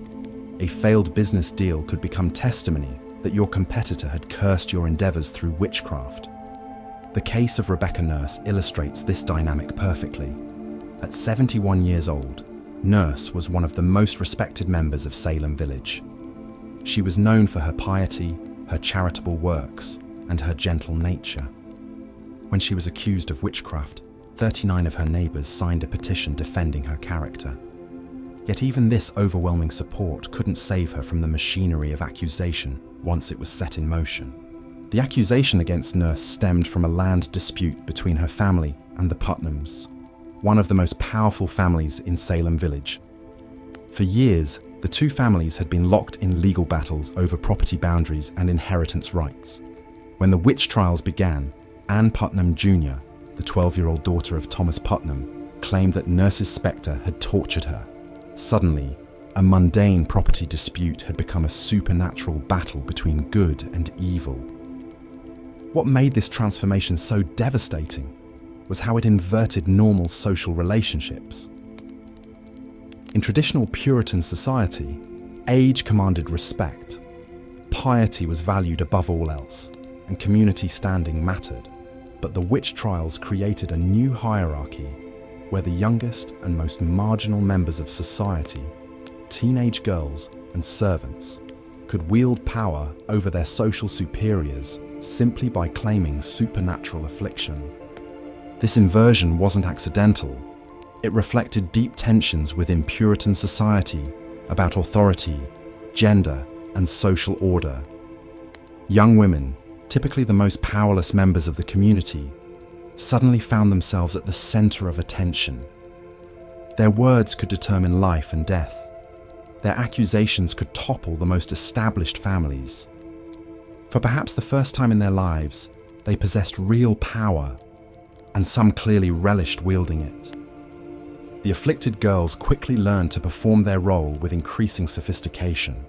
A failed business deal could become testimony that your competitor had cursed your endeavors through witchcraft. The case of Rebecca Nurse illustrates this dynamic perfectly. At 71 years old, Nurse was one of the most respected members of Salem Village. She was known for her piety, her charitable works, and her gentle nature. When she was accused of witchcraft, 39 of her neighbours signed a petition defending her character. Yet even this overwhelming support couldn't save her from the machinery of accusation once it was set in motion. The accusation against Nurse stemmed from a land dispute between her family and the Putnams, one of the most powerful families in Salem Village. For years, the two families had been locked in legal battles over property boundaries and inheritance rights. When the witch trials began, Anne Putnam Jr., the 12-year-old daughter of Thomas Putnam, claimed that Nurse's spectre had tortured her. Suddenly, a mundane property dispute had become a supernatural battle between good and evil. What made this transformation so devastating was how it inverted normal social relationships. In traditional Puritan society, age commanded respect, piety was valued above all else, and community standing mattered. But the witch trials created a new hierarchy where the youngest and most marginal members of society, teenage girls and servants, could wield power over their social superiors simply by claiming supernatural affliction. This inversion wasn't accidental. It reflected deep tensions within Puritan society about authority, gender, and social order. Young women, typically the most powerless members of the community, suddenly found themselves at the center of attention. Their words could determine life and death. Their accusations could topple the most established families. For perhaps the first time in their lives, they possessed real power, and some clearly relished wielding it. The afflicted girls quickly learned to perform their role with increasing sophistication.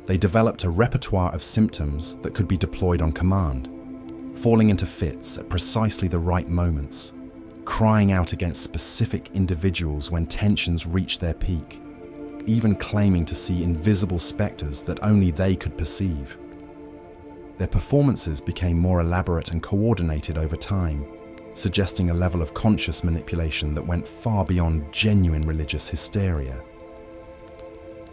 They developed a repertoire of symptoms that could be deployed on command, falling into fits at precisely the right moments, crying out against specific individuals when tensions reached their peak, even claiming to see invisible spectres that only they could perceive. Their performances became more elaborate and coordinated over time, suggesting a level of conscious manipulation that went far beyond genuine religious hysteria.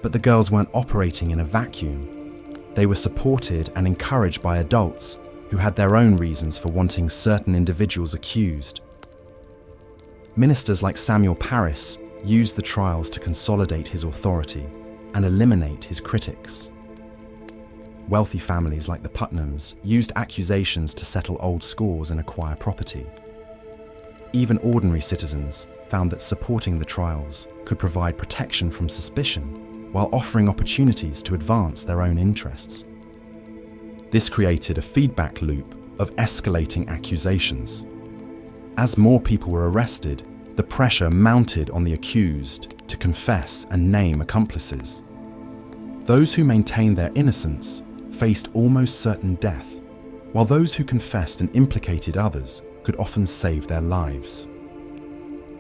But the girls weren't operating in a vacuum. They were supported and encouraged by adults who had their own reasons for wanting certain individuals accused. Ministers like Samuel Parris used the trials to consolidate his authority and eliminate his critics. Wealthy families like the Putnams used accusations to settle old scores and acquire property. Even ordinary citizens found that supporting the trials could provide protection from suspicion while offering opportunities to advance their own interests. This created a feedback loop of escalating accusations. As more people were arrested, the pressure mounted on the accused to confess and name accomplices. Those who maintained their innocence faced almost certain death, while those who confessed and implicated others could often save their lives.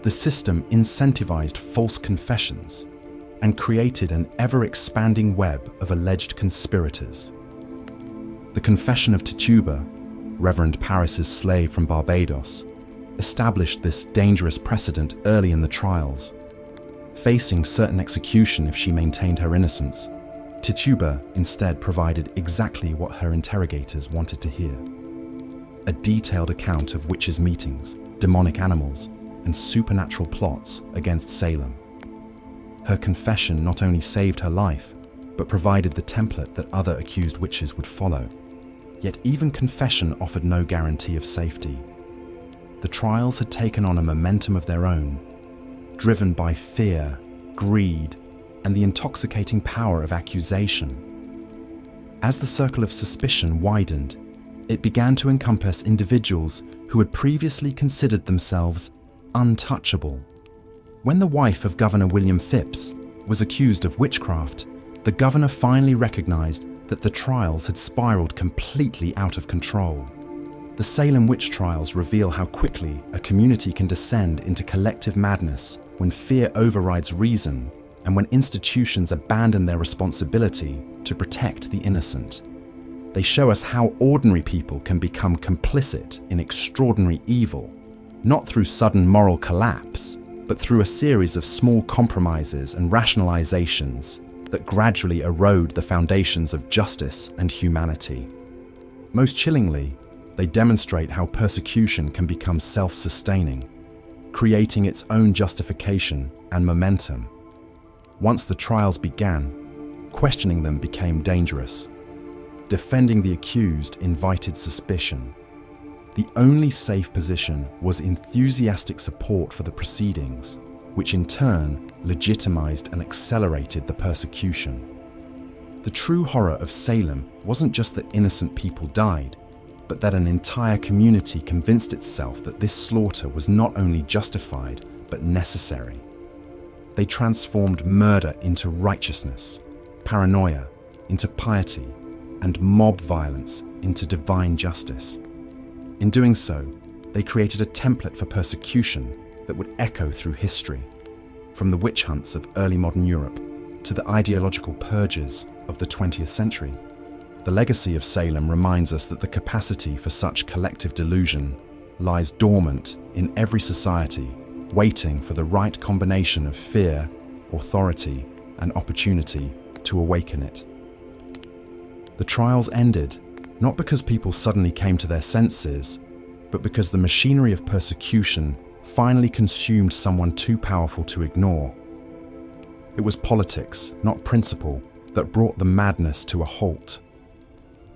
The system incentivized false confessions and created an ever-expanding web of alleged conspirators. The confession of Tituba, Reverend Parris's slave from Barbados, established this dangerous precedent early in the trials. Facing certain execution if she maintained her innocence, Tituba instead provided exactly what her interrogators wanted to hear: a detailed account of witches' meetings, demonic animals, and supernatural plots against Salem. Her confession not only saved her life, but provided the template that other accused witches would follow. Yet even confession offered no guarantee of safety. The trials had taken on a momentum of their own, driven by fear, greed, and the intoxicating power of accusation. As the circle of suspicion widened, it began to encompass individuals who had previously considered themselves untouchable. When the wife of Governor William Phips was accused of witchcraft, the governor finally recognized that the trials had spiraled completely out of control. The Salem Witch Trials reveal how quickly a community can descend into collective madness when fear overrides reason and when institutions abandon their responsibility to protect the innocent. They show us how ordinary people can become complicit in extraordinary evil, not through sudden moral collapse, but through a series of small compromises and rationalizations that gradually erode the foundations of justice and humanity. Most chillingly, they demonstrate how persecution can become self-sustaining, creating its own justification and momentum. Once the trials began, questioning them became dangerous. Defending the accused invited suspicion. The only safe position was enthusiastic support for the proceedings, which in turn legitimized and accelerated the persecution. The true horror of Salem wasn't just that innocent people died, but that an entire community convinced itself that this slaughter was not only justified, but necessary. They transformed murder into righteousness, paranoia into piety, and mob violence into divine justice. In doing so, they created a template for persecution that would echo through history, from the witch hunts of early modern Europe to the ideological purges of the 20th century. The legacy of Salem reminds us that the capacity for such collective delusion lies dormant in every society, waiting for the right combination of fear, authority, and opportunity to awaken it. The trials ended not because people suddenly came to their senses, but because the machinery of persecution finally consumed someone too powerful to ignore. It was politics, not principle, that brought the madness to a halt.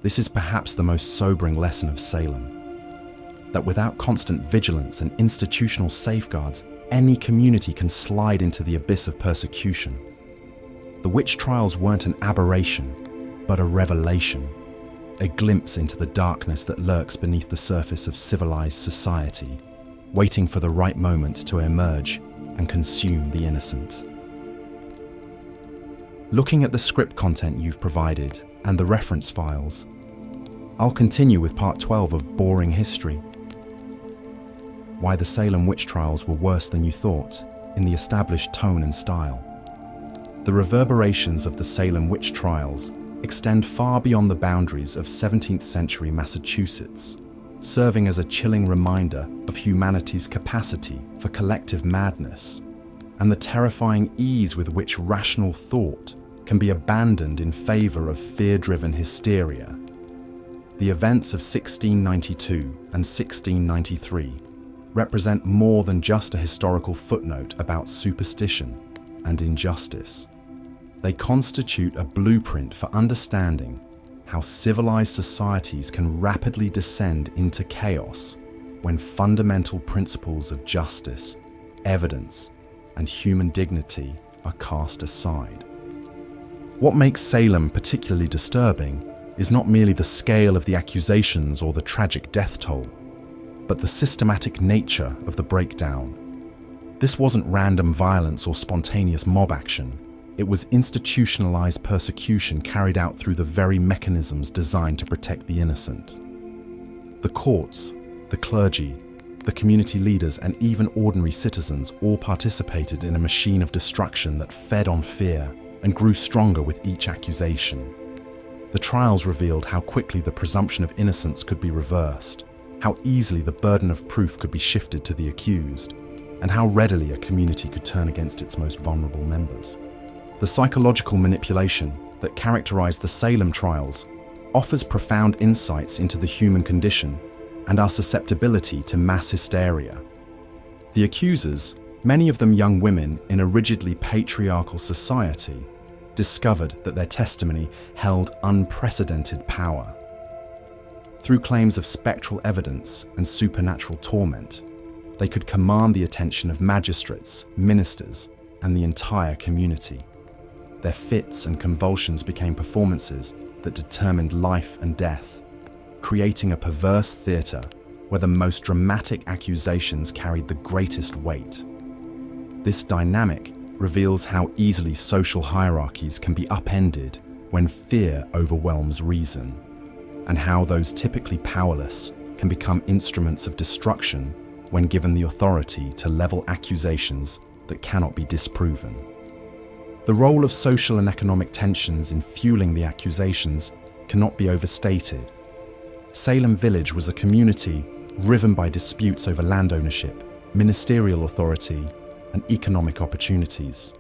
This is perhaps the most sobering lesson of Salem, that without constant vigilance and institutional safeguards, any community can slide into the abyss of persecution. The witch trials weren't an aberration, but a revelation, a glimpse into the darkness that lurks beneath the surface of civilized society, waiting for the right moment to emerge and consume the innocent. Looking at the script content you've provided and the reference files, I'll continue with part 12 of Boring History. Why the Salem Witch Trials were worse than you thought, in the established tone and style. The reverberations of the Salem Witch Trials extend far beyond the boundaries of 17th century Massachusetts, serving as a chilling reminder of humanity's capacity for collective madness and the terrifying ease with which rational thought can be abandoned in favor of fear-driven hysteria. The events of 1692 and 1693 represent more than just a historical footnote about superstition and injustice. They constitute a blueprint for understanding how civilized societies can rapidly descend into chaos when fundamental principles of justice, evidence, and human dignity are cast aside. What makes Salem particularly disturbing is not merely the scale of the accusations or the tragic death toll, but the systematic nature of the breakdown. This wasn't random violence or spontaneous mob action. It was institutionalized persecution carried out through the very mechanisms designed to protect the innocent. The courts, the clergy, the community leaders, and even ordinary citizens all participated in a machine of destruction that fed on fear and grew stronger with each accusation. The trials revealed how quickly the presumption of innocence could be reversed, how easily the burden of proof could be shifted to the accused, and how readily a community could turn against its most vulnerable members. The psychological manipulation that characterized the Salem trials offers profound insights into the human condition and our susceptibility to mass hysteria. The accusers, many of them young women in a rigidly patriarchal society, discovered that their testimony held unprecedented power. Through claims of spectral evidence and supernatural torment, they could command the attention of magistrates, ministers, and the entire community. Their fits and convulsions became performances that determined life and death, creating a perverse theatre where the most dramatic accusations carried the greatest weight. This dynamic reveals how easily social hierarchies can be upended when fear overwhelms reason, and how those typically powerless can become instruments of destruction when given the authority to level accusations that cannot be disproven. The role of social and economic tensions in fueling the accusations cannot be overstated. Salem Village was a community riven by disputes over land ownership, ministerial authority, and economic opportunities.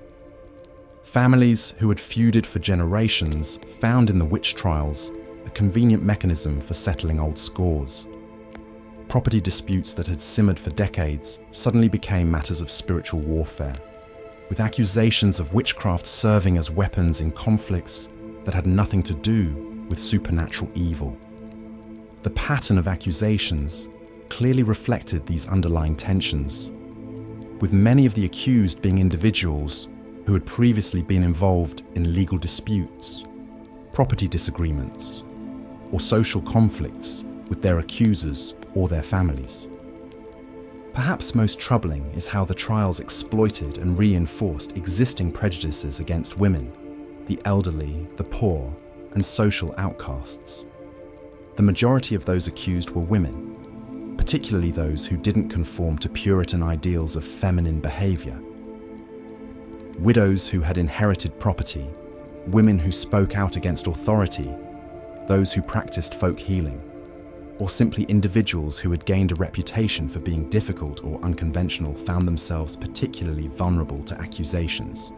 Families who had feuded for generations found in the witch trials a convenient mechanism for settling old scores. Property disputes that had simmered for decades suddenly became matters of spiritual warfare, with accusations of witchcraft serving as weapons in conflicts that had nothing to do with supernatural evil. The pattern of accusations clearly reflected these underlying tensions, with many of the accused being individuals who had previously been involved in legal disputes, property disagreements, or social conflicts with their accusers or their families. Perhaps most troubling is how the trials exploited and reinforced existing prejudices against women, the elderly, the poor, and social outcasts. The majority of those accused were women, particularly those who didn't conform to Puritan ideals of feminine behaviour. Widows who had inherited property, women who spoke out against authority, those who practiced folk healing, or simply individuals who had gained a reputation for being difficult or unconventional found themselves particularly vulnerable to accusations.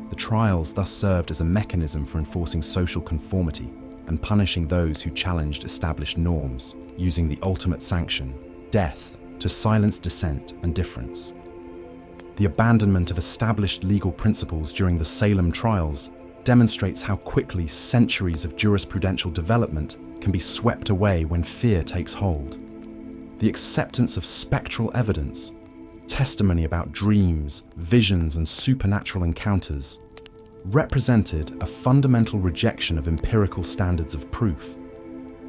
The trials thus served as a mechanism for enforcing social conformity and punishing those who challenged established norms, using the ultimate sanction, death, to silence dissent and difference. The abandonment of established legal principles during the Salem trials demonstrates how quickly centuries of jurisprudential development can be swept away when fear takes hold. The acceptance of spectral evidence, testimony about dreams, visions, and supernatural encounters, represented a fundamental rejection of empirical standards of proof.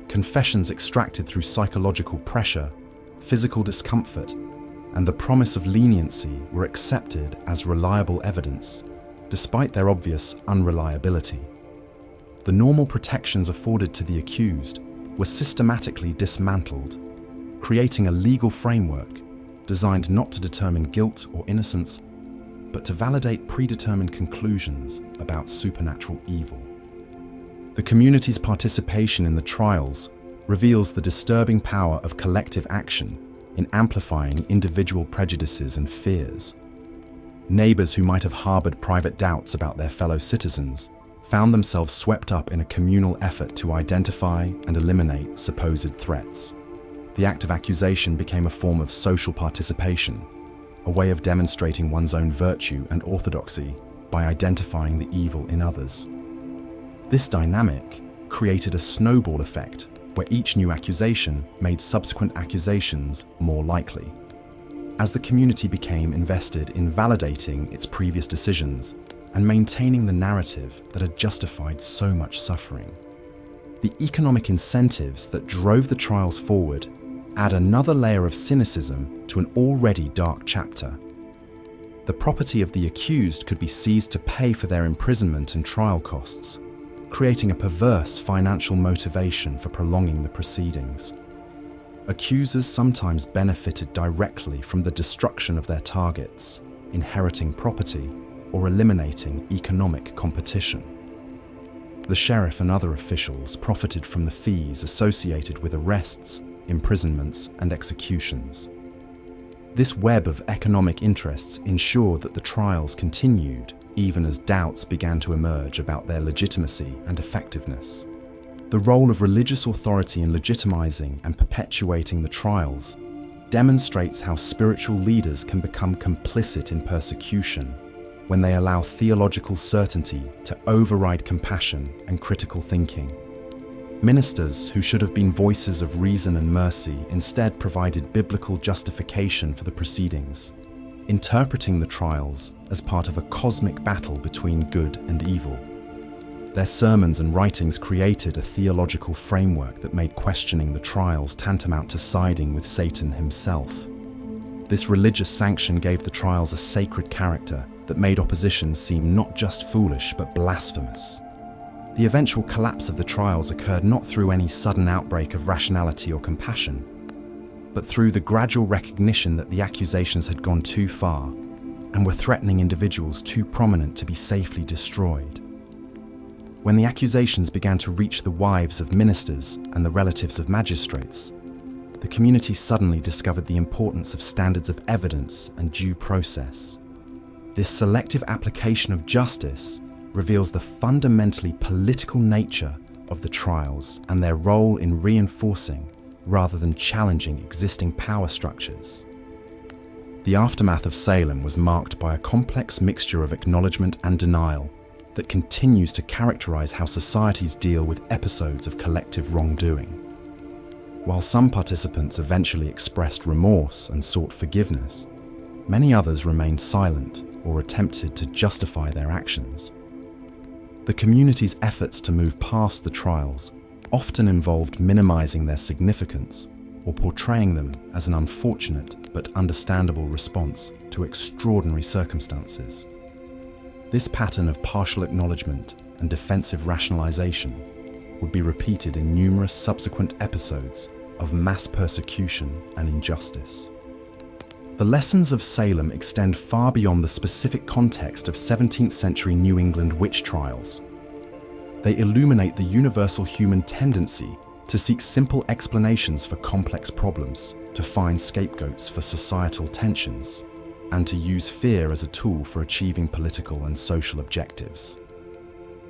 Confessions extracted through psychological pressure, physical discomfort, and the promise of leniency were accepted as reliable evidence, despite their obvious unreliability. The normal protections afforded to the accused were systematically dismantled, creating a legal framework designed not to determine guilt or innocence, but to validate predetermined conclusions about supernatural evil. The community's participation in the trials reveals the disturbing power of collective action in amplifying individual prejudices and fears. Neighbours who might have harboured private doubts about their fellow citizens found themselves swept up in a communal effort to identify and eliminate supposed threats. The act of accusation became a form of social participation, a way of demonstrating one's own virtue and orthodoxy by identifying the evil in others. This dynamic created a snowball effect where each new accusation made subsequent accusations more likely. As the community became invested in validating its previous decisions and maintaining the narrative that had justified so much suffering, the economic incentives that drove the trials forward add another layer of cynicism to an already dark chapter. The property of the accused could be seized to pay for their imprisonment and trial costs, creating a perverse financial motivation for prolonging the proceedings. Accusers sometimes benefited directly from the destruction of their targets, inheriting property or eliminating economic competition. The sheriff and other officials profited from the fees associated with arrests, imprisonments, and executions. This web of economic interests ensured that the trials continued even as doubts began to emerge about their legitimacy and effectiveness. The role of religious authority in legitimizing and perpetuating the trials demonstrates how spiritual leaders can become complicit in persecution when they allow theological certainty to override compassion and critical thinking. Ministers who should have been voices of reason and mercy instead provided biblical justification for the proceedings, interpreting the trials as part of a cosmic battle between good and evil. Their sermons and writings created a theological framework that made questioning the trials tantamount to siding with Satan himself. This religious sanction gave the trials a sacred character that made opposition seem not just foolish but blasphemous. The eventual collapse of the trials occurred not through any sudden outbreak of rationality or compassion, but through the gradual recognition that the accusations had gone too far and were threatening individuals too prominent to be safely destroyed. When the accusations began to reach the wives of ministers and the relatives of magistrates, the community suddenly discovered the importance of standards of evidence and due process. This selective application of justice reveals the fundamentally political nature of the trials and their role in reinforcing rather than challenging existing power structures. The aftermath of Salem was marked by a complex mixture of acknowledgement and denial that continues to characterize how societies deal with episodes of collective wrongdoing. While some participants eventually expressed remorse and sought forgiveness, many others remained silent or attempted to justify their actions. The community's efforts to move past the trials often involved minimizing their significance or portraying them as an unfortunate but understandable response to extraordinary circumstances. This pattern of partial acknowledgement and defensive rationalization would be repeated in numerous subsequent episodes of mass persecution and injustice. The lessons of Salem extend far beyond the specific context of 17th century New England witch trials. They illuminate the universal human tendency to seek simple explanations for complex problems, to find scapegoats for societal tensions, and to use fear as a tool for achieving political and social objectives.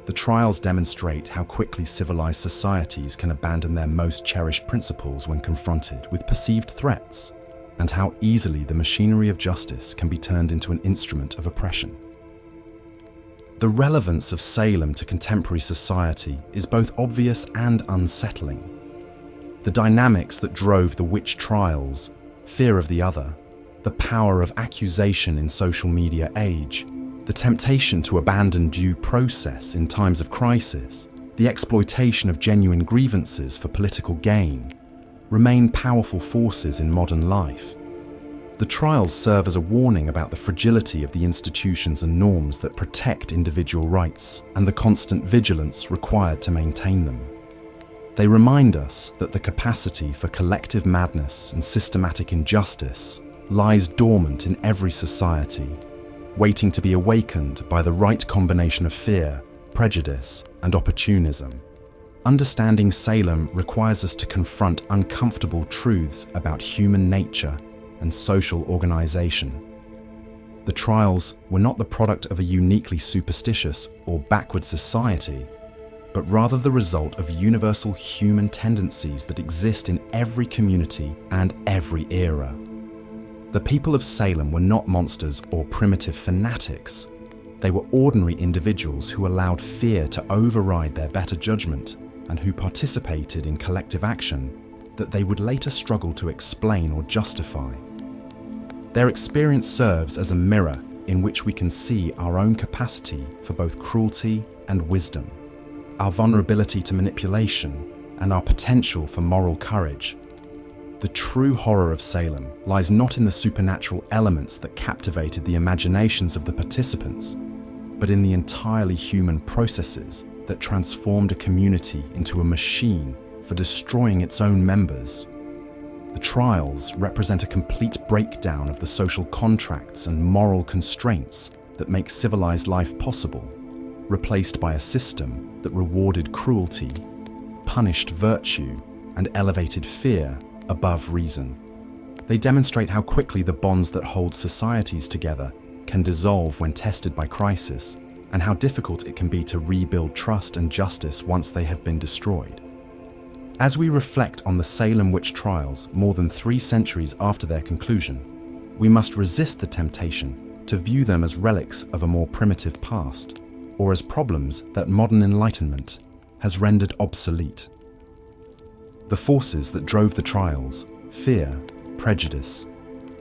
The trials demonstrate how quickly civilized societies can abandon their most cherished principles when confronted with perceived threats, and how easily the machinery of justice can be turned into an instrument of oppression. The relevance of Salem to contemporary society is both obvious and unsettling. The dynamics that drove the witch trials, fear of the other, the power of accusation in social media age, the temptation to abandon due process in times of crisis, the exploitation of genuine grievances for political gain, remain powerful forces in modern life. The trials serve as a warning about the fragility of the institutions and norms that protect individual rights and the constant vigilance required to maintain them. They remind us that the capacity for collective madness and systematic injustice lies dormant in every society, waiting to be awakened by the right combination of fear, prejudice, and opportunism. Understanding Salem requires us to confront uncomfortable truths about human nature and social organization. The trials were not the product of a uniquely superstitious or backward society, but rather the result of universal human tendencies that exist in every community and every era. The people of Salem were not monsters or primitive fanatics. They were ordinary individuals who allowed fear to override their better judgment and who participated in collective action that they would later struggle to explain or justify. Their experience serves as a mirror in which we can see our own capacity for both cruelty and wisdom, our vulnerability to manipulation, and our potential for moral courage. The true horror of Salem lies not in the supernatural elements that captivated the imaginations of the participants, but in the entirely human processes that transformed a community into a machine for destroying its own members. The trials represent a complete breakdown of the social contracts and moral constraints that make civilized life possible, replaced by a system that rewarded cruelty, punished virtue, and elevated fear above reason. They demonstrate how quickly the bonds that hold societies together can dissolve when tested by crisis, and how difficult it can be to rebuild trust and justice once they have been destroyed. As we reflect on the Salem witch trials more than 3 centuries after their conclusion, we must resist the temptation to view them as relics of a more primitive past, or as problems that modern enlightenment has rendered obsolete. The forces that drove the trials, fear, prejudice,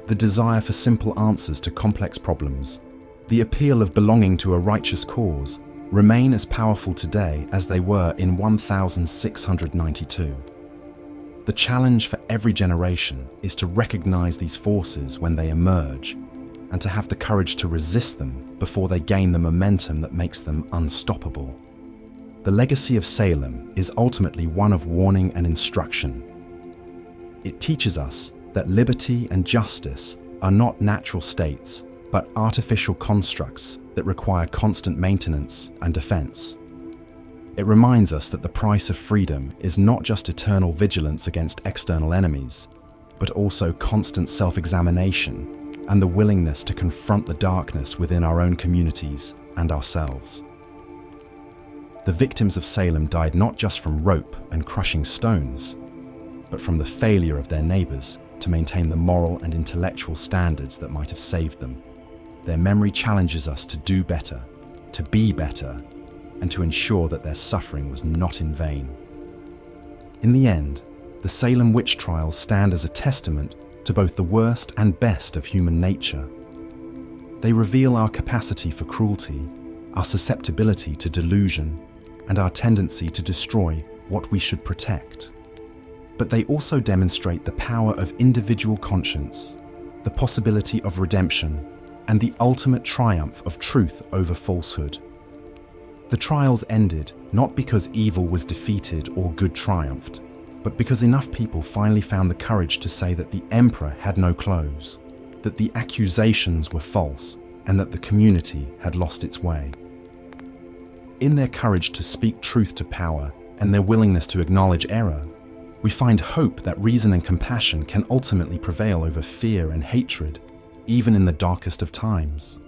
the desire for simple answers to complex problems, the appeal of belonging to a righteous cause, remain as powerful today as they were in 1692. The challenge for every generation is to recognize these forces when they emerge, and to have the courage to resist them before they gain the momentum that makes them unstoppable. The legacy of Salem is ultimately one of warning and instruction. It teaches us that liberty and justice are not natural states, but artificial constructs that require constant maintenance and defense. It reminds us that the price of freedom is not just eternal vigilance against external enemies, but also constant self-examination and the willingness to confront the darkness within our own communities and ourselves. The victims of Salem died not just from rope and crushing stones, but from the failure of their neighbors to maintain the moral and intellectual standards that might have saved them. Their memory challenges us to do better, to be better, and to ensure that their suffering was not in vain. In the end, the Salem Witch Trials stand as a testament to both the worst and best of human nature. They reveal our capacity for cruelty, our susceptibility to delusion, and our tendency to destroy what we should protect. But they also demonstrate the power of individual conscience, the possibility of redemption, and the ultimate triumph of truth over falsehood. The trials ended not because evil was defeated or good triumphed, but because enough people finally found the courage to say that the emperor had no clothes, that the accusations were false, and that the community had lost its way. In their courage to speak truth to power and their willingness to acknowledge error, we find hope that reason and compassion can ultimately prevail over fear and hatred, even in the darkest of times.